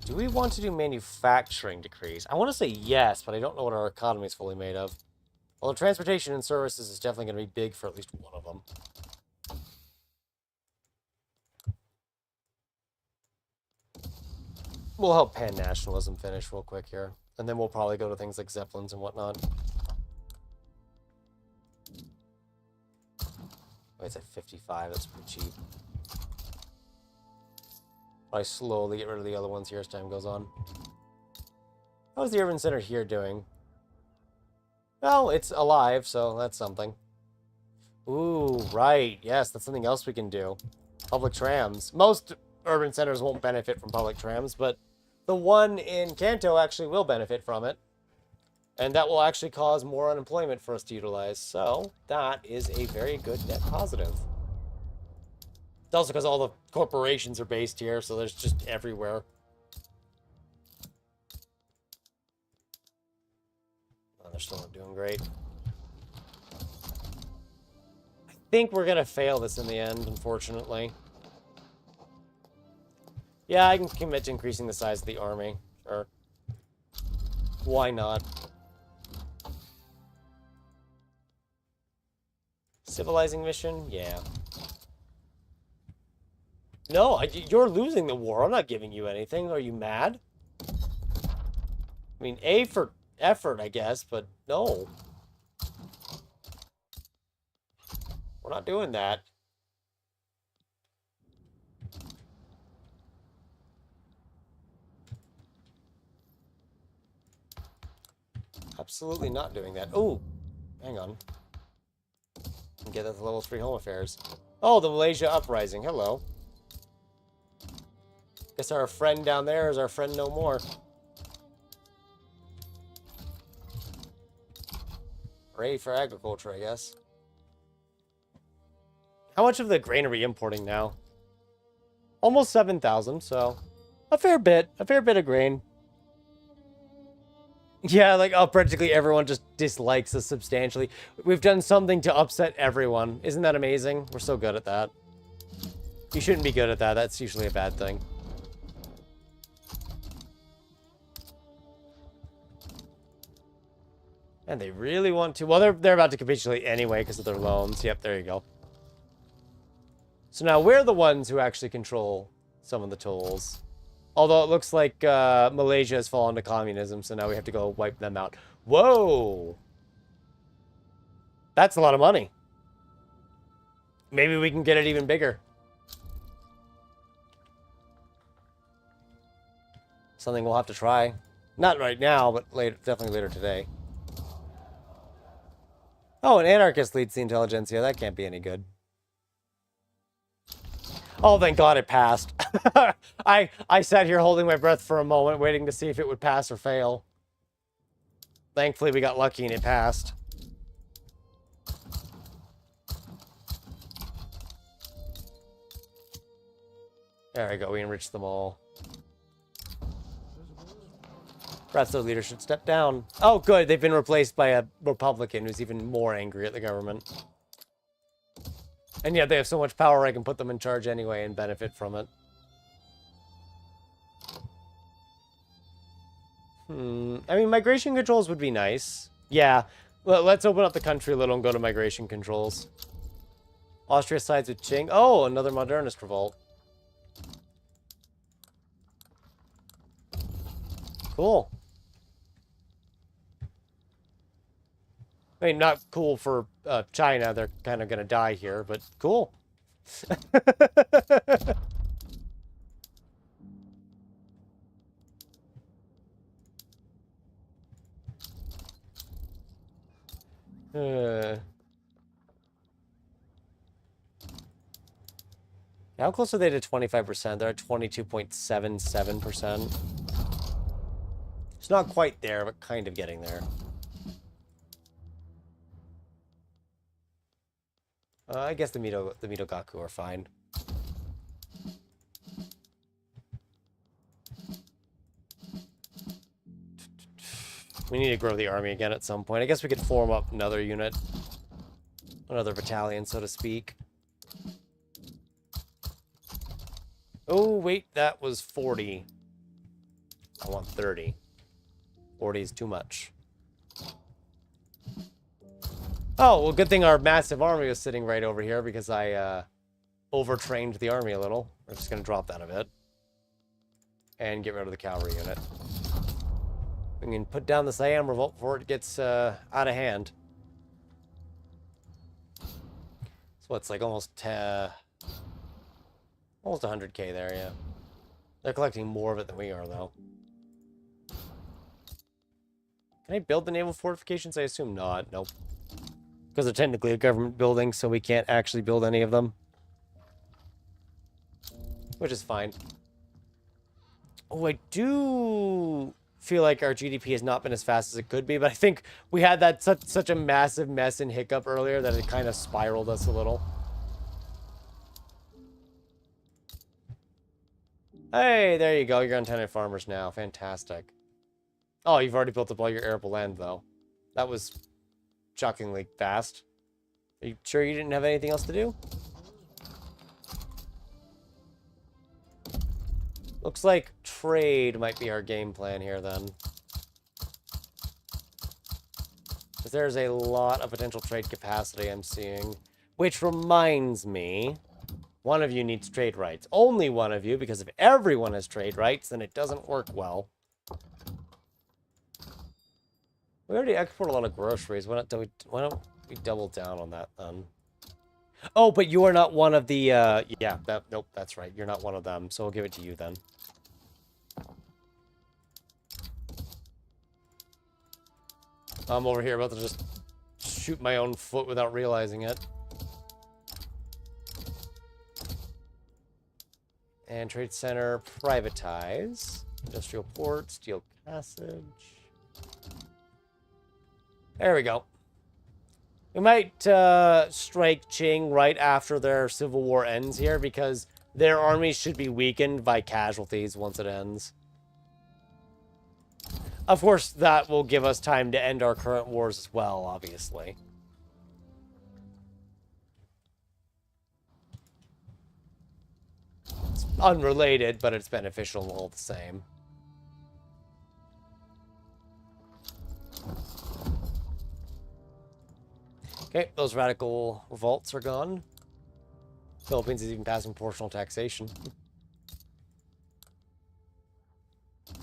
Do we want to do manufacturing decrease? I want to say yes, but I don't know what our economy is fully made of. Although transportation and services is definitely going to be big for at least one of them. We'll help pan-nationalism finish real quick here. And then we'll probably go to things like Zeppelins and whatnot. Wait, it's at 55. That's pretty cheap. Probably slowly get rid of the other ones here as time goes on. How's the urban center here doing? Well, it's alive, so that's something. Ooh, right. Yes, that's something else we can do. Public trams. Most urban centers won't benefit from public trams, but the one in Kanto actually will benefit from it. And that will actually cause more unemployment for us to utilize. So, that is a very good net positive. It's also because all the corporations are based here, so there's just everywhere. Oh, they're still not doing great. I think we're going to fail this in the end, unfortunately. Yeah, I can commit to increasing the size of the army. Sure. Why not? Civilizing mission? Yeah. No, you're losing the war. I'm not giving you anything. Are you mad? I mean, A for effort, I guess, but no. We're not doing that. Absolutely not doing that. Oh, hang on. Get that to level 3 home affairs. Oh, the Malaysia uprising. Hello. Guess our friend down there is our friend no more. Ready for agriculture, I guess. How much of the grain are we importing now? Almost 7,000, so a fair bit of grain. Yeah, like, oh, practically everyone just dislikes us substantially. We've done something to upset everyone. Isn't that amazing? We're so good at that. You shouldn't be good at that. That's usually a bad thing. And they really want to... Well, they're about to capitulate anyway because of their loans. Yep, there you go. So now we're the ones who actually control some of the tolls. Although it looks like Malaysia has fallen to communism, so now we have to go wipe them out. Whoa! That's a lot of money. Maybe we can get it even bigger. Something we'll have to try. Not right now, but later, definitely later today. Oh, an anarchist leads the intelligentsia. That can't be any good. Oh, thank God it passed. I sat here holding my breath for a moment, waiting to see if it would pass or fail. Thankfully, we got lucky and it passed. There we go. We enriched them all. Perhaps their leader should step down. Oh, good. They've been replaced by a Republican who's even more angry at the government. And yet they have so much power I can put them in charge anyway and benefit from it. I mean, migration controls would be nice. Yeah. Well, let's open up the country a little and go to migration controls. Austria sides with Qing. Oh, another modernist revolt. Cool. I mean, not cool for China. They're kind of going to die here, but cool. How close are they to 25%? They're at 22.77%. It's not quite there, but kind of getting there. I guess the Mitogaku are fine. We need to grow the army again at some point. I guess we could form up another unit. Another battalion, so to speak. Oh, wait, that was 40. I want 30. 40 is too much. Oh, well, good thing our massive army was sitting right over here because I overtrained the army a little. We're just going to drop that a bit. And get rid of the cavalry unit. We can put down the Siam revolt before it gets out of hand. So it's like almost 100k there, yeah. They're collecting more of it than we are, though. Can I build the naval fortifications? I assume not. Nope. Because they're technically a government building, so we can't actually build any of them. Which is fine. Oh, I do feel like our GDP has not been as fast as it could be, but I think we had that such a massive mess and hiccup earlier that it kind of spiraled us a little. Hey, there you go. You're on 10 farmers now. Fantastic. Oh, you've already built up all your arable land, though. That was shockingly fast. Are you sure you didn't have anything else to do? Looks like trade might be our game plan here, then. Because there's a lot of potential trade capacity I'm seeing. Which reminds me, one of you needs trade rights. Only one of you, because if everyone has trade rights, then it doesn't work well. We already export a lot of groceries. Why don't we double down on that, then? Oh, but you are not one of the, yeah, nope, that's right. You're not one of them, so we'll give it to you, then. I'm over here about to just shoot my own foot without realizing it. And trade center, privatize. Industrial port, steel passage. There we go. We might strike Qing right after their civil war ends here, because their armies should be weakened by casualties once it ends. Of course, that will give us time to end our current wars as well, obviously. It's unrelated, but it's beneficial all the same. Okay, those radical revolts are gone. Philippines is even passing proportional taxation.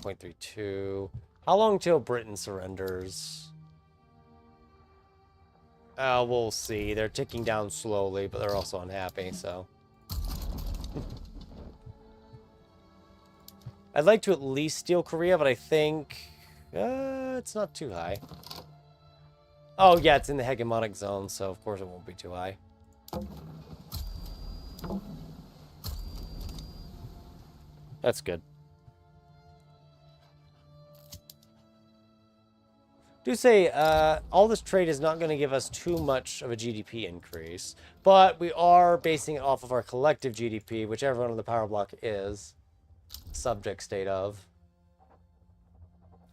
0.32. How long till Britain surrenders? We'll see. They're ticking down slowly, but they're also unhappy, so. I'd like to at least steal Korea, but I think it's not too high. Oh, yeah, it's in the hegemonic zone, so of course it won't be too high. That's good. Do say, all this trade is not going to give us too much of a GDP increase, but we are basing it off of our collective GDP, which everyone on the power block is subject state of.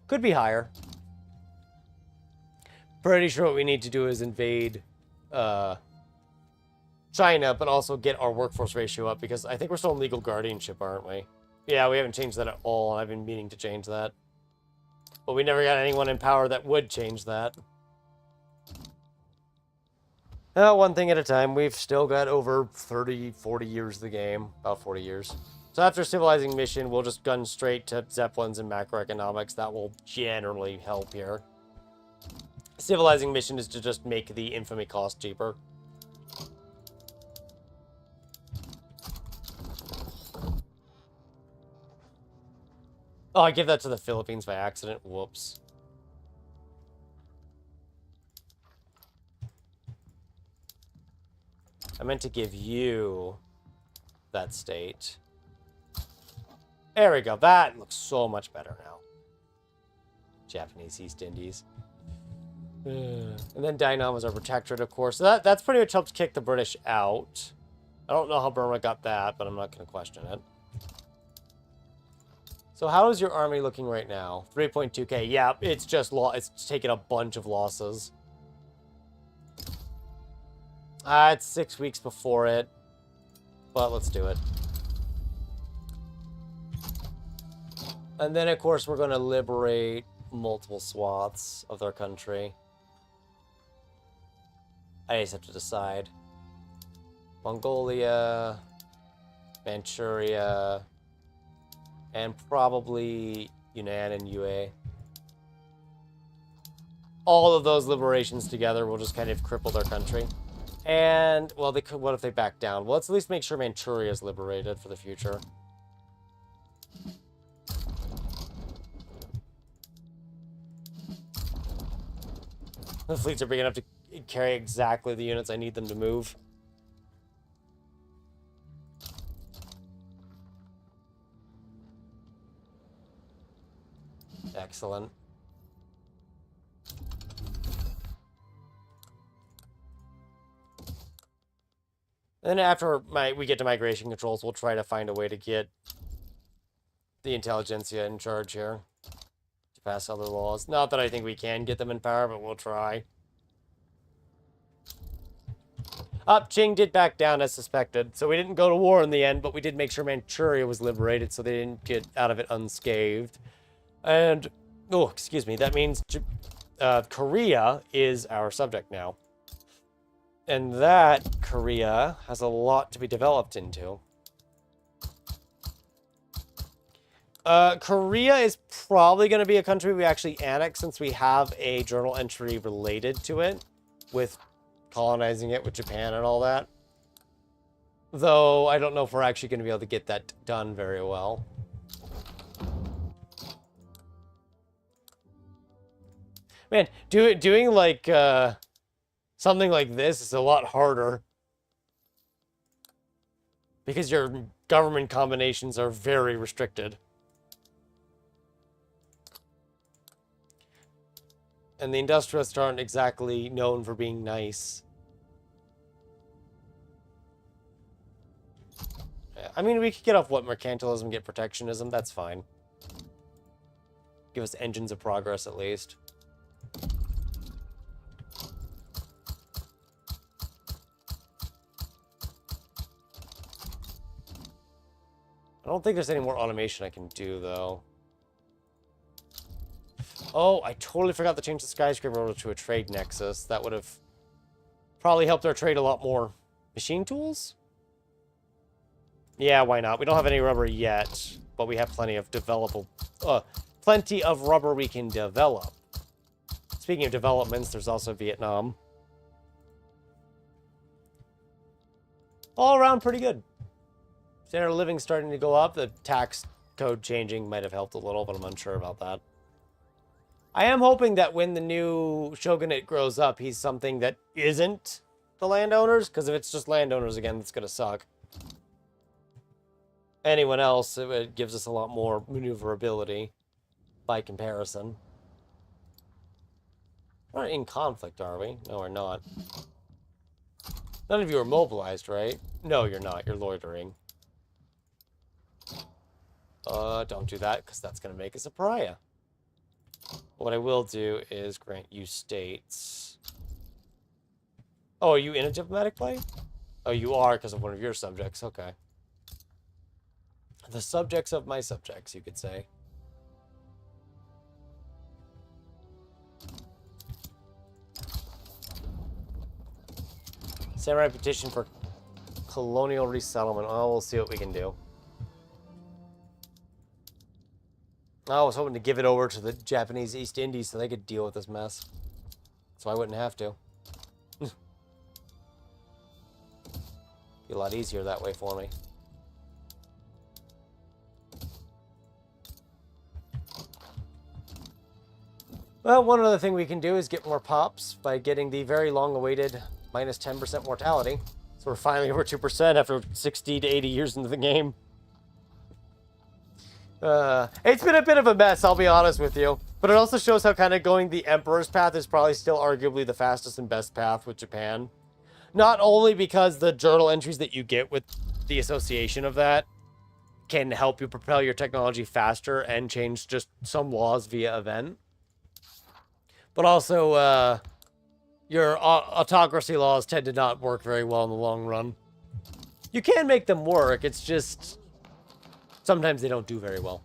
Could be higher. Pretty sure what we need to do is invade China, but also get our workforce ratio up, because I think we're still in legal guardianship, aren't we? Yeah, we haven't changed that at all, and I've been meaning to change that. But we never got anyone in power that would change that. One thing at a time. We've still got over 30, 40 years of the game. About 40 years. So after Civilizing Mission, we'll just gun straight to Zeppelins and macroeconomics. That will generally help here. Civilizing Mission is to just make the infamy cost cheaper. Oh, I gave that to the Philippines by accident. Whoops. I meant to give you that state. There we go. That looks so much better now. Japanese East Indies. And then Dainan was our protectorate, of course. So that's pretty much helped kick the British out. I don't know how Burma got that, but I'm not going to question it. So how is your army looking right now? 3.2k. Yeah, it's just it's taken a bunch of losses. It's 6 weeks before it, but let's do it. And then, of course, we're going to liberate multiple swaths of their country. I just have to decide. Mongolia, Manchuria, and probably Yunnan and Yue. All of those liberations together will just kind of cripple their country. And, well, they could. What if they back down? Well, let's at least make sure Manchuria is liberated for the future. The fleets are big enough to carry exactly the units I need them to move. Excellent. And then after we get to migration controls, we'll try to find a way to get the intelligentsia in charge here to pass other laws. Not that I think we can get them in power, but we'll try. Qing did back down as suspected, so we didn't go to war in the end, but we did make sure Manchuria was liberated so they didn't get out of it unscathed. And, oh, excuse me, that means Korea is our subject now. And that Korea has a lot to be developed into. Korea is probably going to be a country we actually annex since we have a journal entry related to it with colonizing it with Japan and all that. Though I don't know if we're actually going to be able to get that done very well. Man, doing like something like this is a lot harder because your government combinations are very restricted. And the industrialists aren't exactly known for being nice. I mean, we could get off what mercantilism, get protectionism, that's fine. Give us engines of progress at least. I don't think there's any more automation I can do, though. Oh, I totally forgot to change the skyscraper over to a trade nexus. That would have probably helped our trade a lot more. Machine tools? Yeah, why not? We don't have any rubber yet, but we have plenty of plenty of rubber we can develop. Speaking of developments, there's also Vietnam. All around pretty good. Standard of living starting to go up. The tax code changing might have helped a little, but I'm unsure about that. I am hoping that when the new shogunate grows up, he's something that isn't the landowners, because if it's just landowners again, it's going to suck. Anyone else, it gives us a lot more maneuverability by comparison. We're not in conflict, are we? No, we're not. None of you are mobilized, right? No, you're not. You're loitering. Don't do that, because that's going to make us a pariah. What I will do is grant you states. Oh, are you in a diplomatic play? Oh, you are because of one of your subjects. Okay. The subjects of my subjects, you could say. Samurai petition for colonial resettlement. Oh, we'll see what we can do. I was hoping to give it over to the Japanese East Indies so they could deal with this mess. So I wouldn't have to. Be a lot easier that way for me. Well, one other thing we can do is get more pops by getting the very long-awaited minus 10% mortality. So we're finally over 2% after 60 to 80 years into the game. It's been a bit of a mess, I'll be honest with you. But it also shows how kind of going the Emperor's path is probably still arguably the fastest and best path with Japan. Not only because the journal entries that you get with the association of that can help you propel your technology faster and change just some laws via event, but also your autocracy laws tend to not work very well in the long run. You can make them work, it's just sometimes they don't do very well.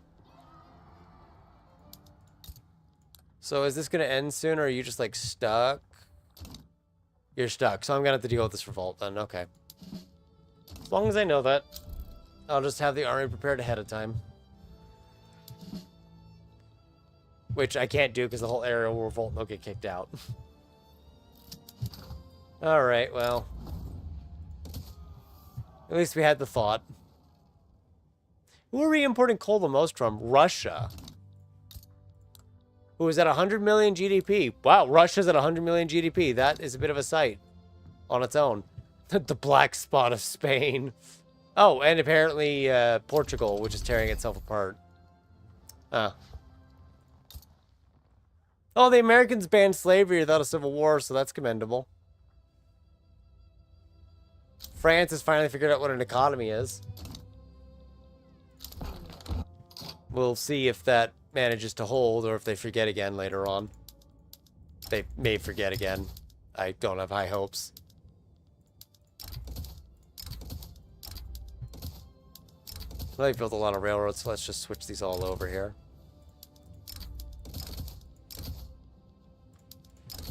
So is this going to end soon, or are you just, like, stuck? You're stuck, so I'm going to have to deal with this revolt then. Okay. As long as I know that, I'll just have the army prepared ahead of time. Which I can't do because the whole area will revolt and they'll get kicked out. Alright, well. At least we had the thought. Who are we importing coal the most from? Russia. Who is at 100 million GDP. Wow, Russia's at 100 million GDP. That is a bit of a sight on its own. The black spot of Spain. Oh, and apparently Portugal, which is tearing itself apart. Oh, the Americans banned slavery without a civil war, so that's commendable. France has finally figured out what an economy is. We'll see if that manages to hold or if they forget again later on. They may forget again. I don't have high hopes. Well, they built a lot of railroads, so let's just switch these all over here.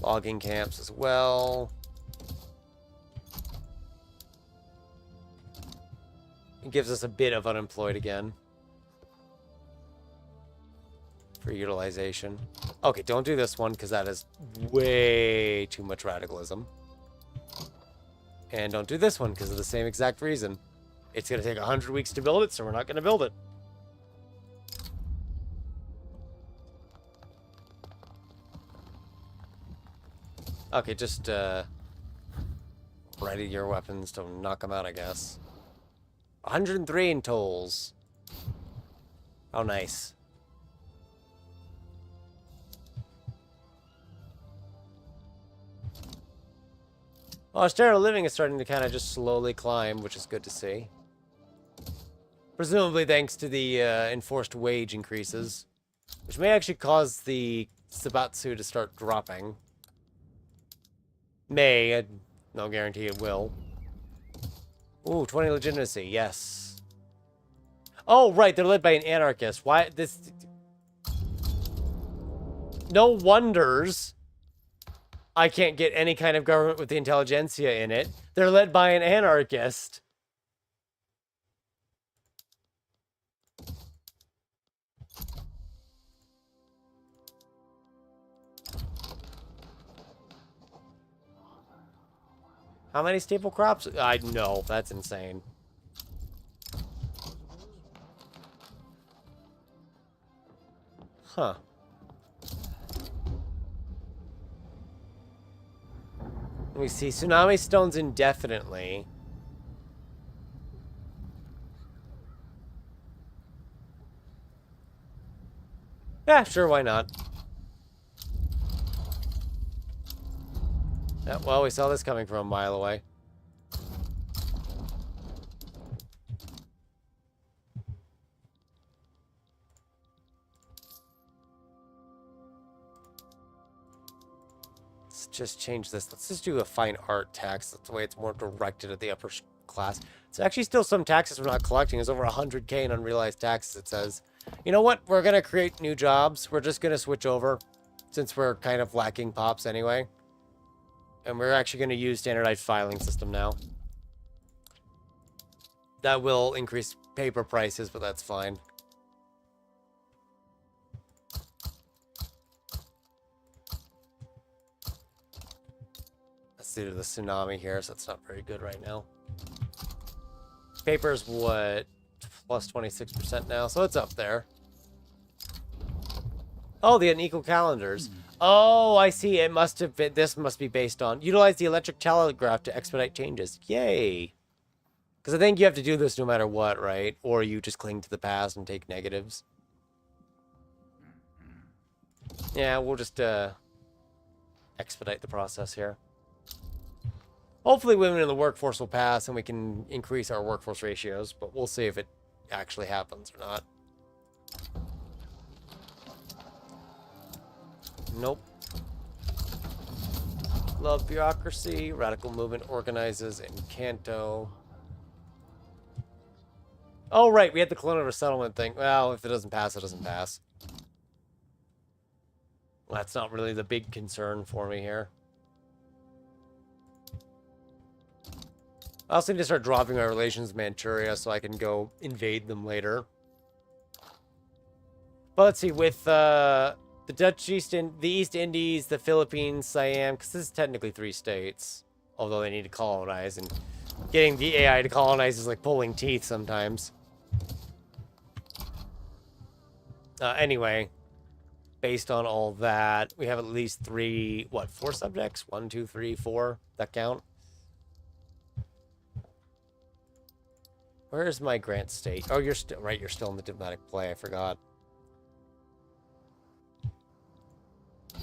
Logging camps as well. It gives us a bit of unemployed again. For utilization. Okay, don't do this one because that is way too much radicalism. And don't do this one because of the same exact reason. It's going to take 100 weeks to build it, so we're not going to build it. Okay, just ready your weapons to knock them out, I guess. 103 in tolls. Oh, nice. Well, our standard of living is starting to kind of just slowly climb, which is good to see. Presumably thanks to the enforced wage increases, which may actually cause the Sabatsu to start dropping. May, no guarantee it will. Ooh, 20 legitimacy, yes. Oh, right, they're led by an anarchist. Why, this... No wonders I can't get any kind of government with the intelligentsia in it. They're led by an anarchist. How many staple crops? I know, that's insane. Huh. Let me see. Tsunami stones indefinitely. Yeah, sure, why not? Yeah, well, we saw this coming from a mile away. Let's just change this. Let's just do a fine art tax. That's the way it's more directed at the upper class. It's actually still some taxes we're not collecting. There's over 100K in unrealized taxes, it says. You know what? We're going to create new jobs. We're just going to switch over since we're kind of lacking pops anyway. And we're actually going to use standardized filing system now. That will increase paper prices, but that's fine. That's due to the tsunami here, so it's not very good right now. Paper's what? Plus 26% now, so it's up there. Oh, the unequal calendars. Oh, I see. It must have been, this must be based on utilize the electric telegraph to expedite changes. Yay. Because I think you have to do this no matter what, right? Or you just cling to the past and take negatives. Yeah, we'll just expedite the process here. Hopefully women in the workforce will pass and we can increase our workforce ratios, but we'll see if it actually happens or not. Nope. Love bureaucracy. Radical movement organizes in Kanto. Oh, right. We had the colonial resettlement thing. Well, if it doesn't pass, it doesn't pass. Well, that's not really the big concern for me here. I also need to start dropping my relations with Manchuria so I can go invade them later. But let's see, with the East Indies, the Philippines, Siam, because this is technically 3 states, although they need to colonize, and getting the AI to colonize is like pulling teeth sometimes. Anyway, based on all that, we have at least 4 subjects? 1, 2, 3, 4, that count? Where is my grant state? Oh, you're still right. You're still in the diplomatic play. I forgot.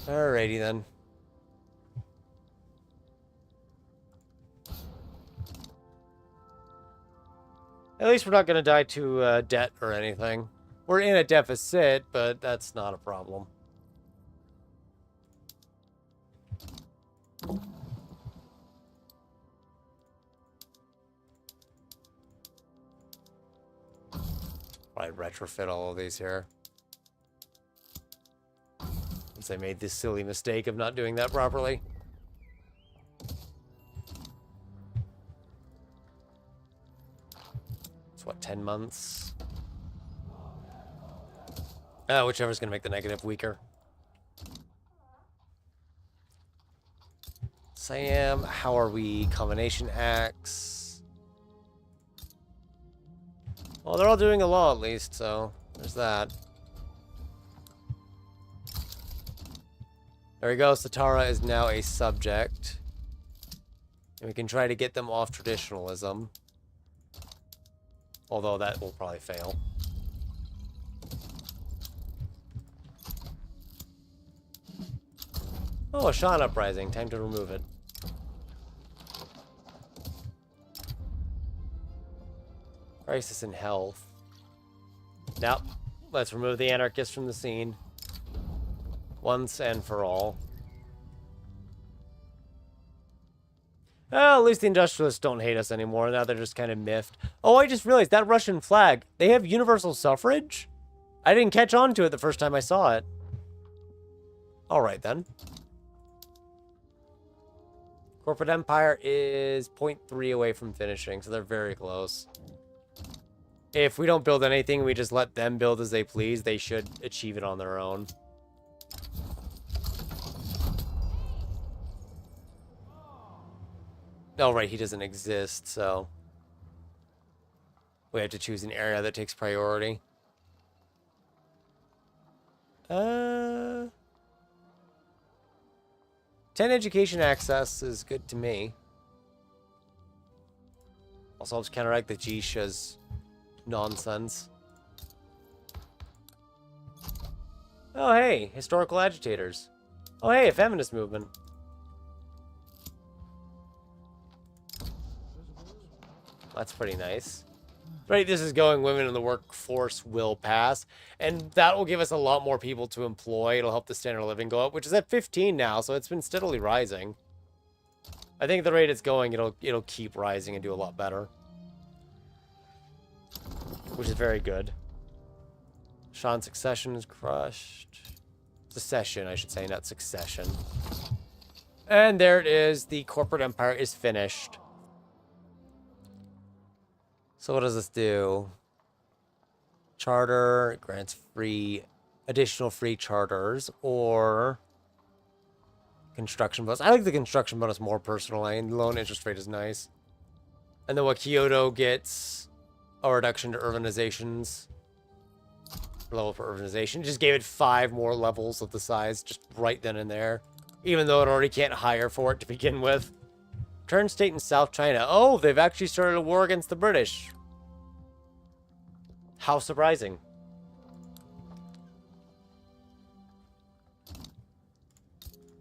Alrighty then. At least we're not going to die to debt or anything. We're in a deficit, but that's not a problem. Probably retrofit all of these here. Since I made this silly mistake of not doing that properly. It's what, 10 months? Whichever's going to make the negative weaker. Siam, how are we? Combination acts. Well, they're all doing a law at least, so there's that. There we go. Satara is now a subject. And we can try to get them off traditionalism. Although that will probably fail. Oh, a Shan uprising. Time to remove it. Crisis in health. Now, let's remove the anarchists from the scene. Once and for all. Well, at least the industrialists don't hate us anymore. Now they're just kind of miffed. Oh, I just realized that Russian flag, they have universal suffrage? I didn't catch on to it the first time I saw it. All right, then. Corporate Empire is 0.3 away from finishing, so they're very close. If we don't build anything, we just let them build as they please, they should achieve it on their own. Oh, right, he doesn't exist, so we have to choose an area that takes priority. 10 education access is good to me. Also helps counteract the Jisha's nonsense. Oh, hey, historical agitators. Oh, hey, a feminist movement. That's pretty nice. Right, this is going women in the workforce will pass, and that will give us a lot more people to employ. It'll help the standard of living go up, which is at 15 now, so it's been steadily rising. I think at the rate it's going, it'll keep rising and do a lot better. Which is very good. Shan succession is crushed. Secession, I should say, not succession. And there it is. The corporate empire is finished. So what does this do? Charter grants additional free charters, or construction bonus. I like the construction bonus more personally, and loan interest rate is nice. And then what Kyoto gets, a reduction to urbanizations. Level for urbanization. Just gave it 5 more levels of the size, just right then and there. Even though it already can't hire for it to begin with. Turn state in South China. Oh, they've actually started a war against the British. How surprising.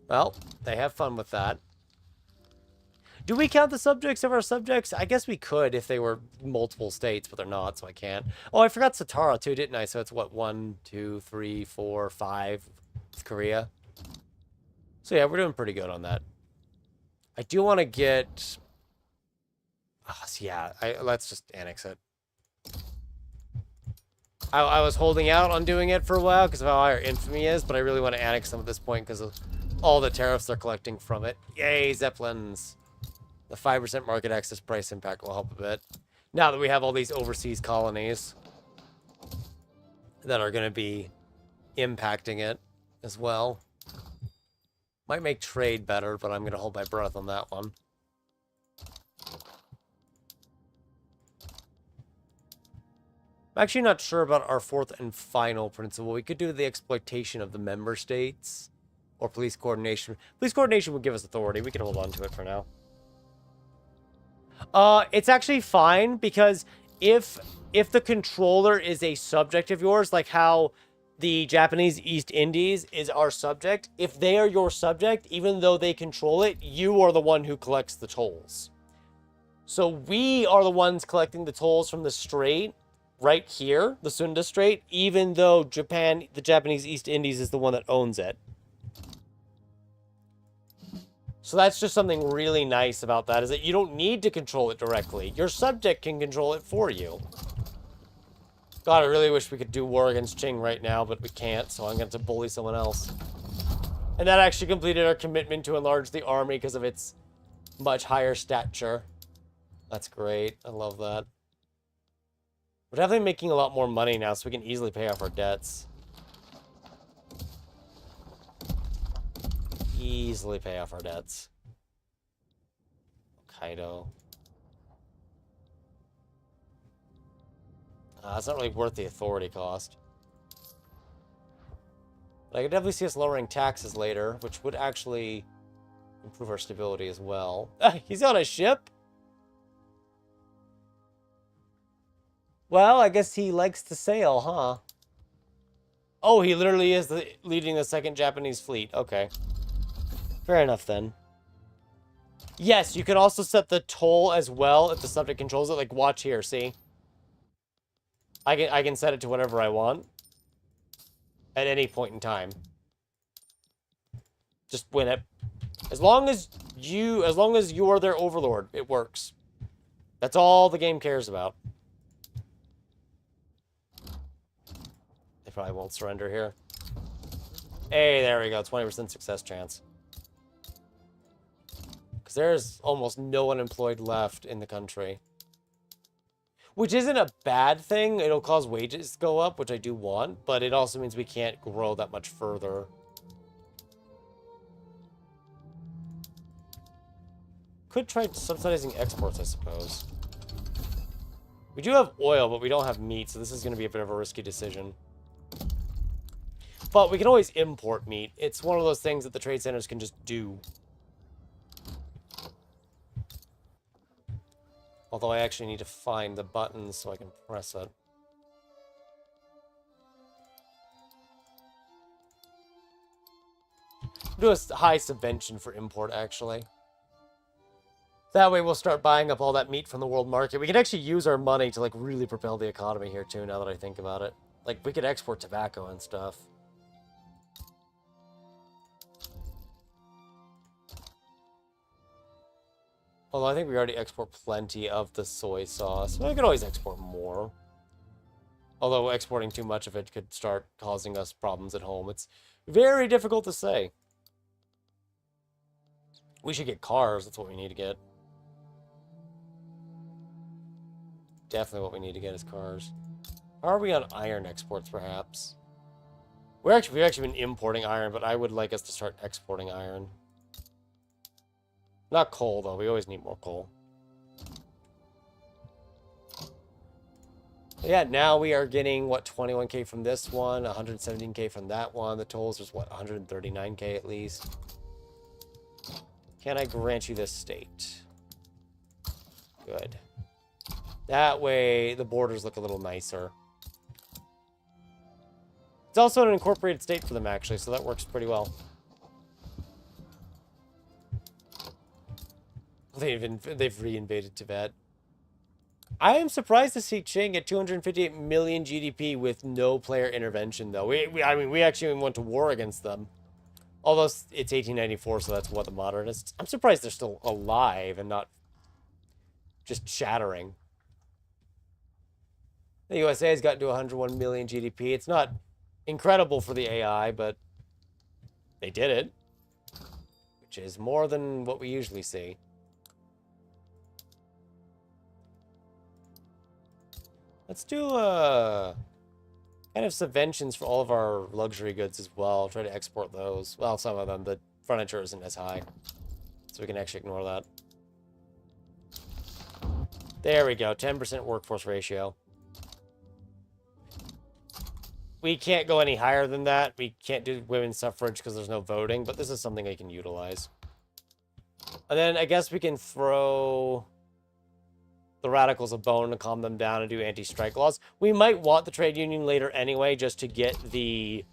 Well, they have fun with that. Do we count the subjects of our subjects? I guess we could if they were multiple states, but they're not, so I can't. Oh, I forgot Satara too, didn't I? So it's what, 1, 2, 3, 4, 5 with Korea. So yeah, we're doing pretty good on that. I do want to get... Oh, so yeah, let's just annex it. I was holding out on doing it for a while because of how high our infamy is, but I really want to annex them at this point because of all the tariffs they're collecting from it. Yay, Zeppelins. The 5% market access price impact will help a bit. Now that we have all these overseas colonies that are going to be impacting it as well. Might make trade better, but I'm going to hold my breath on that one. I'm actually not sure about our fourth and final principle. We could do the exploitation of the member states or police coordination. Police coordination would give us authority. We can hold on to it for now. It's actually fine because if the controller is a subject of yours, like how the Japanese East Indies is our subject, if they are your subject, even though they control it, you are the one who collects the tolls. So we are the ones collecting the tolls from the strait right here, the Sunda Strait, even though the Japanese East Indies is the one that owns it. So that's just something really nice about that, is that you don't need to control it directly. Your subject can control it for you. God, I really wish we could do war against Qing right now, but we can't, so I'm going to have to bully someone else. And that actually completed our commitment to enlarge the army because of its much higher stature. That's great. I love that. We're definitely making a lot more money now, so we can easily pay off our debts. Easily pay off our debts. Hokkaido. It's not really worth the authority cost. But I could definitely see us lowering taxes later, which would actually improve our stability as well. He's on a ship? Well, I guess he likes to sail, huh? Oh, he literally is leading the second Japanese fleet. Okay. Fair enough, then. Yes, you can also set the toll as well if the subject controls it. Like, watch here, see? I can set it to whatever I want. At any point in time. Just win it. As long as you are their overlord, it works. That's all the game cares about. They probably won't surrender here. Hey, there we go. 20% success chance. Because there's almost no unemployed left in the country. Which isn't a bad thing. It'll cause wages to go up, which I do want. But it also means we can't grow that much further. Could try subsidizing exports, I suppose. We do have oil, but we don't have meat, so this is going to be a bit of a risky decision. But we can always import meat. It's one of those things that the trade centers can just do. Although I actually need to find the buttons so I can press it. Do a high subvention for import, actually. That way we'll start buying up all that meat from the world market. We can actually use our money to, like, really propel the economy here, too, now that I think about it. Like, we could export tobacco and stuff. Although I think we already export plenty of the soy sauce. We could always export more. Although exporting too much of it could start causing us problems at home. It's very difficult to say. We should get cars. That's what we need to get. Definitely what we need to get is cars. How are we on iron exports, perhaps? We've actually been importing iron, but I would like us to start exporting iron. Not coal, though. We always need more coal. But yeah, now we are getting, what, 21k from this one, 117k from that one. The tolls is, what, 139k at least. Can I grant you this state? Good. That way, the borders look a little nicer. It's also an incorporated state for them, actually, so that works pretty well. They've reinvaded Tibet. I am surprised to see Qing at 258 million GDP with no player intervention, though. I mean, we actually went to war against them. Although it's 1894, so that's what the modernists. I'm surprised they're still alive and not just shattering. The USA has gotten to 101 million GDP. It's not incredible for the AI, but they did it, which is more than what we usually see. Let's do kind of subventions for all of our luxury goods as well. Try to export those. Well, some of them. The furniture isn't as high, so we can actually ignore that. There we go. 10% workforce ratio. We can't go any higher than that. We can't do women's suffrage because there's no voting, but this is something I can utilize. And then I guess we can throw the radicals a bone to calm them down and do anti-strike laws. We might want the trade union later anyway, just to get the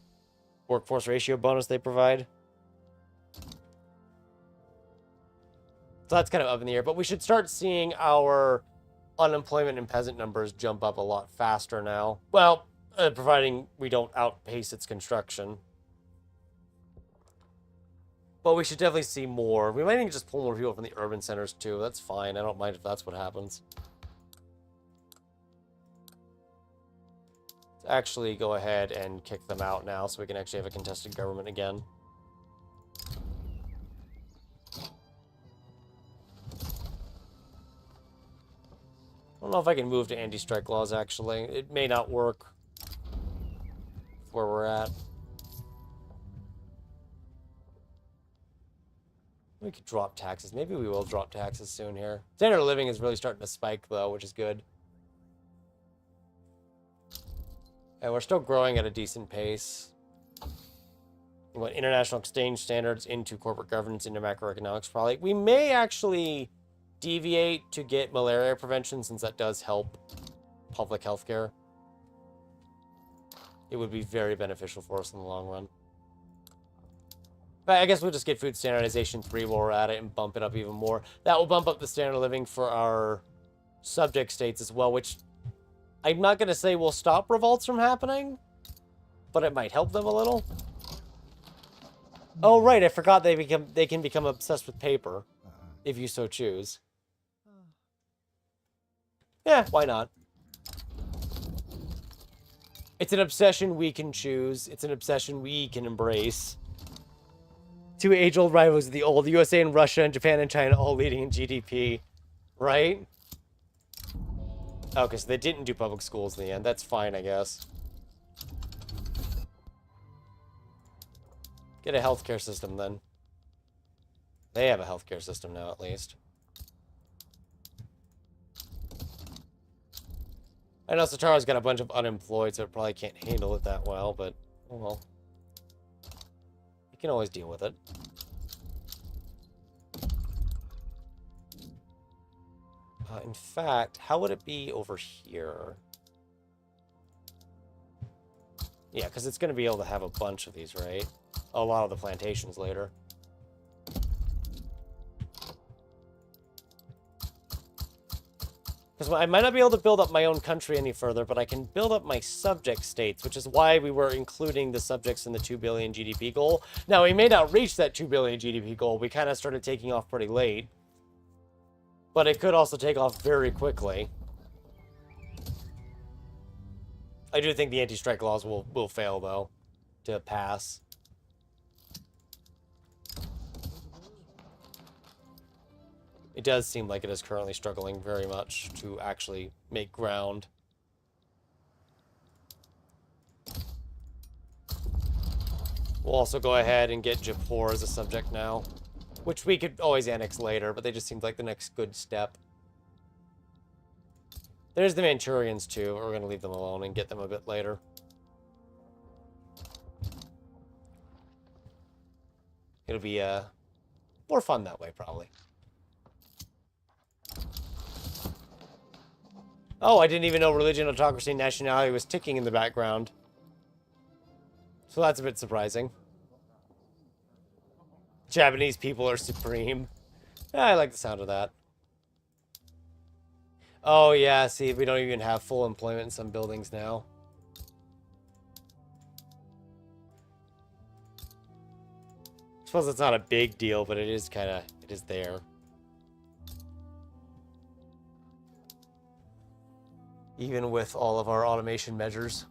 workforce ratio bonus they provide. So that's kind of up in the air, but we should start seeing our unemployment and peasant numbers jump up a lot faster now. Well, providing we don't outpace its construction. But we should definitely see more. We might even just pull more people from the urban centers too. That's fine. I don't mind if that's what happens. Let's actually go ahead and kick them out now so we can actually have a contested government again. I don't know if I can move to anti-strike laws, actually. It may not work where we're at. We could drop taxes. Maybe we will drop taxes soon here. Standard of living is really starting to spike, though, which is good. And we're still growing at a decent pace. We want international exchange standards into corporate governance, into macroeconomics, probably. We may actually deviate to get malaria prevention, since that does help public health care. It would be very beneficial for us in the long run. But I guess we'll just get food standardization 3 while we're at it and bump it up even more. That will bump up the standard of living for our subject states as well, which I'm not going to say will stop revolts from happening, but it might help them a little. Oh, right, I forgot they can become obsessed with paper, if you so choose. Yeah, why not? It's an obsession we can choose. It's an obsession we can embrace. 2 age-old rivals of the old. The USA and Russia and Japan and China all leading in GDP. Right? Okay, so they didn't do public schools in the end. That's fine, I guess. Get a healthcare system, then. They have a healthcare system now, at least. I know Sataro's got a bunch of unemployed, so it probably can't handle it that well, but, oh well. You can always deal with it. In fact, how would it be over here? Yeah, because it's going to be able to have a bunch of these, right? A lot of the plantations later. Because I might not be able to build up my own country any further, but I can build up my subject states, which is why we were including the subjects in the 2 billion GDP goal. Now, we may not reach that 2 billion GDP goal. We kind of started taking off pretty late. But it could also take off very quickly. I do think the anti-strike laws will fail, though, to pass. It does seem like it is currently struggling very much to actually make ground. We'll also go ahead and get Jaipur as a subject now, which we could always annex later, but they just seemed like the next good step. There's the Manchurians, too. We're going to leave them alone and get them a bit later. It'll be more fun that way, probably. Oh, I didn't even know religion, autocracy, and nationality was ticking in the background. So that's a bit surprising. Japanese people are supreme. Yeah, I like the sound of that. Oh, yeah, see, we don't even have full employment in some buildings now. I suppose it's not a big deal, but it is kind of, it is there. Even with all of our automation measures.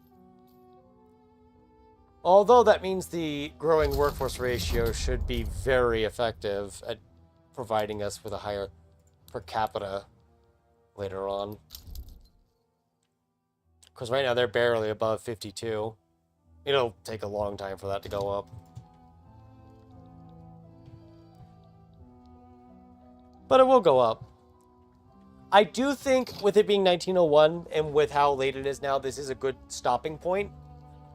Although that means the growing workforce ratio should be very effective at providing us with a higher per capita later on. Because right now they're barely above 52. It'll take a long time for that to go up. But it will go up. I do think with it being 1901 and with how late it is now, this is a good stopping point.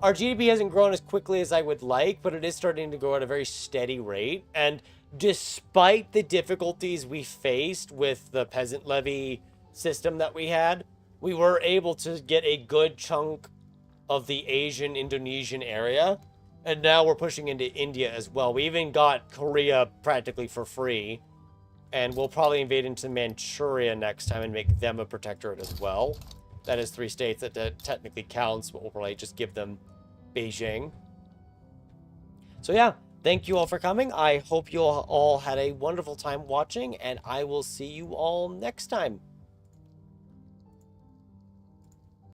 Our GDP hasn't grown as quickly as I would like, but it is starting to grow at a very steady rate. And despite the difficulties we faced with the peasant levy system that we had, we were able to get a good chunk of the Asian, Indonesian area. And now we're pushing into India as well. We even got Korea practically for free. And we'll probably invade into Manchuria next time and make them a protectorate as well. That is 3 states that technically counts, but we'll probably just give them Beijing. So yeah, thank you all for coming. I hope you all had a wonderful time watching, and I will see you all next time.